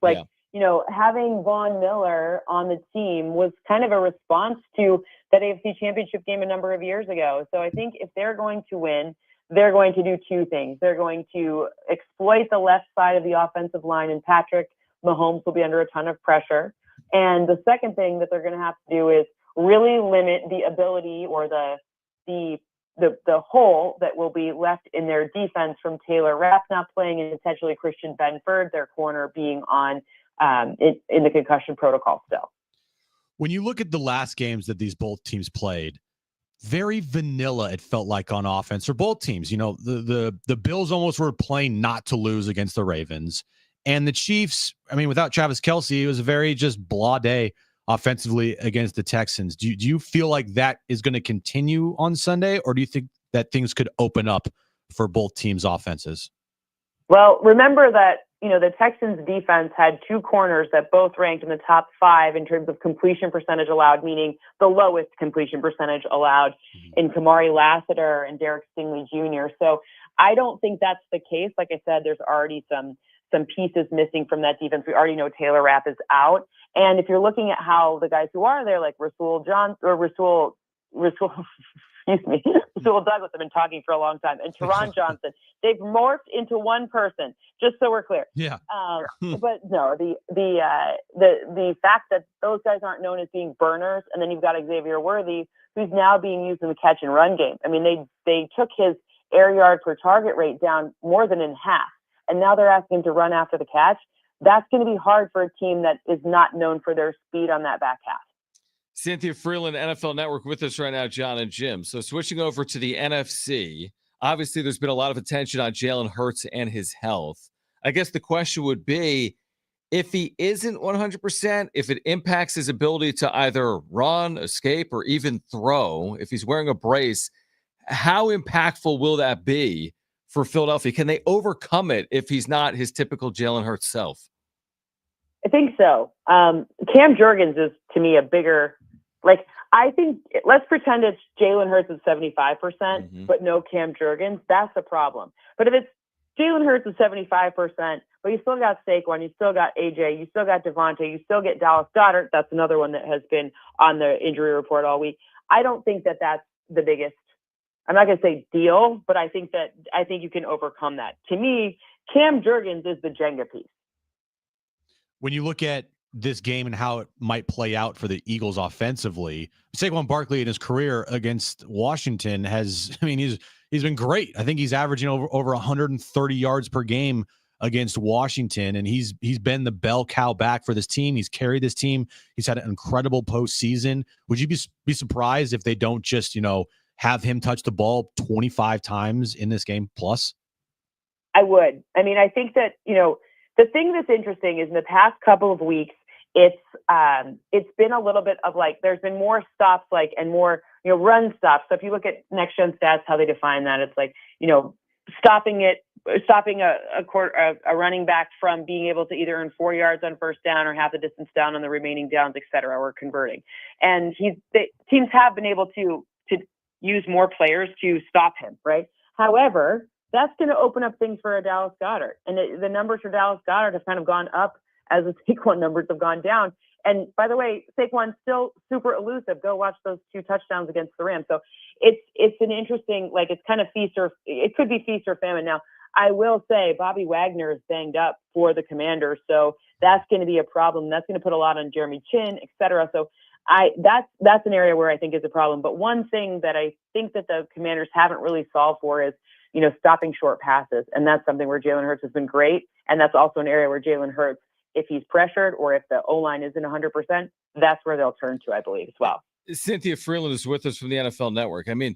Having Von Miller on the team was kind of a response to that AFC Championship game a number of years ago. So I think if they're going to win, they're going to do two things. They're going to exploit the left side of the offensive line, and Patrick Mahomes will be under a ton of pressure. And the second thing that they're going to have to do is really limit the ability or the hole that will be left in their defense from Taylor Rapp not playing and potentially Christian Benford, their corner, being on in the concussion protocol still. When you look at the last games that these both teams played, very vanilla it felt like on offense for both teams. The Bills almost were playing not to lose against the Ravens, and the Chiefs, I mean, without Travis Kelce, it was a very just blah day offensively against the Texans. Do you feel like that is going to continue on Sunday, or do you think that things could open up for both teams' offenses? Well, remember that, the Texans defense had two corners that both ranked in the top 5 in terms of completion percentage allowed, meaning the lowest completion percentage allowed, in Kamari Lassiter and Derek Stingley Jr. So I don't think that's the case. Like I said, there's already some pieces missing from that defense. We already know Taylor Rapp is out. And if you're looking at how the guys who are there, like Rasul Douglas, have been talking for a long time, and Teron Johnson, they've morphed into one person, just so we're clear. Yeah. But no, the fact that those guys aren't known as being burners, and then you've got Xavier Worthy, who's now being used in the catch and run game. I mean, they took his air yard per target rate down more than in half, and now they're asking him to run after the catch. That's going to be hard for a team that is not known for their speed on that back half. Cynthia Freeland, NFL Network, with us right now, Jon and Jim. So switching over to the NFC, obviously there's been a lot of attention on Jalen Hurts and his health. I guess the question would be, if he isn't 100%, if it impacts his ability to either run, escape, or even throw, if he's wearing a brace, how impactful will that be for Philadelphia? Can they overcome it if he's not his typical Jalen Hurts self? I think so. Cam Jurgens is, to me, a bigger, I think, let's pretend it's Jalen Hurts is 75%, but no Cam Jurgens. That's a problem. But if it's Jalen Hurts is 75%, but you still got Saquon, you still got AJ, you still got Devontae, you still get Dallas Goedert. That's another one that has been on the injury report all week. I don't think that that's the biggest, I'm not going to say deal, but I think you can overcome that. To me, Cam Jurgens is the Jenga piece. When you look at this game and how it might play out for the Eagles offensively, Saquon Barkley in his career against Washington he's been great. I think he's averaging over 130 yards per game against Washington, and he's been the bell cow back for this team. He's carried this team. He's had an incredible postseason. Would you be surprised if they don't just, have him touch the ball 25 times in this game plus? I would. I mean, I think that, the thing that's interesting is in the past couple of weeks, it's been a little bit of there's been more stops and more run stops. So if you look at Next Gen Stats, how they define that, it's stopping a running back from being able to either earn 4 yards on first down or have the distance down on the remaining downs, et cetera, or converting. And teams have been able to use more players to stop him, right? However, that's going to open up things for a Dallas Goedert. And the numbers for Dallas Goedert have kind of gone up as the Saquon numbers have gone down. And by the way, Saquon's still super elusive. Go watch those 2 touchdowns against the Rams. So it's an interesting, like, it's kind of it could be feast or famine. Now, I will say Bobby Wagner is banged up for the Commanders. So that's going to be a problem. That's going to put a lot on Jeremy Chin, et cetera. So that's an area where I think is a problem. But one thing that I think that the Commanders haven't really solved for is, stopping short passes. And that's something where Jalen Hurts has been great. And that's also an area where Jalen Hurts, if he's pressured or if the O-line isn't 100%, that's where they'll turn to, I believe, as well. Cynthia Freeland is with us from the NFL Network. I mean,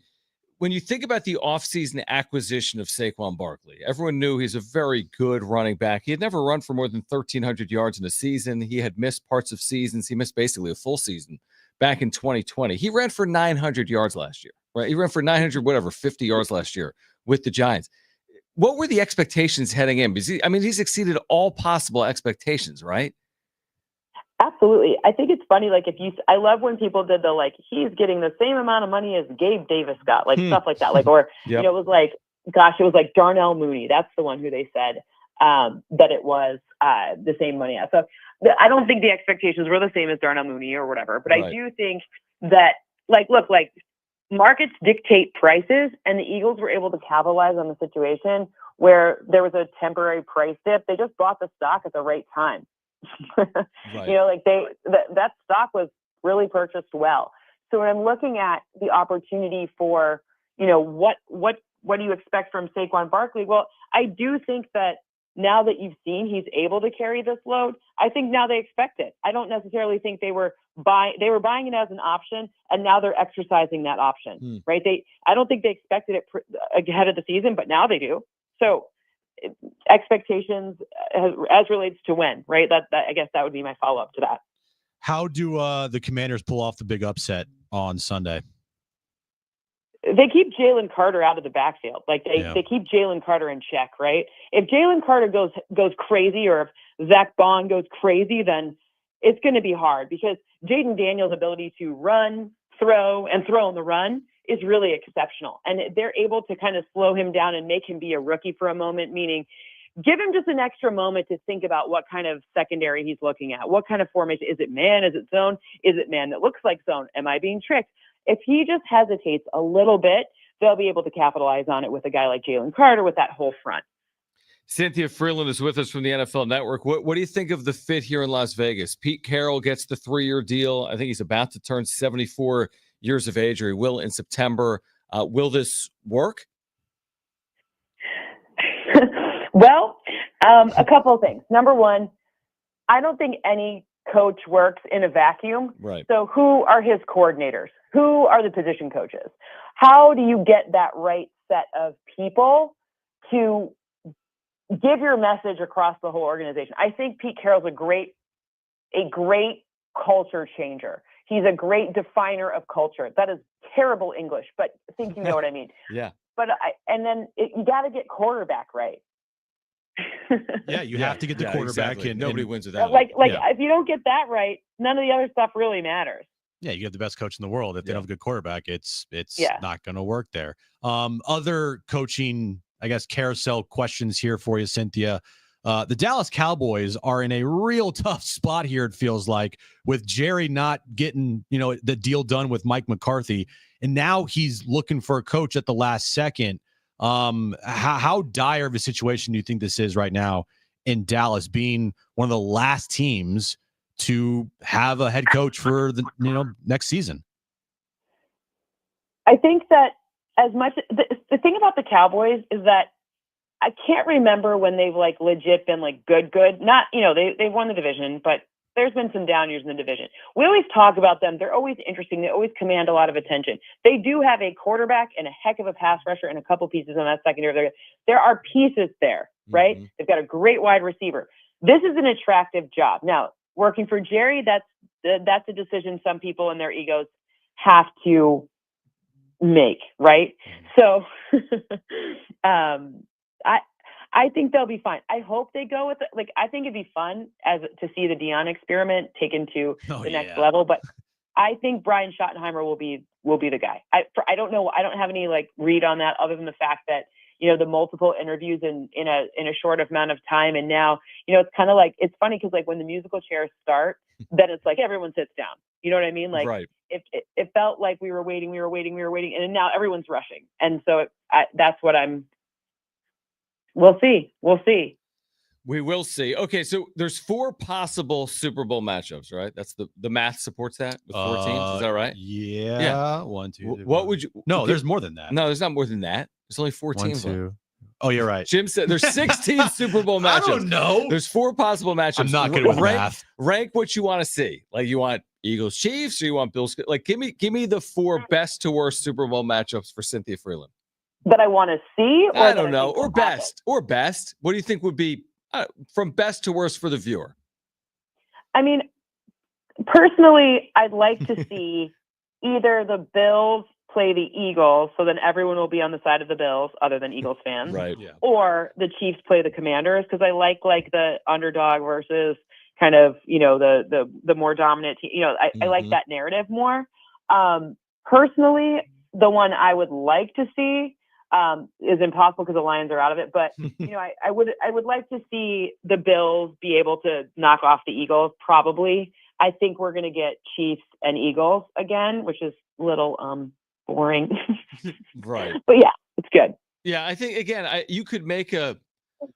when you think about the offseason acquisition of Saquon Barkley, everyone knew he's a very good running back. He had never run for more than 1,300 yards in a season. He had missed parts of seasons. He missed basically a full season back in 2020. He ran for 900 yards last year, right? He ran for 50 yards last year with the Giants. What were the expectations heading in? Because he's exceeded all possible expectations, right? Absolutely. I think it's funny. Like, I love when people did he's getting the same amount of money as Gabe Davis got, stuff like that. It was like Darnell Mooney. That's the one who they said that it was the same money as. So I don't think the expectations were the same as Darnell Mooney or whatever. But right. I do think that, markets dictate prices, and the Eagles were able to capitalize on the situation where there was a temporary price dip. They just bought the stock at the right time. Right. That stock was really purchased well. So when I'm looking at the opportunity for, what do you expect from Saquon Barkley? Well, I do think that now that you've seen he's able to carry this load, I think now they expect it. I don't necessarily think they were buying it as an option, and now they're exercising that option, right? I don't think they expected it ahead of the season, but now they do. So expectations as relates to when, right? That I guess that would be my follow-up to that. How do the Commanders pull off the big upset on Sunday? They keep Jalen Carter out of the backfield. They keep Jalen Carter in check, right? If Jalen Carter goes crazy, or if Zach Bond goes crazy, then it's going to be hard, because Jaden Daniels' ability to run, throw, and throw on the run is really exceptional. And they're able to kind of slow him down and make him be a rookie for a moment, meaning give him just an extra moment to think about what kind of secondary he's looking at. What kind of formation? Is it man? Is it zone? Is it man that looks like zone? Am I being tricked? If he just hesitates a little bit, they'll be able to capitalize on it with a guy like Jalen Carter with that whole front. Cynthia Freeland is with us from the NFL Network. What do you think of the fit here in Las Vegas? Pete Carroll gets the 3-year deal. I think he's about to turn 74 years of age, or he will in September. Will this work? Well, a couple of things. Number one, I don't think any coach works in a vacuum. Right. So who are his coordinators? Who are the position coaches? How do you get that right set of people to give your message across the whole organization? I think Pete Carroll's a great culture changer. He's a great definer of culture. That is terrible English, but I think you know what I mean. Yeah. But you got to get quarterback right. Yeah, you have to get the quarterback exactly. in. Nobody wins without it. If you don't get that right, none of the other stuff really matters. Yeah, you have the best coach in the world. If they don't have a good quarterback, it's Yeah. not going to work there. Other coaching, I guess, carousel questions here for you, Cynthia. The Dallas Cowboys are in a real tough spot here, it feels like, with Jerry not getting, the deal done with Mike McCarthy. And now he's looking for a coach at the last second. How dire of a situation do you think this is right now in Dallas, being one of the last teams to have a head coach for the next season? I think that as much the thing about the Cowboys is that I can't remember when they've legit been good. Not, they won the division, but there's been some down years in the division. We always talk about them. They're always interesting. They always command a lot of attention. They do have a quarterback and a heck of a pass rusher and a couple pieces on that secondary. There are pieces there, right? Mm-hmm. They've got a great wide receiver. This is an attractive job. Now, working for Jerry, that's a decision some people and their egos have to make, right? So I think they'll be fine. I hope they go with it. I think it'd be fun to see the Dion experiment taken to the next level. But I think Brian Schottenheimer will be the guy. I don't know. I don't have any like read on that other than the fact that, you know, the multiple interviews in a short amount of time. And now, you know, it's kind of like, it's funny because like when the musical chairs start, then it's like everyone sits down. You know what I mean? Like Right. it felt like we were waiting, and now everyone's rushing. And so that's what we'll see. We will see. Okay, so there's 4 possible Super Bowl matchups, right? That's the math supports that with 4 teams. Is that right? Yeah. 1, 2. 3, What would you? No, there's more than that. No, there's not more than that. There's only 4 1, teams. 2. Oh, you're right. Jim said there's 16 Super Bowl matchups. I don't know. There's 4 possible matchups. I'm not good with math. Rank what you want to see. Like you want Eagles Chiefs or you want Bills? Like give me the 4 best to worst Super Bowl matchups for Cynthia Freeland. That I want to see. Or I don't know. Or best. What do you think would be from best to worst for the viewer? I mean, personally, I'd like to see either the Bills play the Eagles, so then everyone will be on the side of the Bills other than Eagles fans. Right. Yeah. Or the Chiefs play the Commanders, because I like the underdog versus kind of, you know, the more dominant team. You know, I like that narrative more. Personally, the one I would like to see is impossible because the Lions are out of it. But you know, I would like to see the Bills be able to knock off the Eagles. Probably, I think we're going to get Chiefs and Eagles again, which is a little boring. Right. But yeah, it's good. Yeah, I think again, you could make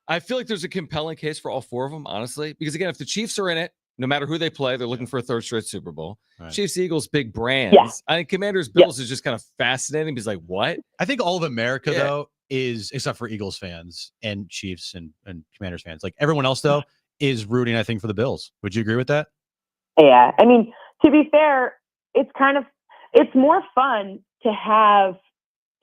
I feel like there's a compelling case for all 4 of them, honestly, because again, if the Chiefs are in it, no matter who they play, they're looking for a 3rd straight Super Bowl. Right. Chiefs, Eagles, big brands. Yeah. I think Commanders, Bills is just kind of fascinating because like, what? I think all of America, though, is, except for Eagles fans and Chiefs and Commanders fans, like everyone else, though, is rooting, I think, for the Bills. Would you agree with that? Yeah. I mean, to be fair, it's more fun to have,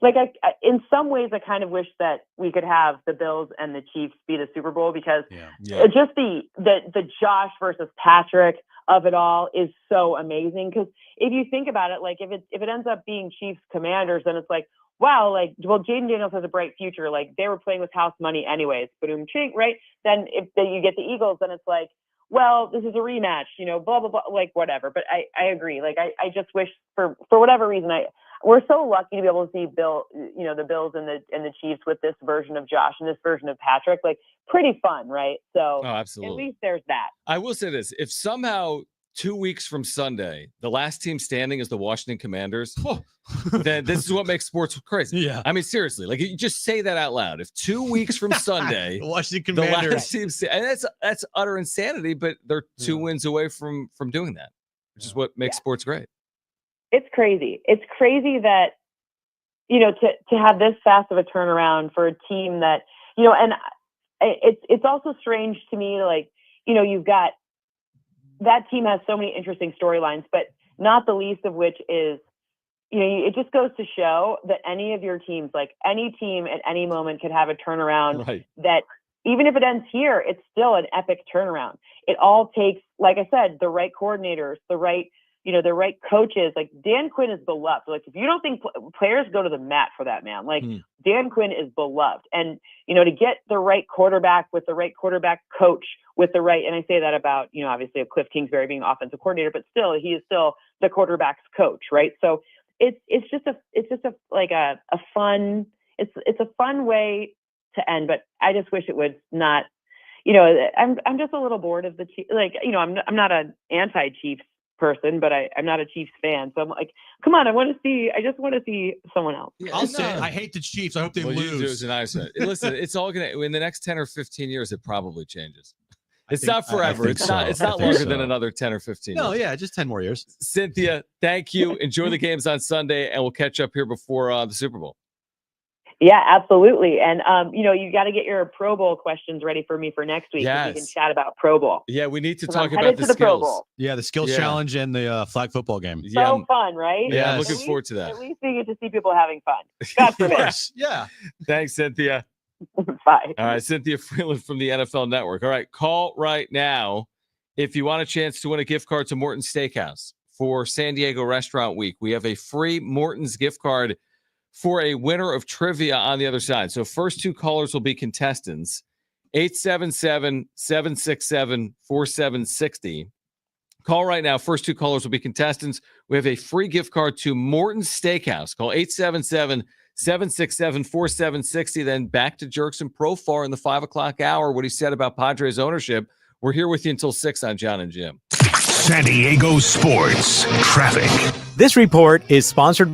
like, in some ways, I kind of wish that we could have the Bills and the Chiefs be the Super Bowl, because just the Josh versus Patrick of it all is so amazing. Because if you think about it, like if it ends up being Chiefs Commanders, then it's like, wow, like, well, Jaden Daniels has a bright future. Like, they were playing with house money anyways, boom, chink, right? Then if you get the Eagles, then it's like, well, this is a rematch, you know, blah, blah, blah, like whatever. But I agree. Like, I just wish for whatever reason, we're so lucky to be able to see the Bills and the Chiefs with this version of Josh and this version of Patrick. Like, pretty fun, right? So absolutely. At least there's that. I will say this: if somehow 2 weeks from Sunday, the last team standing is the Washington Commanders, then this is what makes sports crazy. Yeah. I mean, seriously, like, you just say that out loud. If 2 weeks from Sunday, the Washington the Commanders, last team, and that's utter insanity, but they're 2 wins away from doing that, which is what makes sports great. It's crazy. It's crazy that, you know, to have this fast of a turnaround for a team that, you know, and it's also strange to me, like, you know, you've got, that team has so many interesting storylines, but not the least of which is, you know, it just goes to show that any of your teams, like any team at any moment, could have a turnaround. Right. That even if it ends here, it's still an epic turnaround. It all takes, like I said, the right coordinators, the right coaches. Like, Dan Quinn is beloved. Like, if you don't think players go to the mat for that man, like Dan Quinn is beloved. And, you know, to get the right quarterback with the right quarterback coach with the right, and I say that about, you know, obviously a Cliff Kingsbury being offensive coordinator, but still, he is still the quarterback's coach. Right. So it's just a fun way to end, but I just wish it would not, you know, I'm just a little bored of the Chiefs. Like, you know, I'm not an anti-Chiefs person, but I'm not a Chiefs fan. So I'm like, come on, I just want to see someone else. Yeah, I'll say I hate the Chiefs. I hope they lose. Listen, it's all gonna, in the next 10 or 15 years, it probably changes. It's not forever. It's not longer than another 10 or 15 years. No, yeah, just 10 more years. Cynthia, thank you. Enjoy the games on Sunday, and we'll catch up here before the Super Bowl. Yeah, absolutely. And, you know, you got to get your Pro Bowl questions ready for me for next week. Yes. So we can chat about Pro Bowl. Yeah, we need to 'Cause talk I'm about headed the to the Pro skills. Bowl. Yeah, the skills challenge and the flag football game. Yeah, So fun, right? Yeah, I'm Yes. looking forward to that. At least we get to see people having fun. God forbid. Yes. Yeah. Thanks, Cynthia. Bye. All right, Cynthia Freeland from the NFL Network. All right, call right now if you want a chance to win a gift card to Morton's Steakhouse for San Diego Restaurant Week. We have a free Morton's gift card for a winner of trivia on the other side. So first 2 callers will be contestants. 877-767-4760. Call right now. First 2 callers will be contestants. We have a free gift card to Morton's Steakhouse. Call 877-767-4760. Then back to Jurickson Profar in the 5 o'clock hour, what he said about Padres ownership. We're here with you until 6 on John and Jim. San Diego sports traffic. This report is sponsored.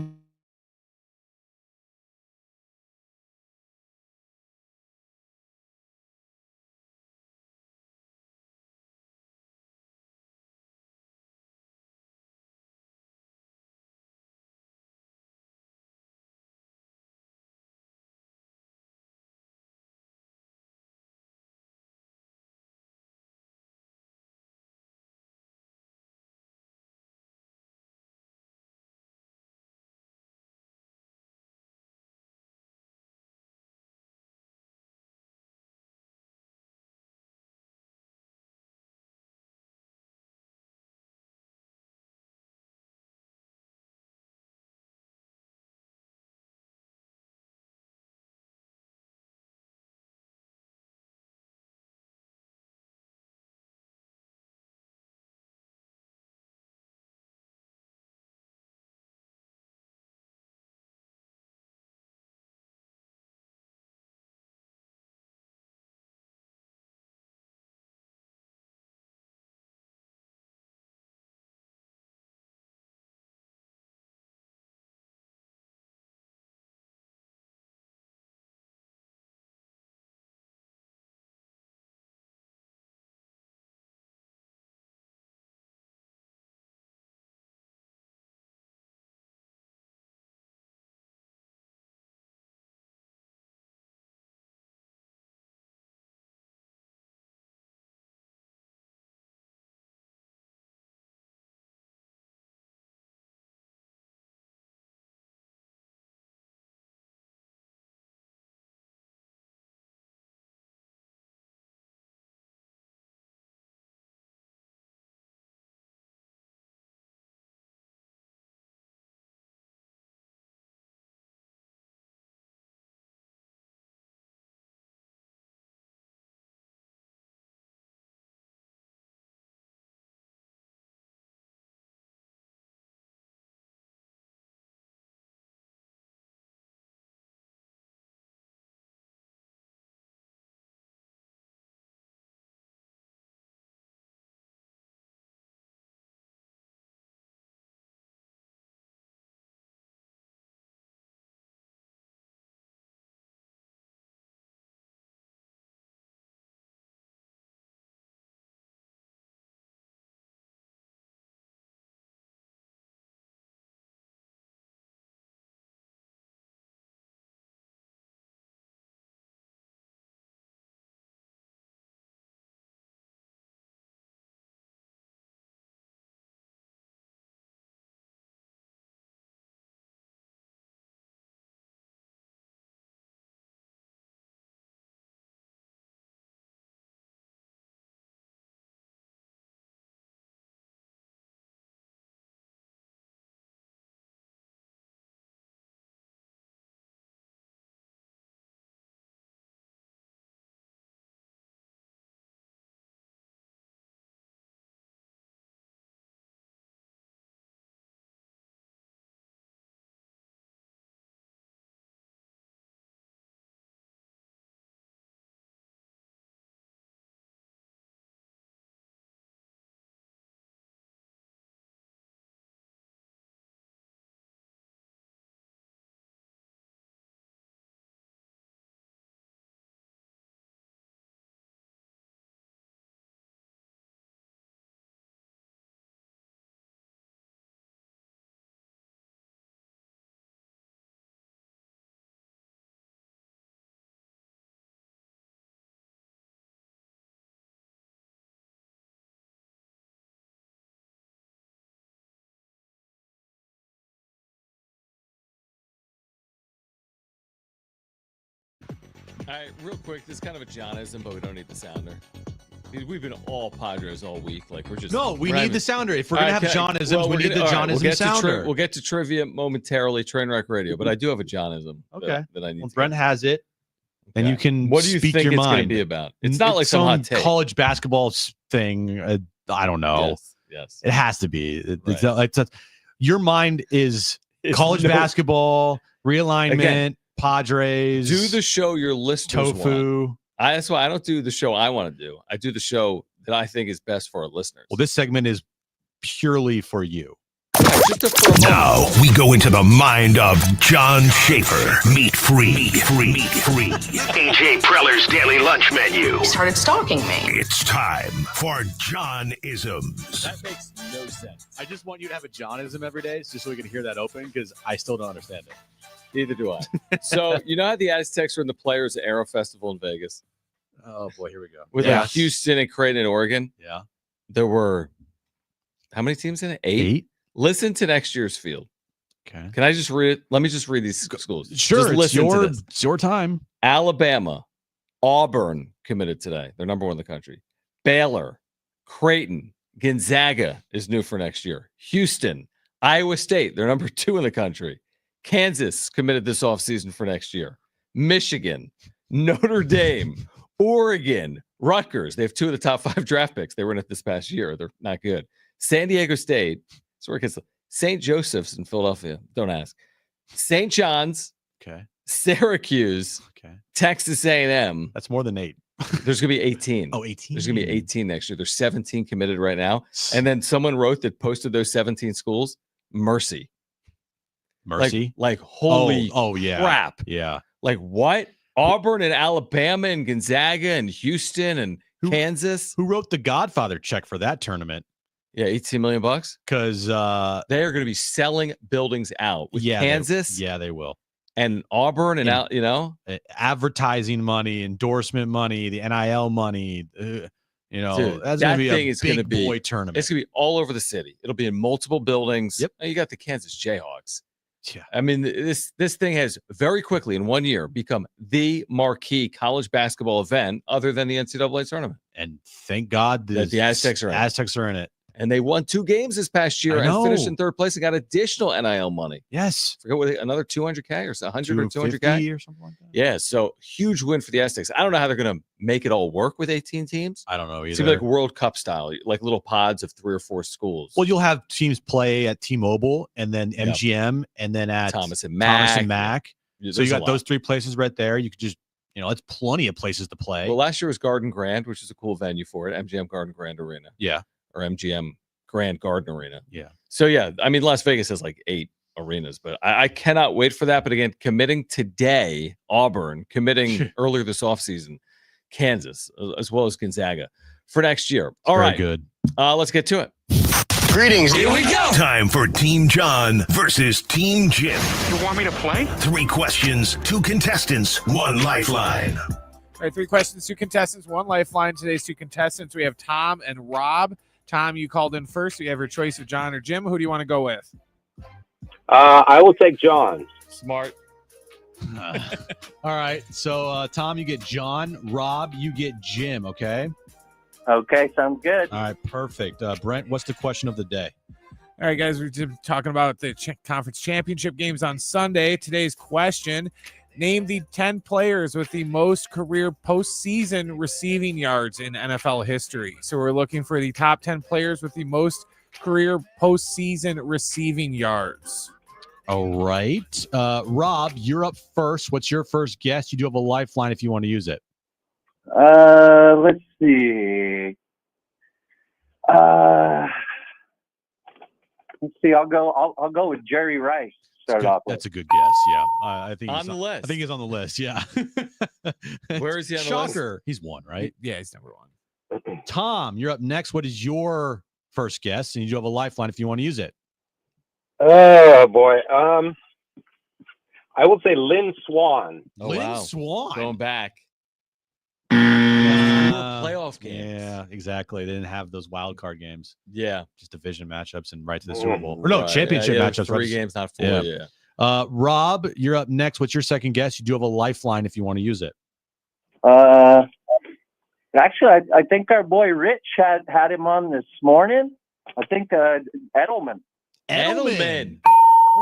All right, real quick, this is kind of a John-ism, but we don't need the sounder. We've been all Padres all week. Like we're just we need the sounder. If we're gonna have John-isms, we need the John-ism sounder. We'll get to trivia momentarily, Trainwreck Radio, but I do have a John-ism. Okay, that I need. Well, Brent has it, and you can. What do you speak think your it's mind. going to be about? It's not like some hot take. College basketball thing. I don't know. Yes. Yes. It has to be. Your mind is college basketball, realignment, Again, Padres. Do the show your listeners tofu. want. That's why I don't do the show I want to do. I do the show that I think is best for our listeners. Well, this segment is purely for you. Now we go into the mind of John Schaefer. Meat free. AJ Preller's daily lunch menu. You started stalking me. It's time for John-isms. That makes no sense. I just want you to have a John-ism every day just so we can hear that open because I still don't understand it. Neither do I. So, you know how the Aztecs are in the Players Aero Festival in Vegas? Oh, boy, here we go. With Houston and Creighton and Oregon? Yeah. There were, how many teams in it? 8? Listen to next year's field. Okay. Can I just read it? Let me just read these schools. Sure. Just listen to this. It's your time. Alabama, Auburn committed today. They're number 1 in the country. Baylor, Creighton, Gonzaga is new for next year. Houston, Iowa State, they're number 2 in the country. Kansas committed this offseason for next year. Michigan, Notre Dame, Oregon, Rutgers. They have 2 of the top 5 draft picks. They were in it this past year. They're not good. San Diego State. That's where it gets. St. Joseph's in Philadelphia. Don't ask. St. John's. Okay. Syracuse. Okay. Texas A&M. That's more than 8. There's going to be 18. Oh, 18. There's going to be 18 next year. There's 17 committed right now. And then someone wrote that posted those 17 schools. Mercy. Like holy yeah. crap. Yeah. Like what? Auburn and Alabama and Gonzaga and Houston and Kansas. Who wrote the Godfather check for that tournament? Yeah, $18 million. Because they are going to be selling buildings out with Kansas. They will. And Auburn and out, advertising money, endorsement money, the NIL money. Dude, that's going to be a big boy tournament. It's going to be all over the city. It'll be in multiple buildings. Yep. You got the Kansas Jayhawks. Yeah. I mean, this thing has very quickly in 1 year become the marquee college basketball event other than the NCAA tournament. And thank God that the Aztecs are in it. And they won 2 games this past year and finished in 3rd place and got additional NIL money. Yes. Forget what another 200K or 100 or 200K or something like that. Yeah. So huge win for the Aztecs. I don't know how they're going to make it all work with 18 teams. I don't know either. It's going to be like World Cup style, like little pods of 3 or 4 schools. Well, you'll have teams play at T-Mobile and then MGM and then at Thomas and Mack. So you got those 3 places right there. You could just, it's plenty of places to play. Well, last year was Garden Grand, which is a cool venue for it. MGM Garden Grand Arena. Yeah. Or MGM Grand Garden Arena. Yeah. So, yeah, I mean, Las Vegas has like 8 arenas, but I cannot wait for that. But again, committing today, Auburn, committing earlier this offseason, Kansas, as well as Gonzaga for next year. All right. Very good. Let's get to it. Greetings. Here we go. Time for Team John versus Team Jim. You want me to play? 3 questions, 2 contestants, 1 lifeline. All right, 3 questions, 2 contestants, 1 lifeline. Today's 2 contestants, we have Tom and Rob. Tom, you called in first. You have your choice of John or Jim. Who do you want to go with? I will take John. Smart. All right. So, Tom, you get John. Rob, you get Jim, okay? Okay, sounds good. All right, perfect. Brent, what's the question of the day? All right, guys, we're talking about the conference championship games on Sunday. Today's question, name the 10 players with the most career postseason receiving yards in NFL history. So we're looking for the top 10 players with the most career postseason receiving yards. All right. Rob, you're up first. What's your first guess? You do have a lifeline if you want to use it. Let's see. Let's see. I'll go with Jerry Rice. That's a good guess. Yeah, I think on the list. I think he's on the list. Yeah. Where is he on the Shocker. list? He's 1, right? Yeah, he's number 1. Tom, you're up next. What is your first guess? And you do have a lifeline if you want to use it. Oh boy. I will say Lynn Swan. Oh, Lynn wow. Swan. Going back. Playoff games. Yeah, exactly. They didn't have those wild card games. Yeah. Just division matchups and right to the Super Bowl. Or no, championship matchups. 3 games, not 4. Yeah. Rob, you're up next. What's your second guess? You do have a lifeline if you want to use it. Actually, I think our boy Rich had him on this morning. I think Edelman.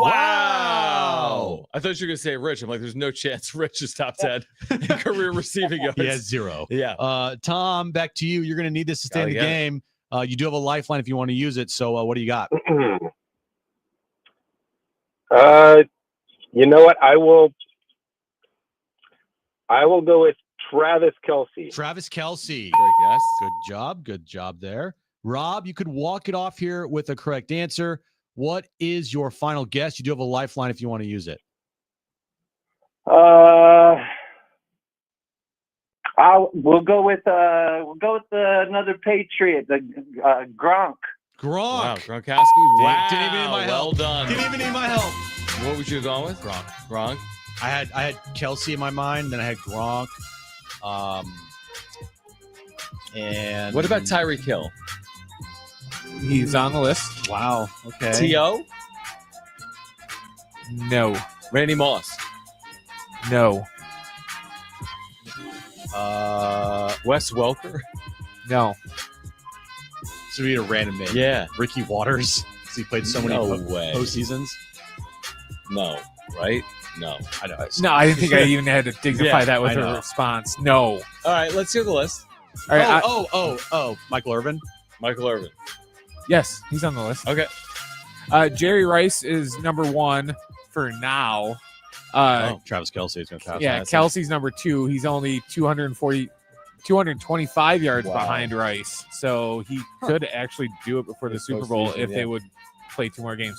Wow. I thought you were going to say Rich. I'm like, there's no chance Rich is top 10 in career receiving yards. He has 0. Yeah. Tom, back to you. You're going to need this to stay in the game. You do have a lifeline if you want to use it. So what do you got? You know what? I will go with Travis Kelce. Travis Kelce. Great guess. Good job. Good job there. Rob, you could walk it off here with a correct answer. What is your final guess? You do have a lifeline if you want to use it. We'll go with another Patriot, the Gronk. Gronk. Wow, Gronkowski. Wow. Didn't even need my help. Well done. Didn't even need my help. What would you have gone with? Gronk. I had Kelce in my mind, then I had Gronk. And What about Tyreek Hill? He's on the list. Wow. Okay. T.O.? No. Randy Moss? No. Wes Welker? No. So we need a random name. Yeah. Ricky Waters. He played so many postseasons. No. Right? No. I know. No, I didn't think I even had to dignify that with a response. No. All right, let's hear the list. All right. Michael Irvin. Michael Irvin. Yes, he's on the list. Okay. Jerry Rice is number 1 for now. Travis Kelce is going to pass. Yeah, Kelsey's number 2. He's only 225 yards behind Rice. So he could actually do it before the Super Bowl if they would play 2 more games.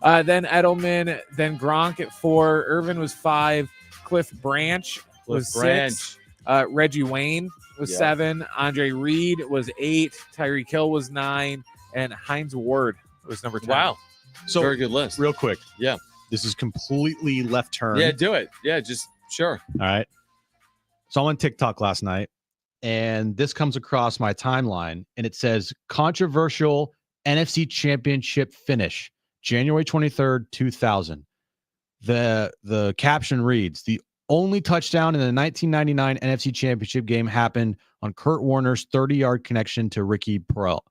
Then Edelman, then Gronk at 4. Irvin was 5. Cliff Branch was 6. Reggie Wayne was 7. Andre Reed was 8. Tyreek Hill was 9. And Hines Ward was number 10. Wow. So very good list. Real quick. Yeah. This is completely left turn. Yeah, do it. Yeah, just sure. All right. So I'm on TikTok last night, and this comes across my timeline, and it says controversial NFC Championship finish, January 23rd, 2000. The caption reads, the only touchdown in the 1999 NFC Championship game happened on Kurt Warner's 30-yard connection to Ricky Prohl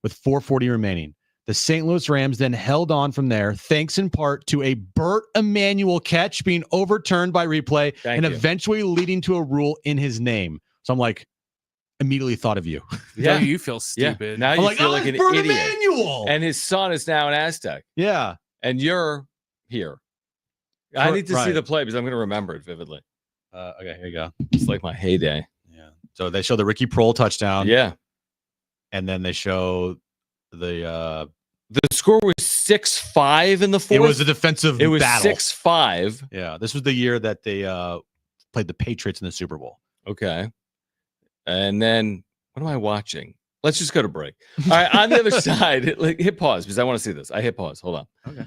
with 4:40 remaining. The St. Louis Rams then held on from there, thanks in part to a Burt Emanuel catch being overturned by replay eventually leading to a rule in his name. So I'm like, immediately thought of you. Yeah, you feel stupid. Yeah. Now you feel like an Burt idiot. Emanuel. And his son is now an Aztec. Yeah. And you're here. I need to see the play because I'm going to remember it vividly. Okay, here you go. It's like my heyday. Yeah. So they show the Ricky Prohl touchdown. Yeah. And then they show the score was 6-5 in the fourth. It was a defensive It was battle. 6-5. Yeah. This was the year that they played the Patriots in the Super Bowl. Okay. And then what am I watching? Let's just go to break. All right. On the other side, hit pause because I want to see this. I hit pause. Hold on. Okay.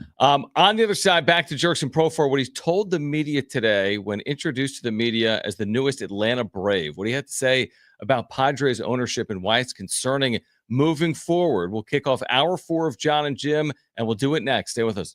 On the other side, back to Jurickson Profar, what he's told the media today when introduced to the media as the newest Atlanta Brave. What he had to say about Padres ownership and why it's concerning moving forward. We'll kick off hour 4 of Jon and Jim, and we'll do it next. Stay with us.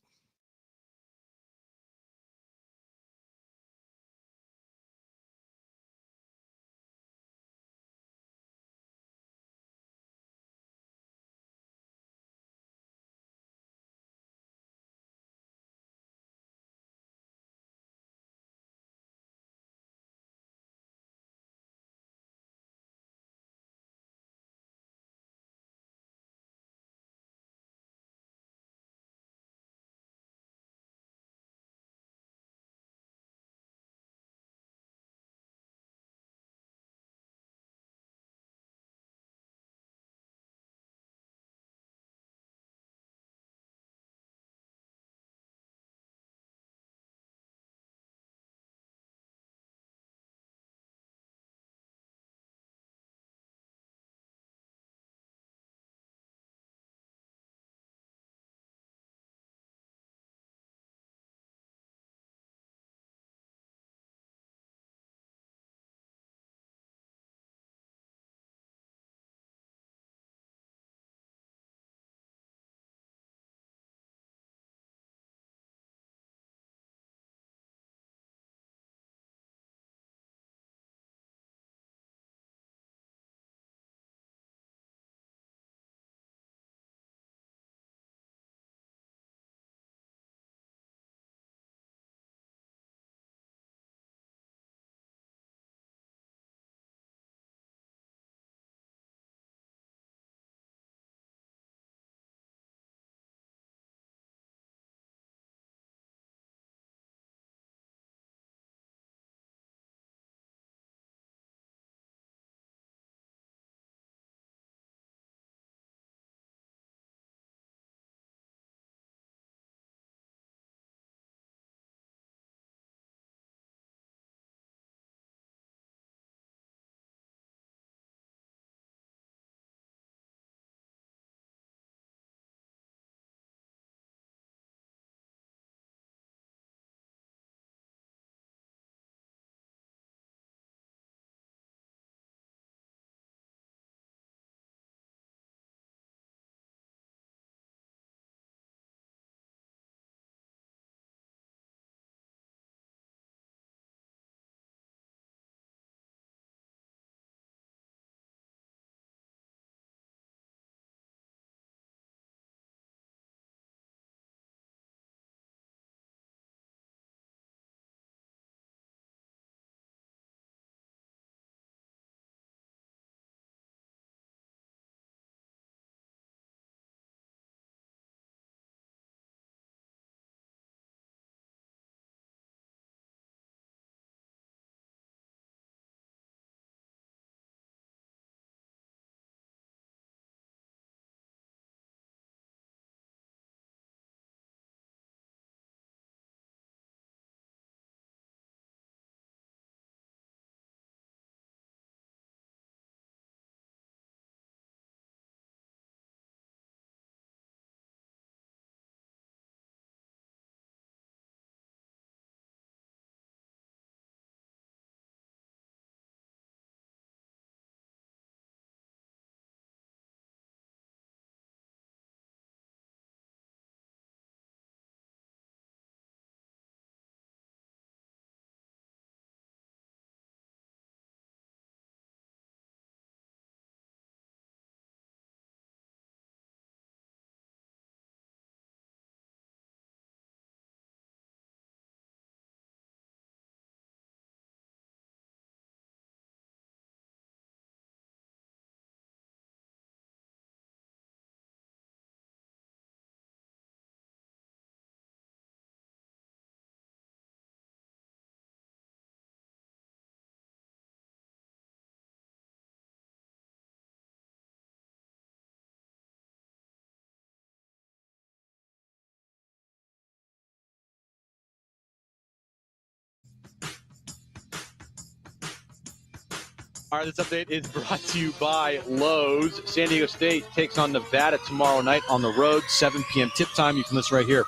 All right, this update is brought to you by Lowe's. San Diego State takes on Nevada tomorrow night on the road, 7 p.m. tip time. You can listen right here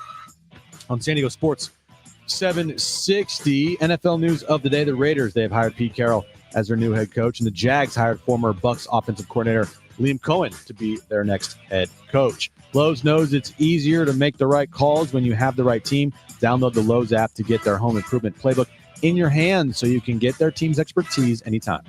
on San Diego Sports 760. NFL news of the day. The Raiders, they have hired Pete Carroll as their new head coach, and the Jags hired former Bucs offensive coordinator Liam Cohen to be their next head coach. Lowe's knows it's easier to make the right calls when you have the right team. Download the Lowe's app to get their home improvement playbook in your hands so you can get their team's expertise anytime.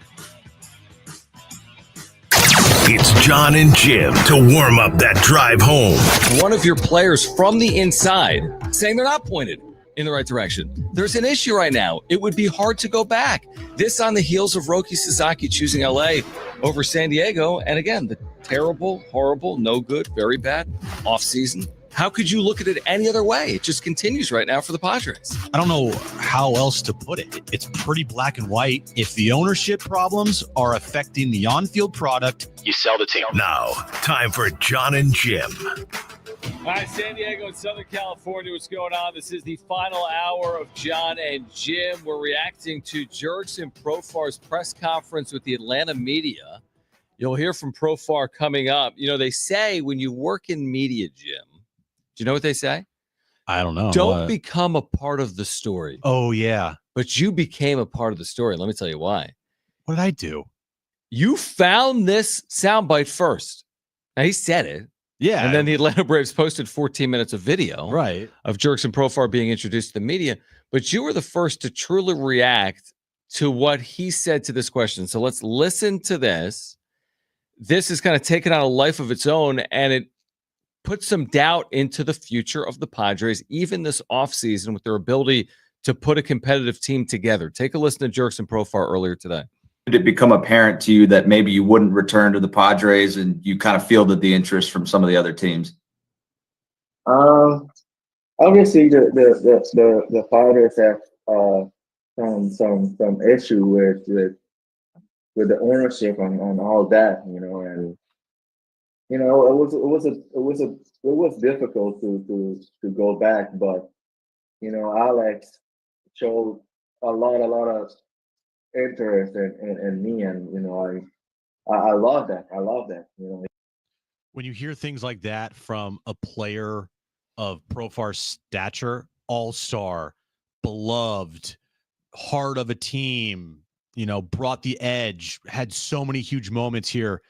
It's John and Jim to warm up that drive home. One of your players from the inside saying they're not pointed in the right direction. There's an issue right now. It would be hard to go back. This on the heels of Roki Sasaki choosing LA over San Diego. And again, the terrible, horrible, no good, very bad offseason. How could you look at it any other way? It just continues right now for the Padres. I don't know how else to put it. It's pretty black and white. If the ownership problems are affecting the on-field product, you sell the team. Now, time for John and Jim. All right, San Diego and Southern California, what's going on? This is the final hour of John and Jim. We're reacting to Jurickson Profar's press conference with the Atlanta media. You'll hear from Profar coming up. You know, they say when you work in media, Jim, do you know what they say? I don't know. Don't become a part of the story. Oh, yeah. But you became a part of the story. Let me tell you why. What did I do? You found this soundbite first. Now, he said it. Yeah. And then the Atlanta Braves posted 14 minutes of video of Jurickson Profar being introduced to the media. But you were the first to truly react to what he said to this question. So let's listen to this. This is kind of taken on a life of its own, and it put some doubt into the future of the Padres, even this offseason, with their ability to put a competitive team together. Take a listen to Jurickson Profar earlier today. Did it become apparent to you that maybe you wouldn't return to the Padres, and you kind of fielded the interest from some of the other teams? Obviously, the Padres have some issue with the ownership on all that, you know, and you know, it was difficult to go back, but you know, Alex showed a lot of interest in me, and you know, I love that. I love that. You know, when you hear things like that from a player of Profar's stature, all-star, beloved, heart of a team, you know, brought the edge, had so many huge moments here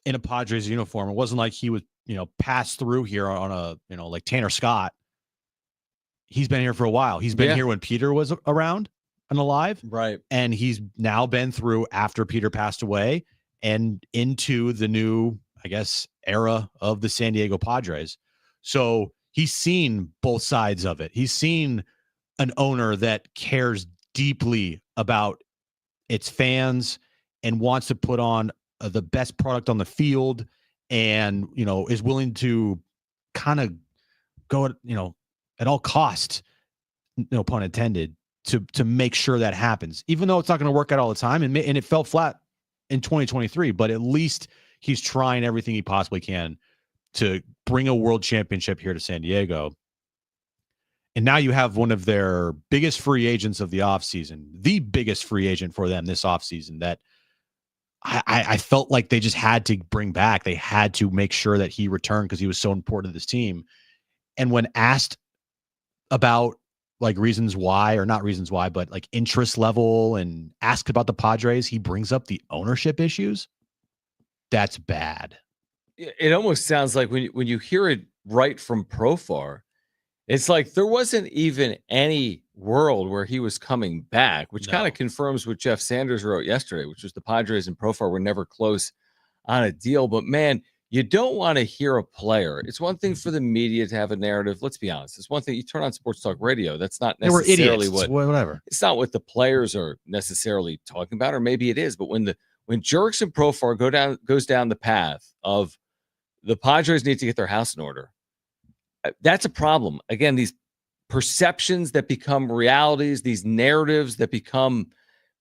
in a Padres uniform. It wasn't like he was, you know, passed through here on a, you know, like Tanner Scott. He's been here for a while. He's been here when Peter was around and alive. Right. And he's now been through after Peter passed away and into the new, I guess, era of the San Diego Padres. So he's seen both sides of it. He's seen an owner that cares deeply about its fans and wants to put on the best product on the field, and, you know, is willing to kind of go, you know, at all costs, no pun intended, to make sure that happens, even though it's not going to work out all the time. And it fell flat in 2023, but at least he's trying everything he possibly can to bring a world championship here to San Diego. And now you have one of their biggest free agents of the offseason, the biggest free agent for them this offseason, that I felt like they just had to bring back. They had to make sure that he returned because he was so important to this team. And when asked about like reasons why, or not reasons why, but like interest level, and asked about the Padres, he brings up the ownership issues. That's bad. It almost sounds like when you hear it right from Profar, it's like there wasn't even any world where he was coming back, which kind of confirms what Jeff Sanders wrote yesterday, which was the Padres and Profar were never close on a deal. But man, you don't want to hear a player. It's one thing for the media to have a narrative. Let's be honest. It's one thing you turn on sports talk radio. That's not necessarily whatever. It's not what the players are necessarily talking about, or maybe it is. But when Jurickson Profar goes down the path of the Padres need to get their house in order, that's a problem. Again, these perceptions that become realities, these narratives that become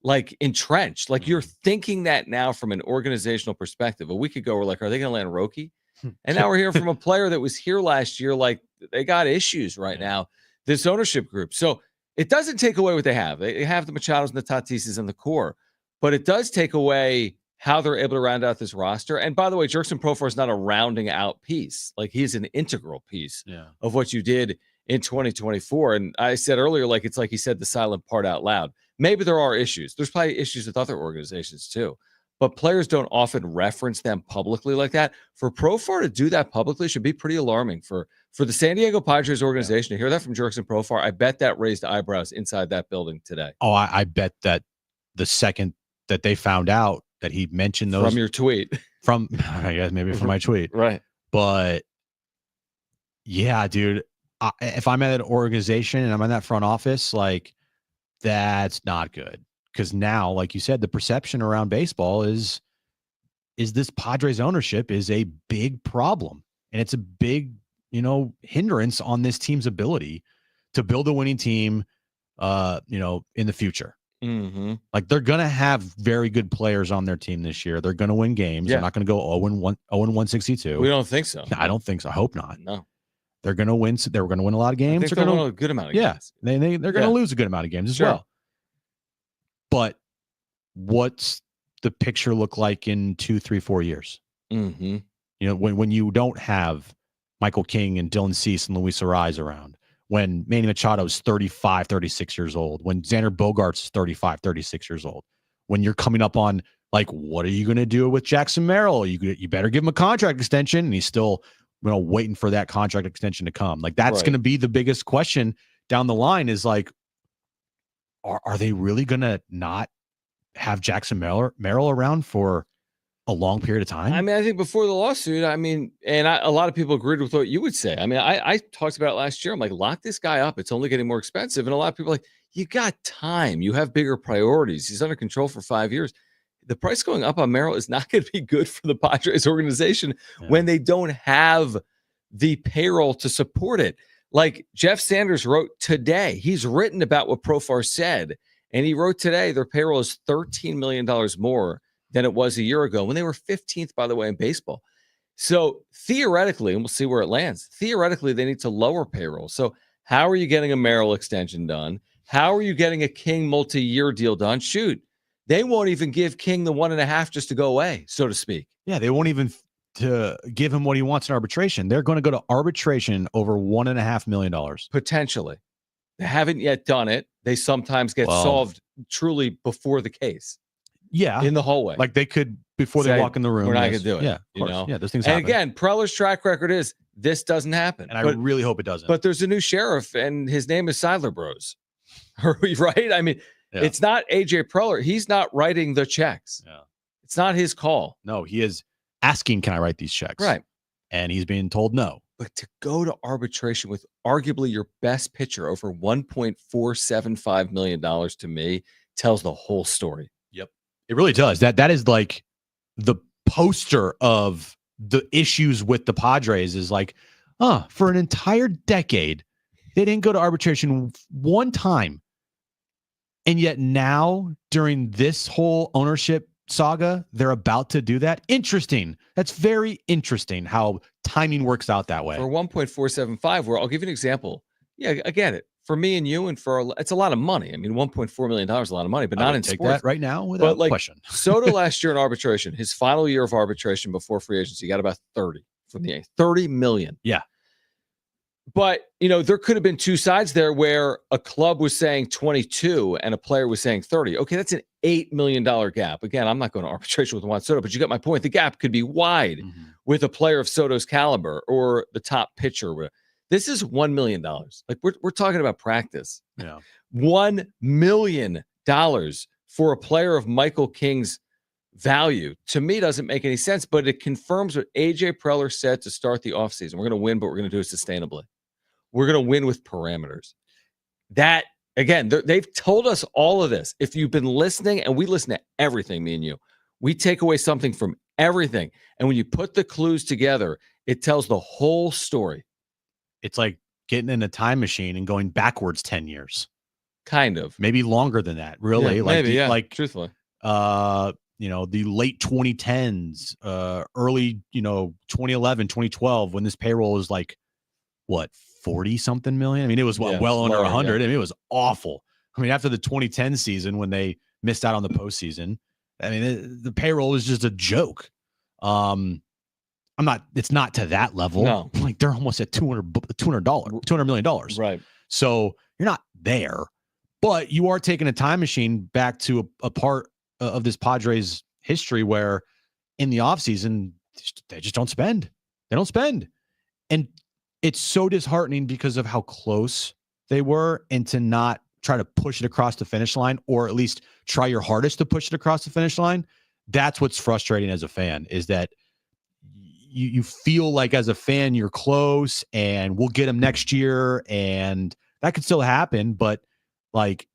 like entrenched. Like you're thinking that now from an organizational perspective. A week ago, we're like, are they going to land Roki? And now we're hearing from a player that was here last year, like they got issues right now, this ownership group. So it doesn't take away what they have. They have the Machados and the Tatises and the core. but it does take away how they're able to round out this roster. And by the way, Jurickson Profar is not a rounding out piece. Like, he's an integral piece of what you did in 2024. And I said earlier, like, it's like he said the silent part out loud. Maybe there are issues. There's probably issues with other organizations too, but players don't often reference them publicly like that. For Profar to do that publicly should be pretty alarming for the San Diego Padres organization to hear that from Jurickson Profar. I bet that raised eyebrows inside that building today. Oh, I bet that the second that they found out that he mentioned those from your tweet, I guess maybe from my tweet, right? But yeah, dude, if I'm at an organization and I'm in that front office, like, that's not good. Because now, like you said, the perception around baseball is this Padres ownership is a big problem, and it's a big, hindrance on this team's ability to build a winning team, in the future. Mm-hmm. Like, they're going to have very good players on their team this year. They're going to win games. They're not going to go 0-162. We don't think so. I don't think so. I hope not. No. They're going to win. They're going to win a lot of games. They're going to win a good amount of games. They're going to lose a good amount of games as well. But what's the picture look like in 2, 3, 4 years? Mm-hmm. When you don't have Michael King and Dylan Cease and Luis Ariz around, when Manny Machado is 35, 36 years old, when Xander Bogaerts is 35, 36 years old, when you're coming up on, like, what are you going to do with Jackson Merrill? You better give him a contract extension, and he's still waiting for that contract extension to come. Like, that's going to be the biggest question down the line is, like, are they really going to not have Jackson Merrill around for a long period of time? I mean, I think before the lawsuit, a lot of people agreed with what you would say. I mean, I talked about it last year. I'm like, lock this guy up. It's only getting more expensive. And a lot of people are like, you got time. You have bigger priorities. He's under control for 5 years. The price going up on Merrill is not going to be good for the Padres organization when they don't have the payroll to support it. Like, Jeff Sanders wrote today, he's written about what Profar said, and he wrote today their payroll is $13 million more than it was a year ago when they were 15th, by the way, in baseball. So theoretically, and we'll see where it lands, theoretically, they need to lower payroll. So how are you getting a Merrill extension done? How are you getting a King multi-year deal done? Shoot, they won't even give King the 1.5 just to go away, so to speak. Yeah, they won't even to give him what he wants in arbitration. They're going to go to arbitration over $1.5 million. Potentially. They haven't yet done it. They sometimes get solved truly before the case. Yeah. In the hallway. Like, they could, before they walk in the room. We're not going to do it. Yeah, of course. Yeah, those things happen. And again, Preller's track record is this doesn't happen. And I really hope it doesn't. But there's a new sheriff, and his name is Seidler Bros. Right? I mean, it's not AJ Preller. He's not writing the checks. Yeah. It's not his call. No, he is asking, can I write these checks? Right. And he's being told no. But to go to arbitration with arguably your best pitcher over $1.475 million to me tells the whole story. Yep. It really does. That is like the poster of the issues with the Padres is like, for an entire decade, they didn't go to arbitration one time. And yet now, during this whole ownership saga, they're about to do that. Interesting. That's very interesting how timing works out that way. For 1.475, where I'll give you an example. Yeah, I get it. For me and you, and it's a lot of money. I mean, $1.4 million is a lot of money, but not in take sports. That right now without question. Soto last year in arbitration, his final year of arbitration before free agency, got about 30 from the Yankees. 30 million. Yeah. But, there could have been two sides there where a club was saying 22 and a player was saying 30. Okay, that's an $8 million gap. Again, I'm not going to arbitration with Juan Soto, but you got my point. The gap could be wide with a player of Soto's caliber or the top pitcher. This is $1 million. Like, we're talking about practice. Yeah. $1 million for a player of Michael King's value, to me, doesn't make any sense, but it confirms what AJ Preller said to start the offseason. We're going to win, but we're going to do it sustainably. We're going to win with parameters. That, again, they've told us all of this. If you've been listening, and we listen to everything, me and you, we take away something from everything. And when you put the clues together, it tells the whole story. It's like getting in a time machine and going backwards 10 years. Kind of. Maybe longer than that, really. Yeah, truthfully. The late 2010s, early, 2011, 2012, when this payroll was like, what, 40 something million? I mean, it was well under 100. Yeah. I mean, it was awful. I mean, after the 2010 season, when they missed out on the postseason. I mean, the payroll is just a joke. It's not to that level. No. Like they're almost at $200 million. Right. So you're not there, but you are taking a time machine back to a part of this Padres history where in the offseason, they just don't spend. They don't spend. And it's so disheartening because of how close they were, and to not try to push it across the finish line, or at least try your hardest to push it across the finish line. That's what's frustrating as a fan, is that you feel like as a fan you're close and we'll get them next year, and that could still happen, but like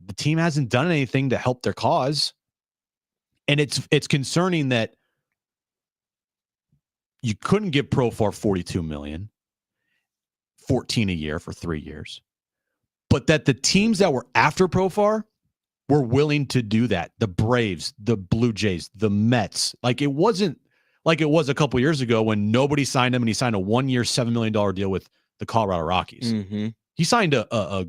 the team hasn't done anything to help their cause. And it's concerning that you couldn't give Profar $42 million, 14 a year for 3 years, but that the teams that were after Profar were willing to do that. The Braves, the Blue Jays, the Mets. Like it wasn't like it was a couple years ago when nobody signed him and he signed a 1 year, $7 million deal with the Colorado Rockies. Mm-hmm. He signed a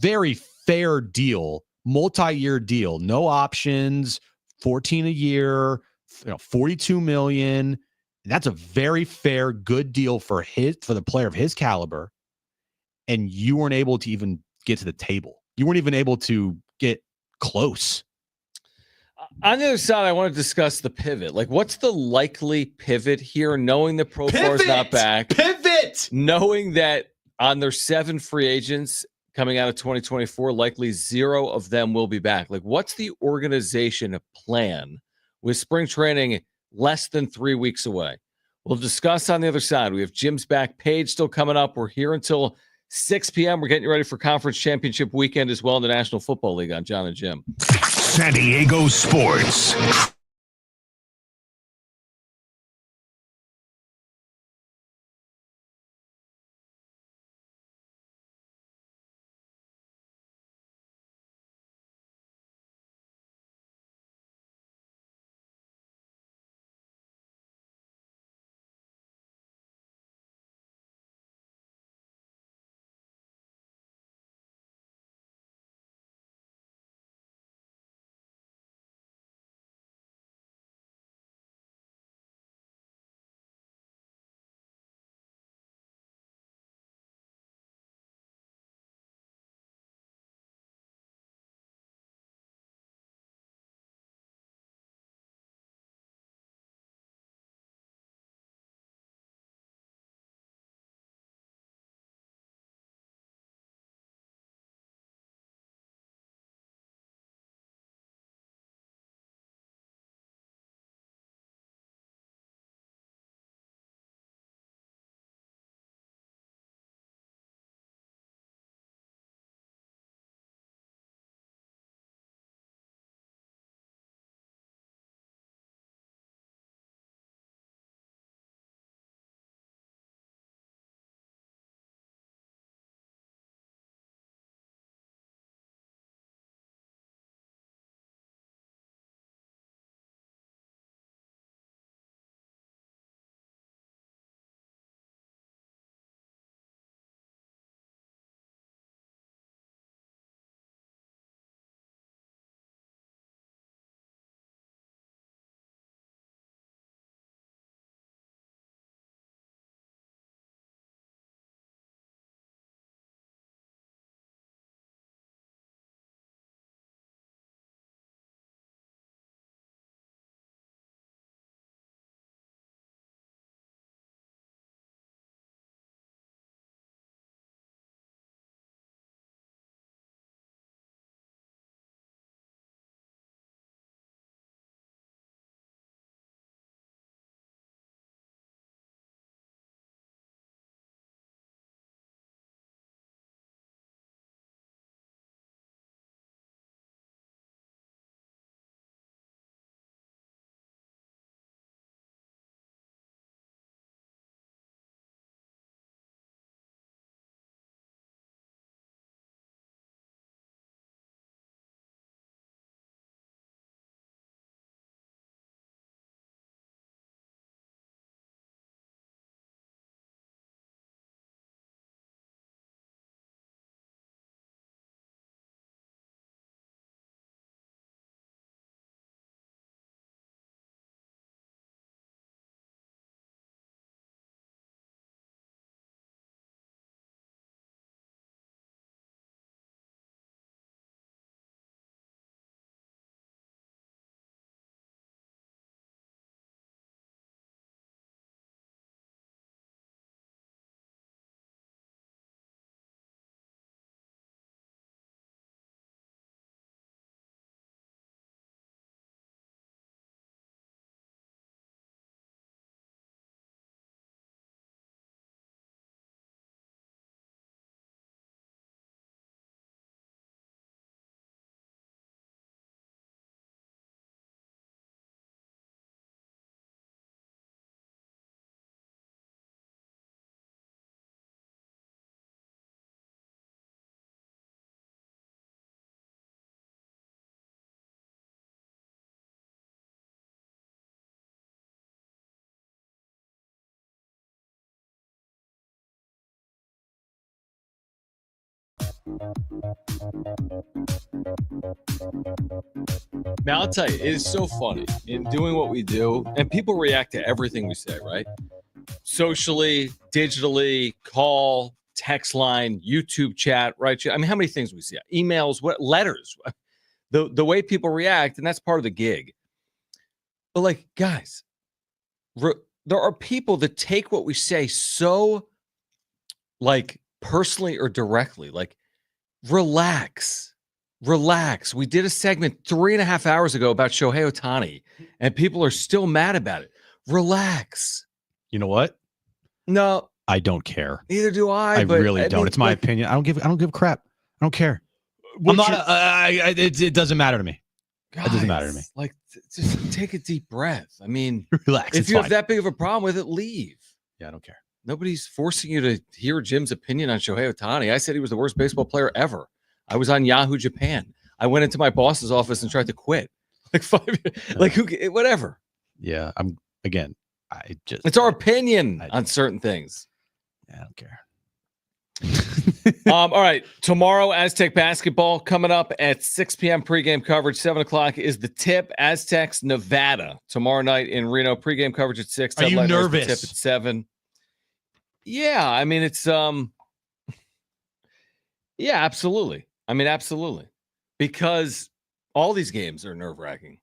very fair deal, multi-year deal, no options, 14 a year, $42 million. That's a very fair, good deal for the player of his caliber. And you weren't able to even get to the table. You weren't even able to get close. On the other side, I want to discuss the pivot. Like, what's the likely pivot here, knowing that Profar's not back? Pivot! Knowing that on their 7 free agents coming out of 2024, likely 0 of them will be back. Like, what's the organization plan with spring training less than 3 weeks away? We'll discuss on the other side. We have Jim's back page still coming up. We're here until 6 p.m. We're getting you ready for Conference Championship weekend as well in the National Football League on Jon and Jim. San Diego Sports. Now, I'll tell you, it is so funny in doing what we do, and people react to everything we say, right? Socially, digitally, call, text line, YouTube chat, right? I mean, how many things we see? Emails, what letters? The way people react, and that's part of the gig. But like, guys, there are people that take what we say so like personally or directly. Like, relax. We did a segment 3.5 hours ago about Shohei Ohtani, and people are still mad about it. Relax. You know what? No, I don't care. Neither do I. I but really don't. mean, It's my like, opinion. I don't give a crap. I don't care. I'm not. It doesn't matter to me. Guys, it doesn't matter to me. Like, just take a deep breath. I mean, relax. If it's you fine. have that big of a problem with it, leave. Yeah, I don't care. Nobody's forcing you to hear Jim's opinion on Shohei Ohtani. I said he was the worst baseball player ever. I was on Yahoo Japan. I went into my boss's office and tried to quit. Like 5 years. Like whatever. Yeah, It's our opinion on certain things. Yeah, I don't care. All right. Tomorrow, Aztec basketball coming up at 6 p.m. pregame coverage. 7 o'clock is the tip. Aztecs, Nevada. Tomorrow night in Reno. Pregame coverage at 6. Are you nervous? The tip at 7. Yeah, I mean, it's yeah, absolutely. I mean, absolutely. Because all these games are nerve-wracking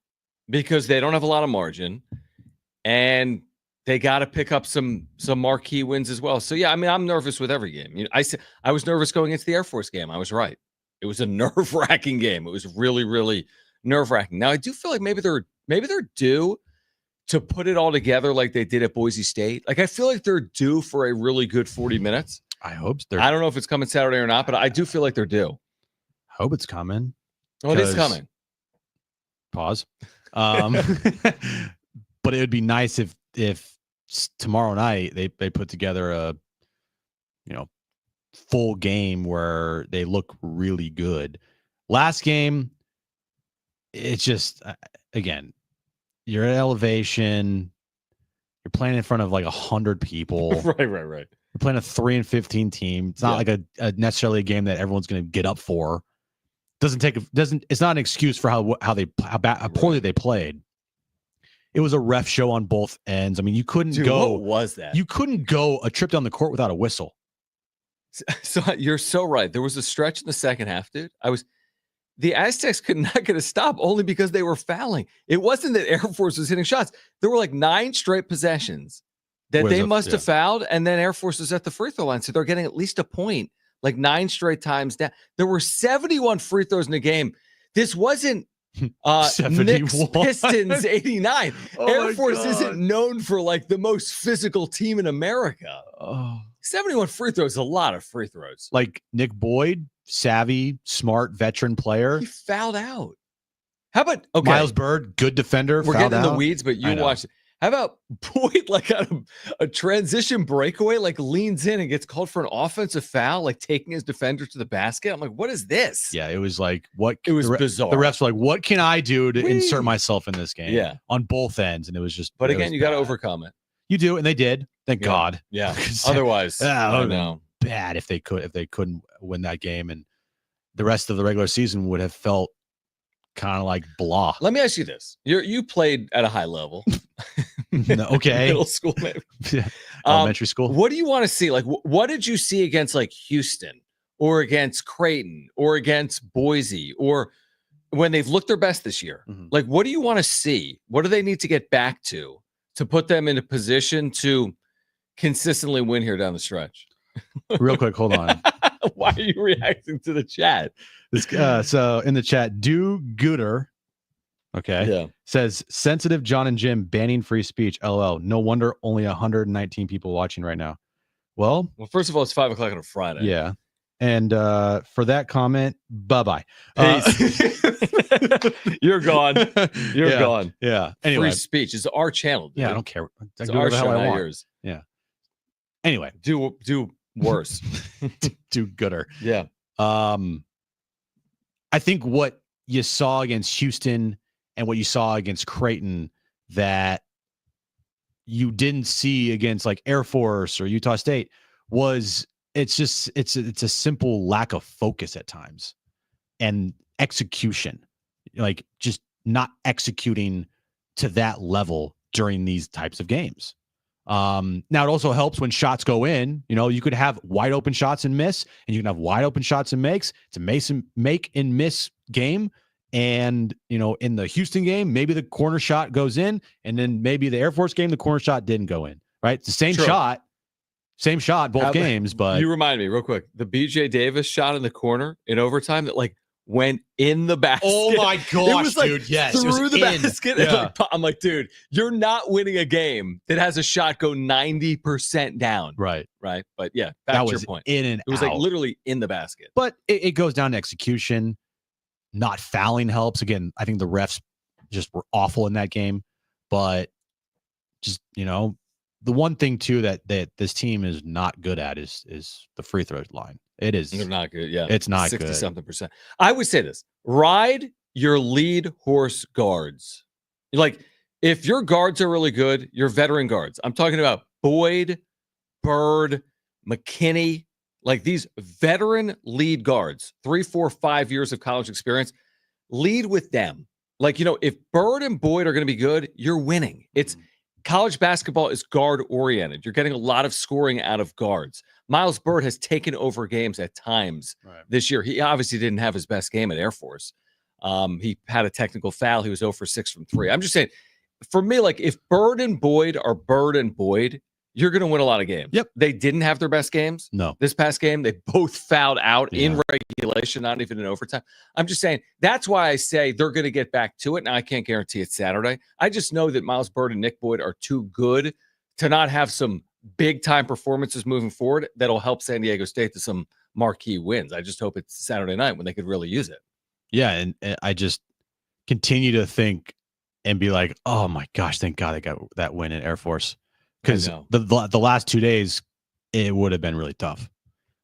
because they don't have a lot of margin and they got to pick up some marquee wins as well. So yeah, I mean, I'm nervous with every game. You know, I was nervous going into the Air Force game. I was right. It was a nerve-wracking game. It was really, really nerve-wracking. Now I do feel like maybe they're due to put it all together like they did at Boise State. Like I feel like they're due for a really good 40 minutes. I hope I don't know if it's coming Saturday or not, but I do feel like they're due. Hope it's coming. Oh, it is coming. Pause. But it would be nice if tomorrow night they put together a full game where they look really good. Last game, it's just again, you're at elevation. You're playing in front of like 100 people. Right. You're playing a 3-15 team. It's not like a necessarily a game that everyone's going to get up for. It's not an excuse for how poorly they played. It was a ref show on both ends. I mean, you couldn't go. What was that? You couldn't go a trip down the court without a whistle. So you're so right. There was a stretch in the second half, dude. The Aztecs could not get a stop only because they were fouling. It wasn't that Air Force was hitting shots. There were like 9 straight possessions that they must have fouled, and then Air Force was at the free throw line. So they're getting at least a point, like 9 straight times down. There were 71 free throws in the game. This wasn't Knicks Pistons 89. Air Force isn't known for like the most physical team in America. 71 free throws is a lot of free throws. Like Nick Boyd, savvy, smart, veteran player. He fouled out. How about Miles Bird, good defender. We're getting in the weeds, but you watch it. How about Boyd, like a transition breakaway, like leans in and gets called for an offensive foul, like taking his defender to the basket? I'm like, what is this? Yeah, it was like, what? It was bizarre. The refs were like, what can I do to insert myself in this game? Yeah. On both ends. And it was just. But again, you got to overcome it. You do, and they did. Thank God. Yeah. Otherwise, I know. Bad if they couldn't win that game, and the rest of the regular season would have felt kind of like blah. Let me ask you this: you played at a high level. No, okay. Middle school, maybe. Yeah. Elementary school. What do you want to see? Like, what did you see against like Houston or against Creighton or against Boise or when they've looked their best this year? Mm-hmm. Like, what do you want to see? What do they need to get back to put them in a position to consistently win here down the stretch? Real quick, hold on. Why are you reacting to the chat? So in the chat, Do Gooder, says sensitive Jon Jim banning free speech. LOL. No wonder only 119 people watching right now. Well, first of all, it's 5 o'clock on a Friday. Yeah. And for that comment, bye-bye. Peace. You're gone. You're gone. Yeah. Anyway. Free speech is our channel. Dude. Yeah, I don't care. It's our show, not yours. Yeah. Anyway. Do worse. Do gooder. Yeah. I think what you saw against Houston and what you saw against Creighton that you didn't see against like Air Force or Utah State was it's just it's a simple lack of focus at times and execution, like just not executing to that level during these types of games. Now it also helps when shots go in. You could have wide open shots and miss, and you can have wide open shots and makes. It's a make and miss game. And in the Houston game, maybe the corner shot goes in, and then maybe the Air Force game, the corner shot didn't go in. Right? It's the same shot, both games. But you remind me real quick, the BJ Davis shot in the corner in overtime that went in the basket. Oh my gosh, it was dude! Yes, through the basket. Yeah. I'm like, dude, you're not winning a game that has a shot go 90% down. Right. But yeah, back to your point. In and it was out. literally in the basket. But it goes down to execution. Not fouling helps. Again, I think the refs just were awful in that game. But just the one thing too that this team is not good at is the free throw line. It is. They're not good. Yeah. It's not 60 good. something percent. I would say this: ride your lead horse guards. If your guards are really good, your veteran guards. I'm talking about Boyd, Bird, McKinney, these veteran lead guards, 3, 4, 5 years of college experience. Lead with them. If Bird and Boyd are going to be good, you're winning. It's college basketball is guard oriented. You're getting a lot of scoring out of guards. Miles Bird has taken over games at times this year. He obviously didn't have his best game at Air Force. He had a technical foul. He was 0 for 6 from 3. I'm just saying, for me, if Bird and Boyd are Bird and Boyd, you're going to win a lot of games. Yep. They didn't have their best games. No. This past game, they both fouled out in regulation, not even in overtime. I'm just saying, that's why I say they're going to get back to it. Now, I can't guarantee it's Saturday. I just know that Miles Bird and Nick Boyd are too good to not have some big-time performances moving forward that'll help San Diego State to some marquee wins. I just hope it's Saturday night when they could really use it. Yeah, and I just continue to think and be like, oh, my gosh, thank God they got that win in Air Force. Because the last 2 days, it would have been really tough.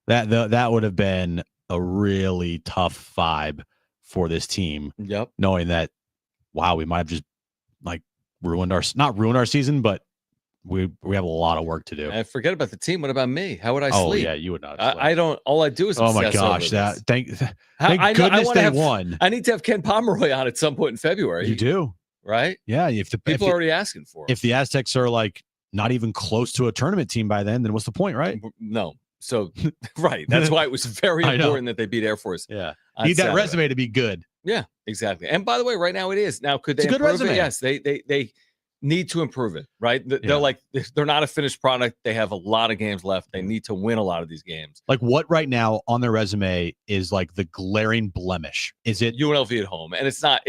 That would have been a really tough vibe for this team. Yep. Knowing that, wow, we might have just not ruined our season, but we have a lot of work to do. And forget about the team. What about me? How would I Oh sleep? yeah, you would not. I don't. All I do is. Oh my obsess gosh! over this. Thank goodness they won. I need to have Ken Pomeroy on at some point in February. You do, right? Yeah. People are already asking for it. If the Aztecs are not even close to a tournament team by then what's the point, right? No. So, right. That's why it was very important that they beat Air Force. Yeah. Need that resume to be good. Yeah, exactly. And by the way, right now it is. Now, could they improve it? Yes, they need to improve it, right? They're not a finished product. They have a lot of games left. They need to win a lot of these games. What right now on their resume is the glaring blemish? Is it UNLV at home? And it's not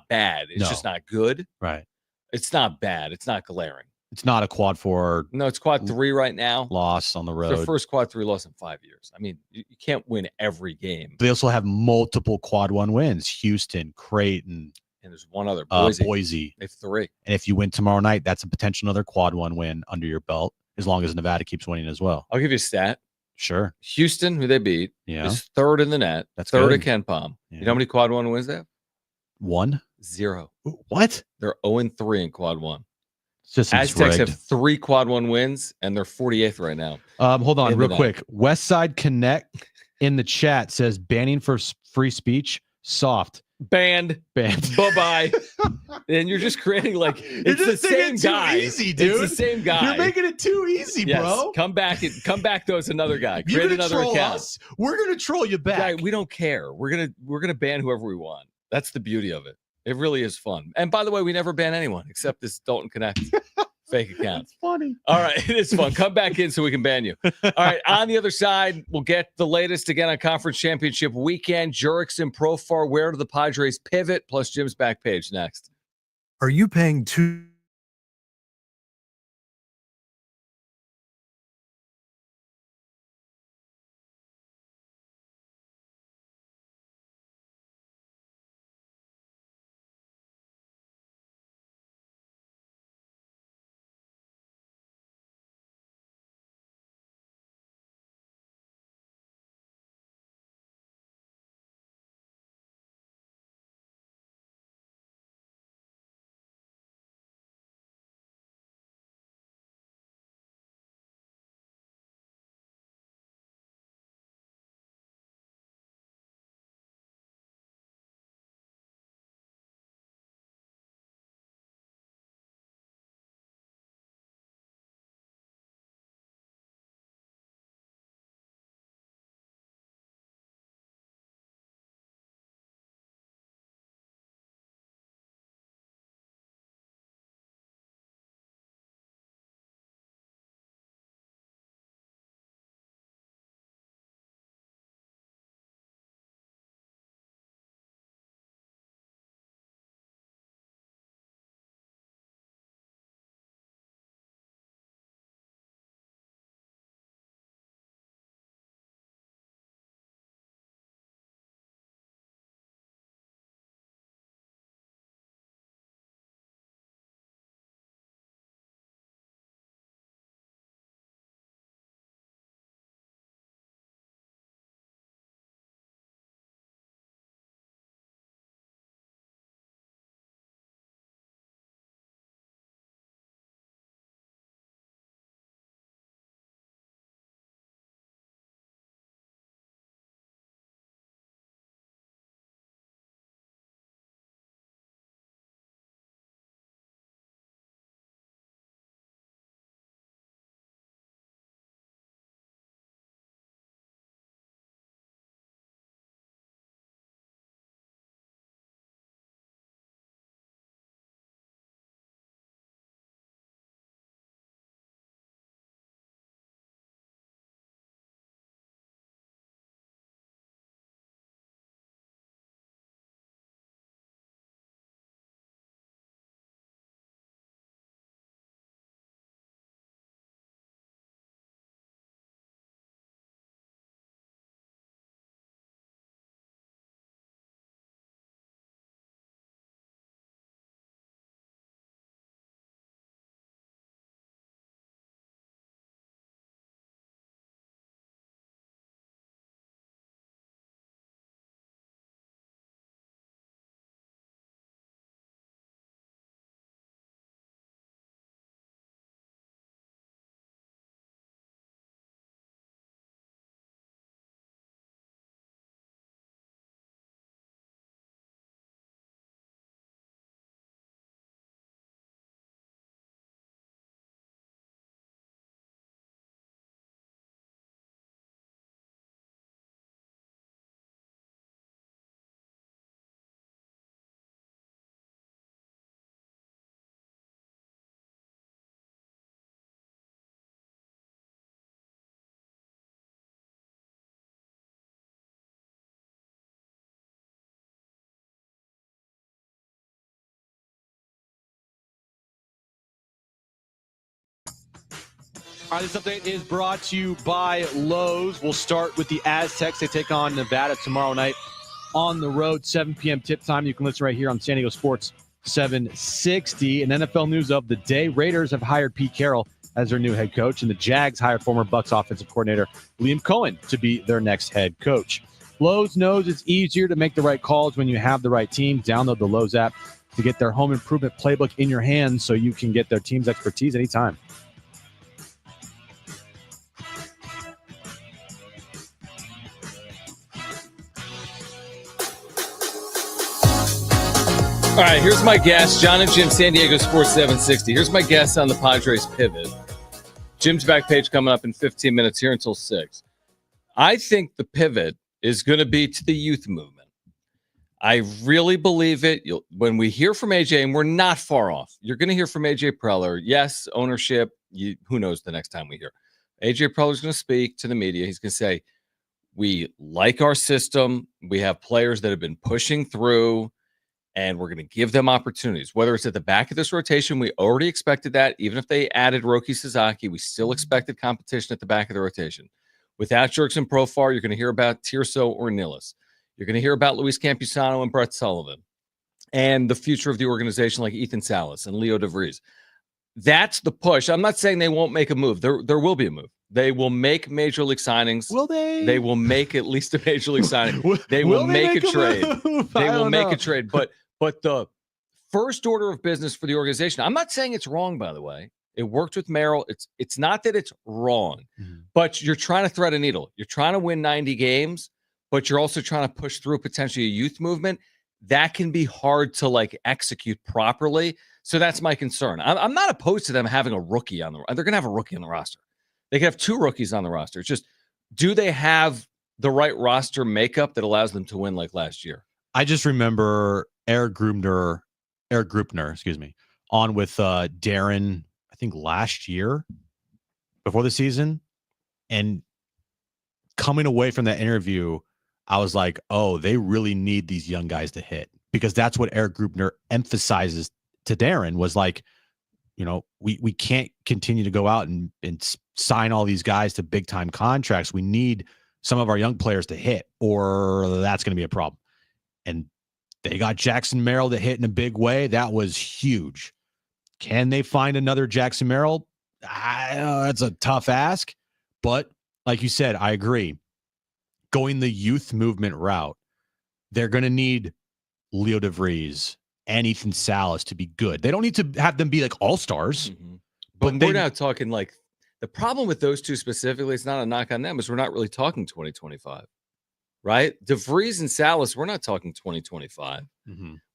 bad. It's just not good. Right. It's not bad. It's not glaring. It's not a quad 4. No, it's quad 3 right now. Loss on the road. It's their first quad 3 loss in 5 years. I mean, you can't win every game. They also have multiple quad 1 wins. Houston, Creighton. And there's one other, Boise. They have 3. And if you win tomorrow night, that's a potential another quad 1 win under your belt, as long as Nevada keeps winning as well. I'll give you a stat. Sure. Houston, who they beat, is 3rd in the net. That's third good. at Ken Pom. Yeah. You know how many quad 1 wins they have? 1? 0. What? They're 0-3 in quad 1. Aztecs have 3 quad 1 wins, and they're 48th right now. Hold on real quick. Westside Connect in the chat says banning for free speech, soft. Banned. Bye-bye. And you're just creating it's the same guy. Easy, dude. It's the same guy. You're making it too easy, bro. Come back though as another guy. Create another account. Us. We're gonna troll you back. Guy, we don't care. We're gonna ban whoever we want. That's the beauty of it. It really is fun. And by the way, we never ban anyone except this Dalton Connect fake account. It's funny. All right. It is fun. Come back in so we can ban you. All right. On the other side, we'll get the latest again on conference championship weekend. Jurickson Profar, where do the Padres pivot? Plus Jim's back page next. Are you paying too All right, this update is brought to you by Lowe's. We'll start with the Aztecs. They take on Nevada tomorrow night on the road, 7 p.m. tip time. You can listen right here on San Diego Sports 760. And NFL news of the day, Raiders have hired Pete Carroll as their new head coach, and the Jags hired former Bucs offensive coordinator Liam Cohen to be their next head coach. Lowe's knows it's easier to make the right calls when you have the right team. Download the Lowe's app to get their home improvement playbook in your hands so you can get their team's expertise anytime. All right, here's my guess. Jon and Jim, San Diego Sports 760. Here's my guess on the Padres pivot. Jim's back page coming up in 15 minutes here until 6. I think the pivot is going to be to the youth movement. I really believe it. When we hear from AJ, and we're not far off, you're going to hear from AJ Preller. Yes, ownership. Who knows the next time we hear. AJ Preller's going to speak to the media. He's going to say, we like our system. We have players that have been pushing through, and we're going to give them opportunities. Whether it's at the back of this rotation, we already expected that. Even if they added Roki Sasaki, we still expected competition at the back of the rotation. Without Jurickson Profar, you're going to hear about Tirso or Nilles. You're going to hear about Luis Campusano and Brett Sullivan and the future of the organization like Ethan Salas and Leo DeVries. That's the push. I'm not saying they won't make a move. There will be a move. They will make major league signings. Will they? They will make at least a major league signing. They will make a trade. They will make a trade. But the first order of business for the organization, I'm not saying it's wrong, by the way. It worked with Merrill. It's not that it's wrong, but you're trying to thread a needle. You're trying to win 90 games, but you're also trying to push through potentially a youth movement. That can be hard to execute properly. So that's my concern. I'm not opposed to them having a rookie on the roster. They're going to have a rookie on the roster. They can have 2 rookies on the roster. It's just, do they have the right roster makeup that allows them to win like last year? I just remember Eric Grupner, on with Darren, I think last year before the season, and coming away from that interview, I was like, oh, they really need these young guys to hit, because that's what Eric Grupner emphasizes to Darren was like, we can't continue to go out and sign all these guys to big time contracts. We need some of our young players to hit, or that's going to be a problem. And they got Jackson Merrill to hit in a big way. That was huge. Can they find another Jackson Merrill? That's a tough ask. But like you said, I agree. Going the youth movement route, they're going to need Leo DeVries and Ethan Salas to be good. They don't need to have them be like all-stars. But we're not talking the problem with those two specifically, it's not a knock on them, is we're not really talking 2025. Right? DeVries and Salas, we're not talking 2025.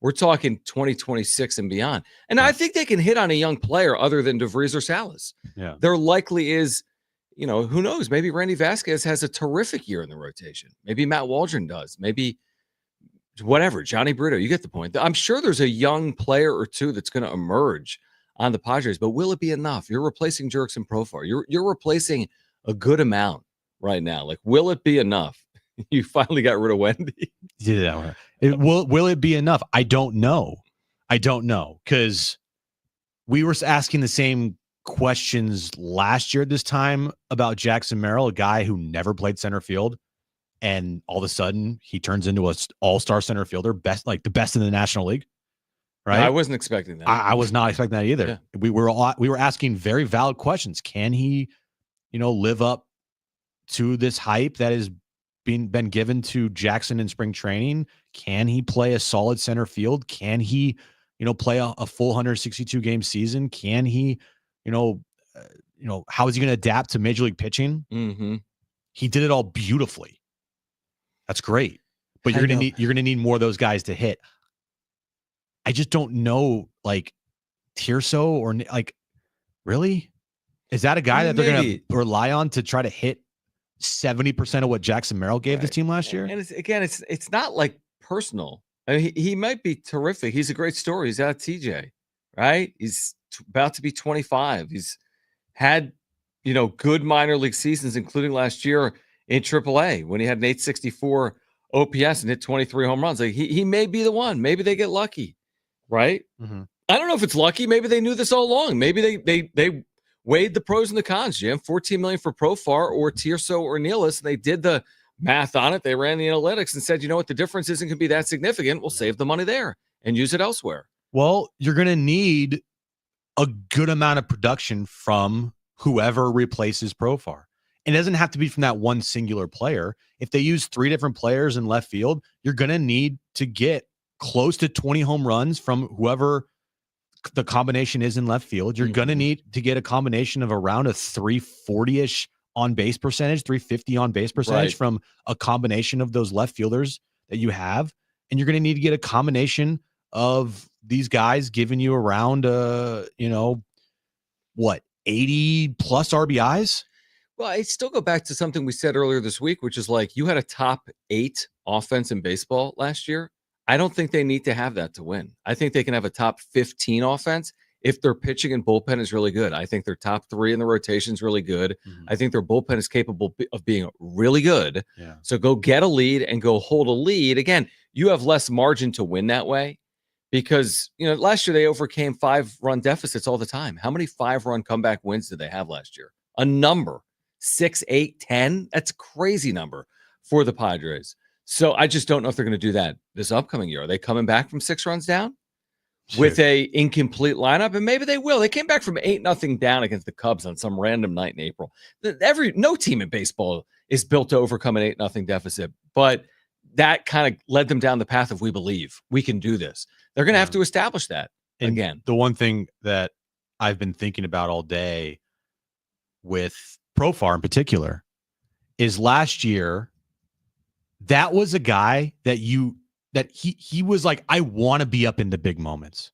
We're talking 2026 and beyond. And I think they can hit on a young player other than DeVries or Salas. Yeah. There likely is, who knows? Maybe Randy Vasquez has a terrific year in the rotation. Maybe Matt Waldron does. Maybe whatever. Johnny Brito, you get the point. I'm sure there's a young player or two that's going to emerge on the Padres, but will it be enough? You're replacing Jurickson Profar. You're replacing a good amount right now. Will it be enough? You finally got rid of Wendy. Yeah. Will it be enough? I don't know. Because we were asking the same questions last year at this time about Jackson Merrill, a guy who never played center field, and all of a sudden he turns into an all-star center fielder, the best in the National League. Right? No, I wasn't expecting that. I was not expecting that either. Yeah. We were asking very valid questions. Can he, live up to this hype that is been given to Jackson in spring training? Can he play a solid center field? Can he, play a full 162 game season? Can he, how is he going to adapt to major league pitching? He did it all beautifully. That's great, but you're going to need more of those guys to hit. I just don't know, Tirso or really, is that a guy that they're going to rely on to try to hit 70% of what Jackson Merrill gave this team last year? And it's not personal. I mean, he might be terrific. He's a great story. He's out of TJ, right? He's about to be 25. He's had, good minor league seasons, including last year in AAA when he had an 864 OPS and hit 23 home runs. He may be the one. Maybe they get lucky, right? I don't know if it's lucky. Maybe they knew this all along. Maybe they weighed the pros and the cons, Jim. $14 million for Profar or Tirso or Nealis, and they did the math on it. They ran the analytics and said, you know what, the difference isn't going to be that significant. We'll save the money there and use it elsewhere. Well, you're going to need a good amount of production from whoever replaces Profar. It doesn't have to be from that one singular player. If they use 3 different players in left field, you're going to need to get close to 20 home runs from whoever the combination is in left field. You're going to need to get a combination of around a 340-ish on base percentage, 350 on base percentage from a combination of those left fielders that you have. And you're going to need to get a combination of these guys giving you around, 80 plus RBIs. Well, I still go back to something we said earlier this week, which is like you had a top 8 offense in baseball last year. I don't think they need to have that to win. I think they can have a top 15 offense if their pitching and bullpen is really good. I think their top 3 in the rotation is really good. I think their bullpen is capable of being really good. Yeah. So go get a lead and go hold a lead. Again, you have less margin to win that way because, last year they overcame 5-run deficits all the time. How many 5-run comeback wins did they have last year? A number. 6, 8, 10. That's a crazy number for the Padres. So I just don't know if they're going to do that this upcoming year. Are they coming back from 6 runs down with a incomplete lineup? And maybe they will. They came back from 8-0 down against the Cubs on some random night in April. No team in baseball is built to overcome an 8-0 deficit, but that kind of led them down the path of we believe we can do this. They're going to have to establish that again. The one thing that I've been thinking about all day with Profar in particular is last year, that was a guy that he was like, I want to be up in the big moments.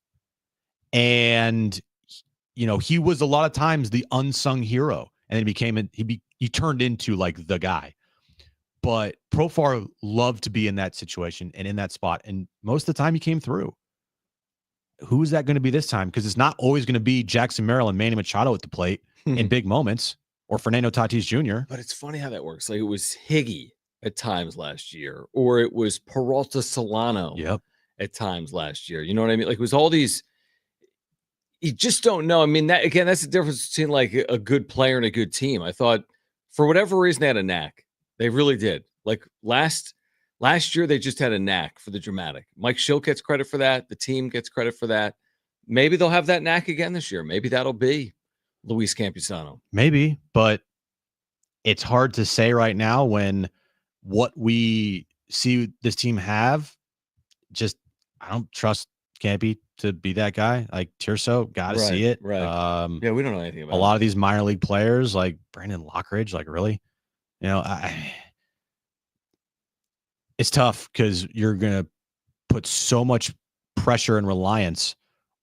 And, he was a lot of times the unsung hero, and then he turned into like the guy. But Profar loved to be in that situation and in that spot. And most of the time he came through. Who is that going to be this time? Because it's not always going to be Jackson Merrill and Manny Machado at the plate in big moments, or Fernando Tatis Jr. But it's funny how that works. Like it was Higgy at times last year, or it was Peralta Solano at times last year. You know what I mean? Like it was all these, you just don't know. I mean, that's the difference between like a good player and a good team. I thought for whatever reason they had a knack. They really did. Like last year, they just had a knack for the dramatic. Mike Schilt gets credit for that. The team gets credit for that. Maybe they'll have that knack again this year. Maybe that'll be Luis Campusano. Maybe, but it's hard to say right now when what we see this team have, I don't trust Campy to be that guy. Like Tirso, got to see it. Right. Yeah, we don't know anything about a lot of these minor league players like Brandon Lockridge, like really? It's tough because you're going to put so much pressure and reliance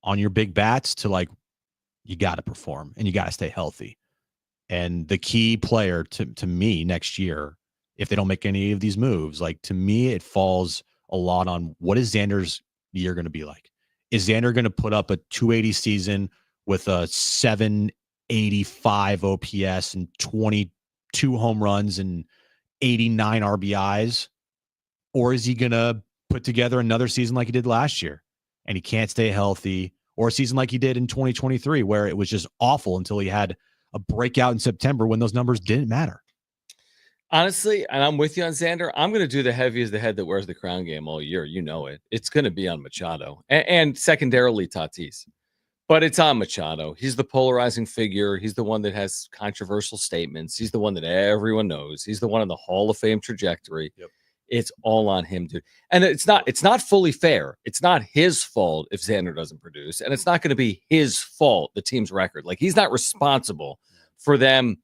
on your big bats to like, you got to perform and you got to stay healthy. And the key player to me next year, if they don't make any of these moves, like to me, it falls a lot on what is Xander's year going to be like? Is Xander going to put up a 280 season with a 785 OPS and 22 home runs and 89 RBIs? Or is he going to put together another season like he did last year and he can't stay healthy, or a season like he did in 2023 where it was just awful until he had a breakout in September when those numbers didn't matter? Honestly, and I'm with you on Xander, I'm going to do the heavy as the head that wears the crown game all year. You know it. It's going to be on Machado and secondarily Tatis. But it's on Machado. He's the polarizing figure. He's the one that has controversial statements. He's the one that everyone knows. He's the one on the Hall of Fame trajectory. Yep. It's all on him, dude. And it's not fully fair. It's not his fault if Xander doesn't produce, and it's not going to be his fault, the team's record. Like he's not responsible for them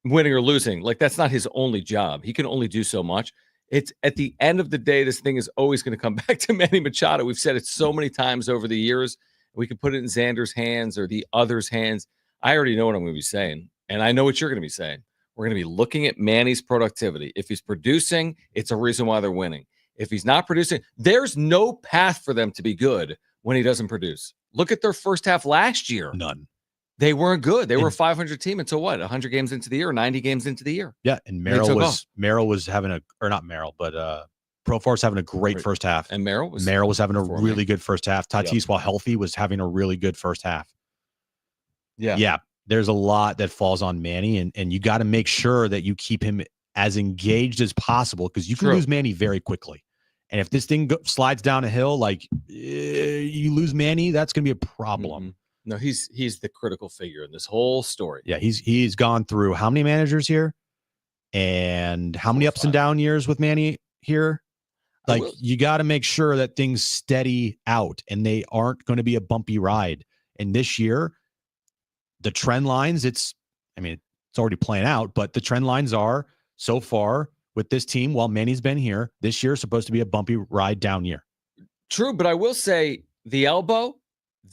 winning or losing. Like that's not his only job. He can only do so much. It's at the end of the day, this thing is always going to come back to Manny Machado. We've said it so many times over the years. We can put it in Xander's hands or the other's hands. I already know what I'm going to be saying, and I know what you're going to be saying. We're going to be looking at Manny's productivity. If he's producing, it's a reason why they're winning. If he's not producing, there's no path for them to be good when he doesn't produce. Look at their first half last year. None. They weren't good. They were a 500 team until what? 100 games into the year, 90 games into the year. Yeah, and Merrill was having Profar's having a great first half. And Merrill was having a really good first half. Tatis, while healthy, was having a really good first half. Yeah. Yeah. there's a lot that falls on Manny, and you got to make sure that you keep him as engaged as possible, because you can lose Manny very quickly. And if this thing slides down a hill, like you lose Manny, that's going to be a problem. Mm-hmm. No, he's the critical figure in this whole story. Yeah, he's gone through how many managers here, and how many ups and down years with Manny here. Like, you got to make sure that things steady out, and they aren't going to be a bumpy ride. And this year, the trend lines, it's already playing out, but the trend lines are so far with this team, while Manny's been here, this year is supposed to be a bumpy ride down year. True, but I will say the elbow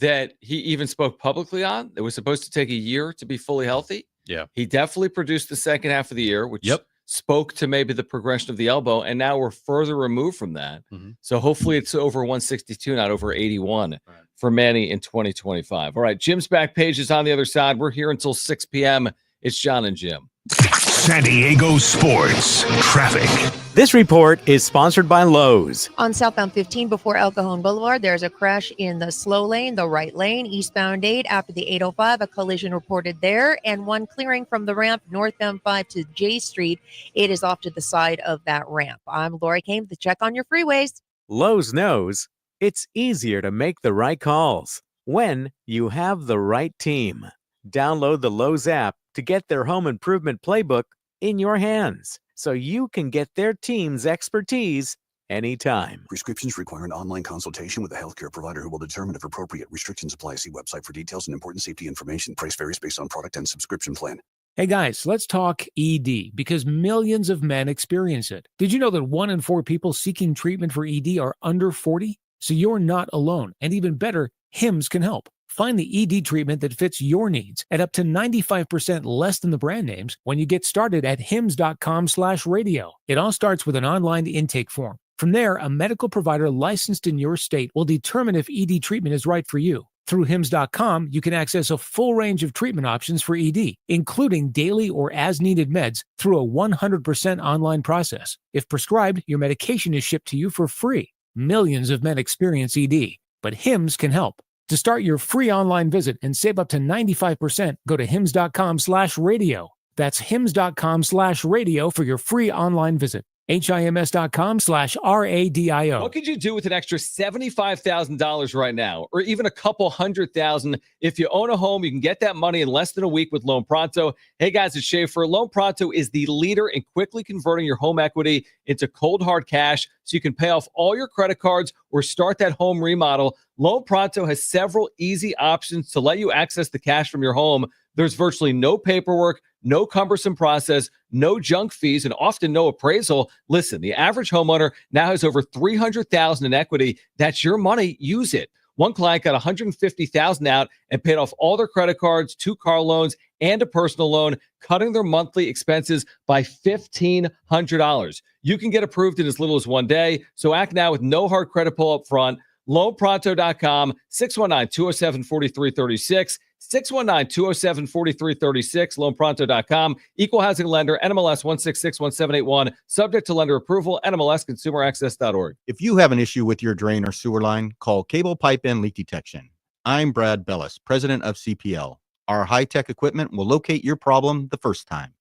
that he even spoke publicly on, that was supposed to take a year to be fully healthy. Yeah. He definitely produced the second half of the year, which spoke to maybe the progression of the elbow, and now we're further removed from that. So hopefully it's over 162, not over 81 for Manny in 2025. All right, Jim's back page is on the other side. We're here until 6 p.m. It's Jon and Jim. San Diego sports traffic. This report is sponsored by Lowe's. On southbound 15 before El Cajon Boulevard, there's a crash in the slow lane, the right lane, eastbound 8 after the 805, a collision reported there, and one clearing from the ramp northbound 5 to J Street. It is off to the side of that ramp. I'm Lori Kane to check on your freeways. Lowe's knows it's easier to make the right calls when you have the right team. Download the Lowe's app to get their home improvement playbook in your hands, so you can get their team's expertise anytime. Prescriptions require an online consultation with a healthcare provider who will determine if appropriate. Restrictions apply. See website for details and important safety information. Price varies based on product and subscription plan. Hey guys, let's talk ED, because millions of men experience it. Did you know that 1 in 4 people seeking treatment for ED are under 40? So you're not alone. And even better, Hims can help. Find the ED treatment that fits your needs at up to 95% less than the brand names when you get started at hims.com/radio. It all starts with an online intake form. From there, a medical provider licensed in your state will determine if ED treatment is right for you. Through hims.com, you can access a full range of treatment options for ED, including daily or as-needed meds through a 100% online process. If prescribed, your medication is shipped to you for free. Millions of men experience ED, but Hims can help. To start your free online visit and save up to 95%, go to hims.com/radio. That's hims.com/radio for your free online visit. HIMS.com/RADIO. What could you do with an extra $75,000 right now, or even a couple $100,000? If you own a home, you can get that money in less than a week with Loan Pronto. Hey guys, it's Schaefer. Loan Pronto is the leader in quickly converting your home equity into cold hard cash so you can pay off all your credit cards or start that home remodel. Loan Pronto has several easy options to let you access the cash from your home. There's virtually no paperwork, no cumbersome process, no junk fees, and often no appraisal. Listen, the average homeowner now has over $300,000 in equity. That's your money. Use it. One client got $150,000 out and paid off all their credit cards, 2 car loans, and a personal loan, cutting their monthly expenses by $1,500. You can get approved in as little as 1 day, so act now with no hard credit pull up front. LoanPronto.com, 619-207-4336, 619-207-4336, LoanPronto.com, Equal Housing Lender, NMLS 1661781, subject to lender approval, NMLSConsumerAccess.org. If you have an issue with your drain or sewer line, call Cable Pipe and Leak Detection. I'm Brad Bellis, president of CPL. Our high-tech equipment will locate your problem the first time.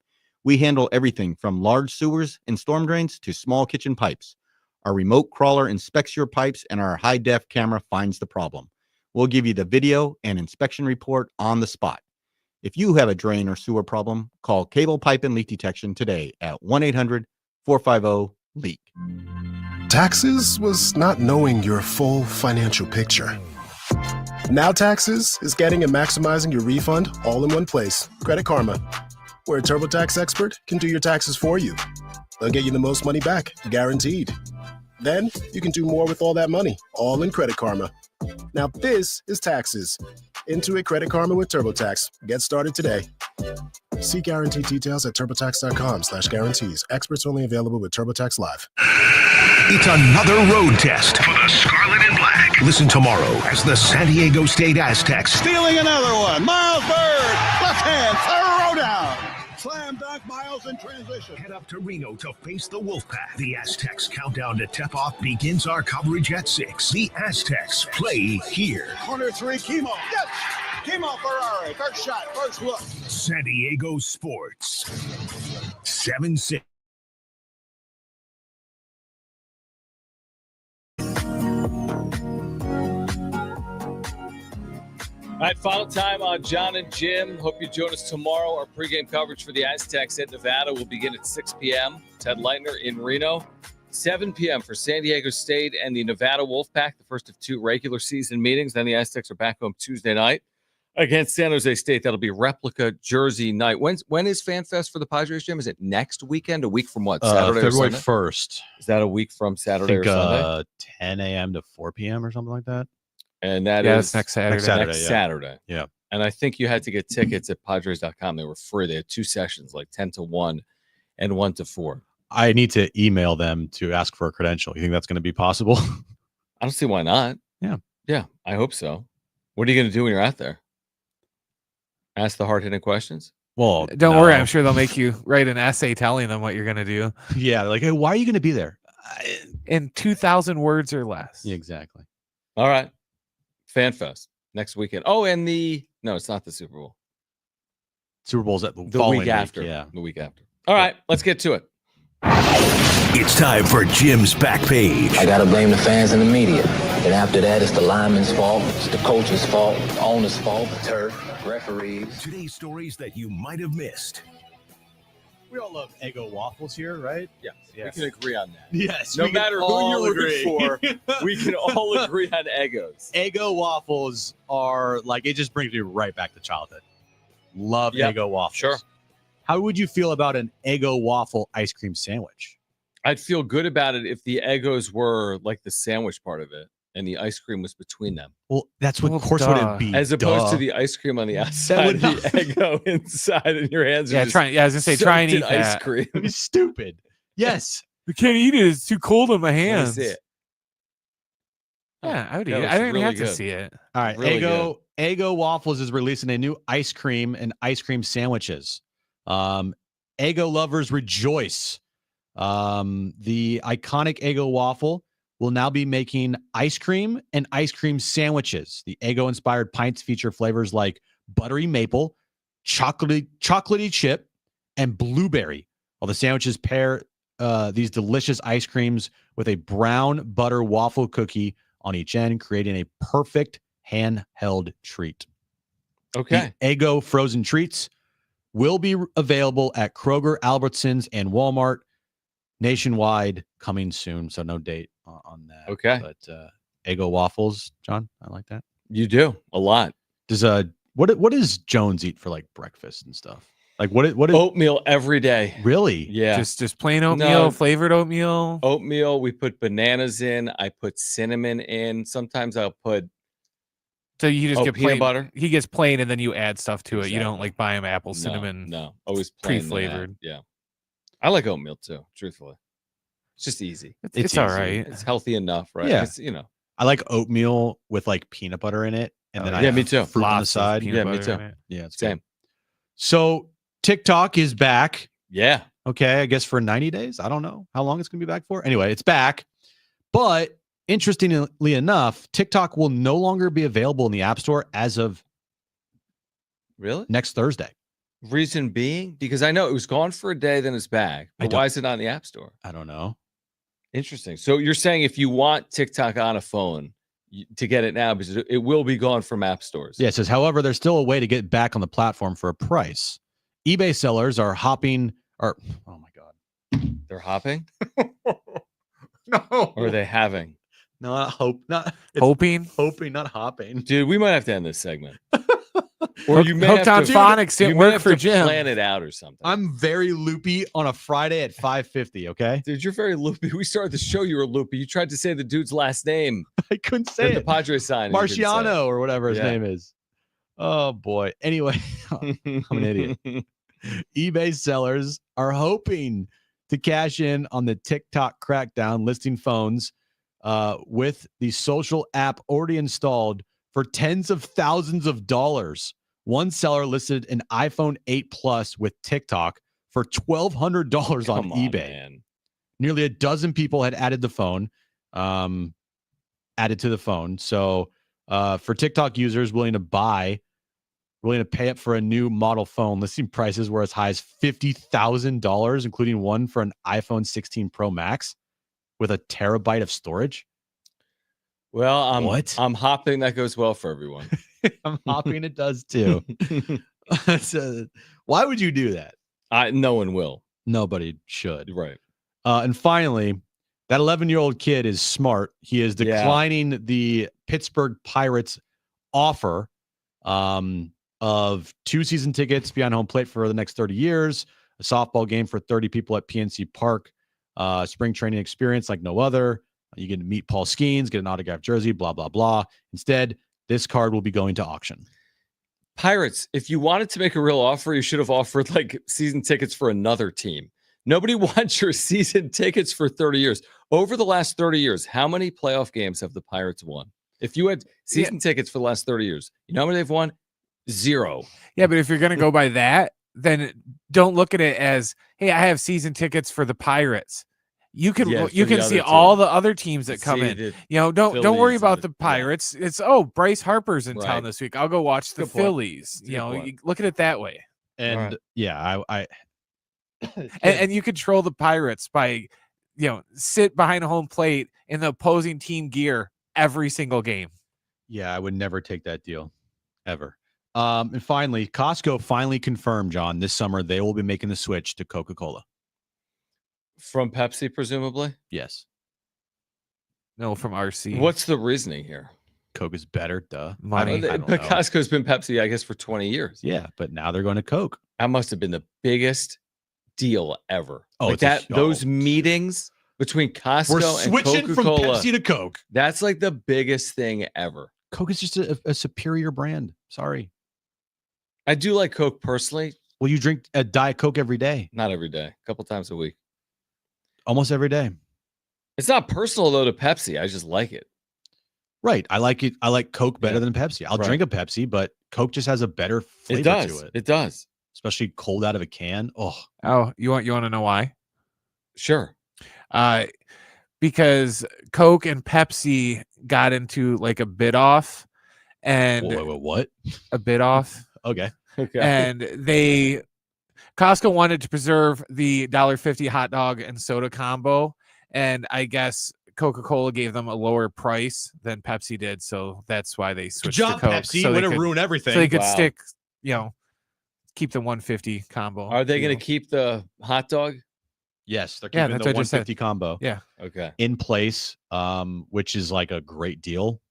We handle everything from large sewers and storm drains to small kitchen pipes. Our remote crawler inspects your pipes, and our high-def camera finds the problem. We'll give you the video and inspection report on the spot. If you have a drain or sewer problem, call Cable Pipe and Leak Detection today at 1-800-450-LEAK. Taxes was not knowing your full financial picture. Now Taxes is getting and maximizing your refund all in one place. Credit Karma, where a TurboTax expert can do your taxes for you. They'll get you the most money back, guaranteed. Then you can do more with all that money, all in Credit Karma. Now this is Taxes. Intuit Credit Karma with TurboTax. Get started today. See guarantee details at turbotax.com/guarantees. Experts only available with TurboTax Live. It's another road test for the Scarlet and Black. Listen tomorrow as the San Diego State Aztecs stealing another one. Miles Bird, left hand, throw down. Slam dunk, Miles in transition. Head up to Reno to face the Wolfpack. The Aztecs countdown to tip-off begins. Our coverage at 6. The Aztecs play here. Corner 3, Kimo. Yes! Timo Ferrari, first shot, first look. San Diego Sports. 7-6. All right, final time on Jon and Jim. Hope you join us tomorrow. Our pregame coverage for the Aztecs at Nevada will begin at 6 p.m. Ted Leitner in Reno. 7 p.m. for San Diego State and the Nevada Wolfpack, the first of 2 regular season meetings. Then the Aztecs are back home Tuesday night against San Jose State. That'll be replica jersey night. When is FanFest for the Padres, Jim? Is it next weekend? A week from what? Saturday or February Sunday? 1st. Is that a week from Saturday or Sunday? 10 a.m. to 4 p.m. or something like that. And that Yeah, is it's next Saturday. Next Saturday. Yeah. And I think you had to get tickets at Padres.com. They were free. They had 2 sessions, like 10 to 1 and 1 to 4. I need to email them to ask for a credential. You think that's going to be possible? I don't see why not. Yeah. Yeah, I hope so. What are you going to do when you're out there? Ask the hard-hitting questions? Well, Don't worry. I'm sure they'll make you write an essay telling them what you're going to do. Yeah. Like, hey, why are you going to be there? In 2,000 words or less. Yeah, exactly. All right. FanFest next weekend. Oh, and no, it's not the Super Bowl. Super Bowl's at the week after. Yeah. The week after. All right, let's get to it. It's time for Jim's Back Page. I gotta blame the fans and the media. And after that, it's the lineman's fault, it's the coach's fault, the owner's fault, the turf, referees. Today's stories that you might have missed. We all love Eggo waffles here, right? Yes. We can agree on that. Yes. No we can matter who all you're agree. rooting for, we can all agree on Eggos. Eggo waffles are like, it just brings me right back to childhood. Love Eggo waffles. Sure. How would you feel about an Eggo waffle ice cream sandwich? I'd feel good about it if the Eggos were like the sandwich part of it and the ice cream was between them. Well, that's what, of course, would it be. As opposed to the ice cream on the outside, the Eggo inside, and your hands are just I was gonna say, try and eat ice that. cream. It'd be stupid. Yes. I can't eat it. It's too cold on my Let me hands. see it. Yeah, I would eat That it. looks I don't even really have to good. see it. All right. Really Eggo Waffles is releasing a new ice cream and ice cream sandwiches. Eggo lovers rejoice. The iconic Eggo waffle will now be making ice cream and ice cream sandwiches. The Eggo inspired pints feature flavors like buttery maple, chocolatey chip, and blueberry. While the sandwiches pair these delicious ice creams with a brown butter waffle cookie on each end, creating a perfect handheld treat. Okay. The Eggo frozen treats will be available at Kroger, Albertsons, and Walmart nationwide coming soon. So no date on that. Okay. But Eggo waffles, John, I like that. You do a lot. Does what does Jones eat for like breakfast and stuff? Like what is Oatmeal every day. Really? Yeah. Just plain oatmeal, No. flavored oatmeal. Oatmeal. We put bananas in. I put cinnamon in. Sometimes I'll put So you just get peanut plain butter. He gets plain, and then you add stuff to it. You don't Exactly. like buy him apple cinnamon. No, always plain pre-flavored. Yeah. I like oatmeal too, truthfully. It's just easy. It's easy. all right. It's healthy enough, right? Yeah. It's, I like oatmeal with like peanut butter in it, and then I yeah, have me too. fruit on the Lots of side. peanut Yeah, me butter too. in it. Yeah, it's Same. good. So TikTok is back. Yeah. Okay, I guess for 90 days. I don't know how long it's going to be back for. Anyway, it's back. But interestingly enough, TikTok will no longer be available in the App Store as of Really? next Thursday. Reason being? Because I know it was gone for a day, then it's back. I But don't- why is it not in the App Store? I don't know. Interesting. So you're saying if you want TikTok on a phone to get it now, because it will be gone from app stores. Yeah, it says, however, there's still a way to get back on the platform for a price. eBay sellers are hopping, oh my God. They're hopping? No. Or are they having? No, not Hoping? hoping, not hopping. Dude, we might have to end this segment. Or you may Hooked have on to, phonics you didn't may work have for to Jim. plan it out or something. I'm very loopy on a Friday at 5:50, okay? Dude, you're very loopy. We started the show, you were loopy. You tried to say the dude's last name. I couldn't say At the it. Padres sign. and you couldn't say it. Marciano or whatever his Yeah. name is. Oh boy. Anyway, I'm an idiot. eBay sellers are hoping to cash in on the TikTok crackdown, listing phones with the social app already installed for tens of thousands of dollars. One seller listed an iPhone 8 Plus with TikTok for $1,200 on Come eBay. man. Nearly a dozen people had added the phone, added to the phone. So for TikTok users willing to buy willing to pay up for a new model phone. Listing prices were as high as $50,000, including one for an iPhone 16 Pro Max with a terabyte of storage. Well, I'm hoping that goes well for everyone. I'm hoping it does too. So, why would you do that? No one will. Nobody should. Right. And finally, that 11-year-old kid is smart. He is declining the Pittsburgh Pirates offer of 2 season tickets behind home plate for the next 30 years, a softball game for 30 people at PNC Park, spring training experience like no other. You get to meet Paul Skeens, get an autographed jersey, blah, blah, blah. Instead, this card will be going to auction. Pirates, if you wanted to make a real offer, you should have offered like season tickets for another team. Nobody wants your season tickets for 30 years. Over the last 30 years, how many playoff games have the Pirates won? If you had season tickets for the last 30 years, you know how many they've won? 0. Yeah, but if you're going to go by that, then don't look at it as, hey, I have season tickets for the Pirates. You can see all the other teams that come in. Don't worry about the Pirates. Yeah. It's Bryce Harper's in town this week. I'll go watch the Phillies. You look at it that way. And and you control the Pirates by sit behind a home plate in the opposing team gear every single game. Yeah, I would never take that deal ever. And finally, Costco finally confirmed, John, this summer they will be making the switch to Coca-Cola. From Pepsi, presumably? Yes. No, from RC. What's the reasoning here? Coke is better, duh. Money. But Costco's been Pepsi, I guess, for 20 years. Yeah, but now they're going to Coke. That must have been the biggest deal ever. Oh, like those meetings between Costco and switching Coca-Cola. from Pepsi to Coke. That's like the biggest thing ever. Coke is just a superior brand. Sorry. I do like Coke personally. Well, you drink a Diet Coke every day. Not every day. A couple times a week. Almost every day. It's not personal, though, to Pepsi. I just like it. Right. I like it. I like Coke better than Pepsi. I'll drink a Pepsi, but Coke just has a better flavor to it. It does. Especially cold out of a can. Oh, you want to know why? Sure. Because Coke and Pepsi got into like a bid off, and what? A bid off. Okay. And Costco wanted to preserve the $1.50 hot dog and soda combo, and I guess Coca-Cola gave them a lower price than Pepsi did, so that's why they switched to Coke. Pepsi, so way to ruin everything. So they could stick, keep the 150 combo. Are they going to keep the hot dog? Yes, they're keeping the 150 combo. Yeah. Okay. In place, which is like a great deal.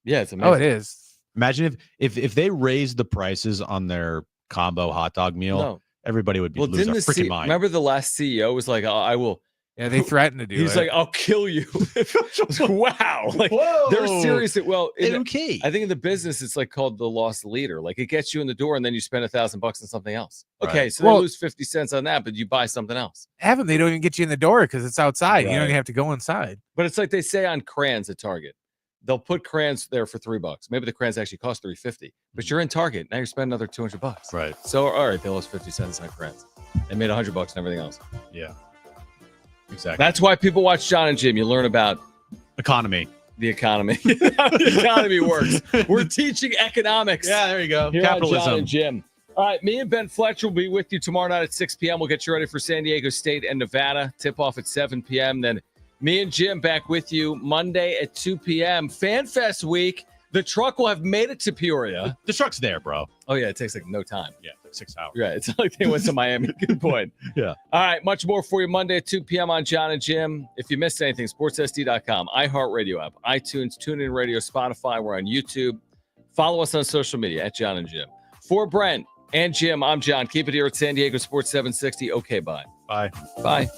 Yeah, it's amazing. Oh, it is. Imagine if they raised the prices on their combo hot dog meal, everybody would be losing their freaking mind. Remember the last CEO was like, I will. Yeah, they threatened to do it. He's like, I'll kill you. Wow. Like, they're serious. Okay. I think in the business, it's like called the lost leader. Like, it gets you in the door and then you spend $1,000 on something else. Okay. Right. So they lose 50 cents on that, but you buy something else. They don't even get you in the door because it's outside. Right. You don't even have to go inside. But it's like they say on crayons at Target. They'll put crayons there for $3. Maybe the crayons actually cost $3.50, but you're in Target. Now you're spending another $200. Right. So, all right, they lost 50 cents on crayons. They made $100 and everything else. Yeah. Exactly. That's why people watch Jon and Jim. You learn about economy. The economy. How the economy works. We're teaching economics. Yeah, there you go. Here Capitalism. on Jon and Jim. All right, me and Ben Fletcher will be with you tomorrow night at 6 p.m. We'll get you ready for San Diego State and Nevada. Tip off at 7 p.m. Then me and Jim back with you Monday at 2 p.m. FanFest week. The truck will have made it to Peoria. The truck's there, bro. Oh, yeah. It takes like no time. Yeah, like 6 hours. Yeah, it's not like they went to Miami. Good point. Yeah. All right. Much more for you Monday at 2 p.m. on Jon and Jim. If you missed anything, sportssd.com, iHeartRadio app, iTunes, TuneIn Radio, Spotify. We're on YouTube. Follow us on social media at Jon and Jim. For Brent and Jim, I'm John. Keep it here at San Diego Sports 760. Okay, bye. Bye. Bye.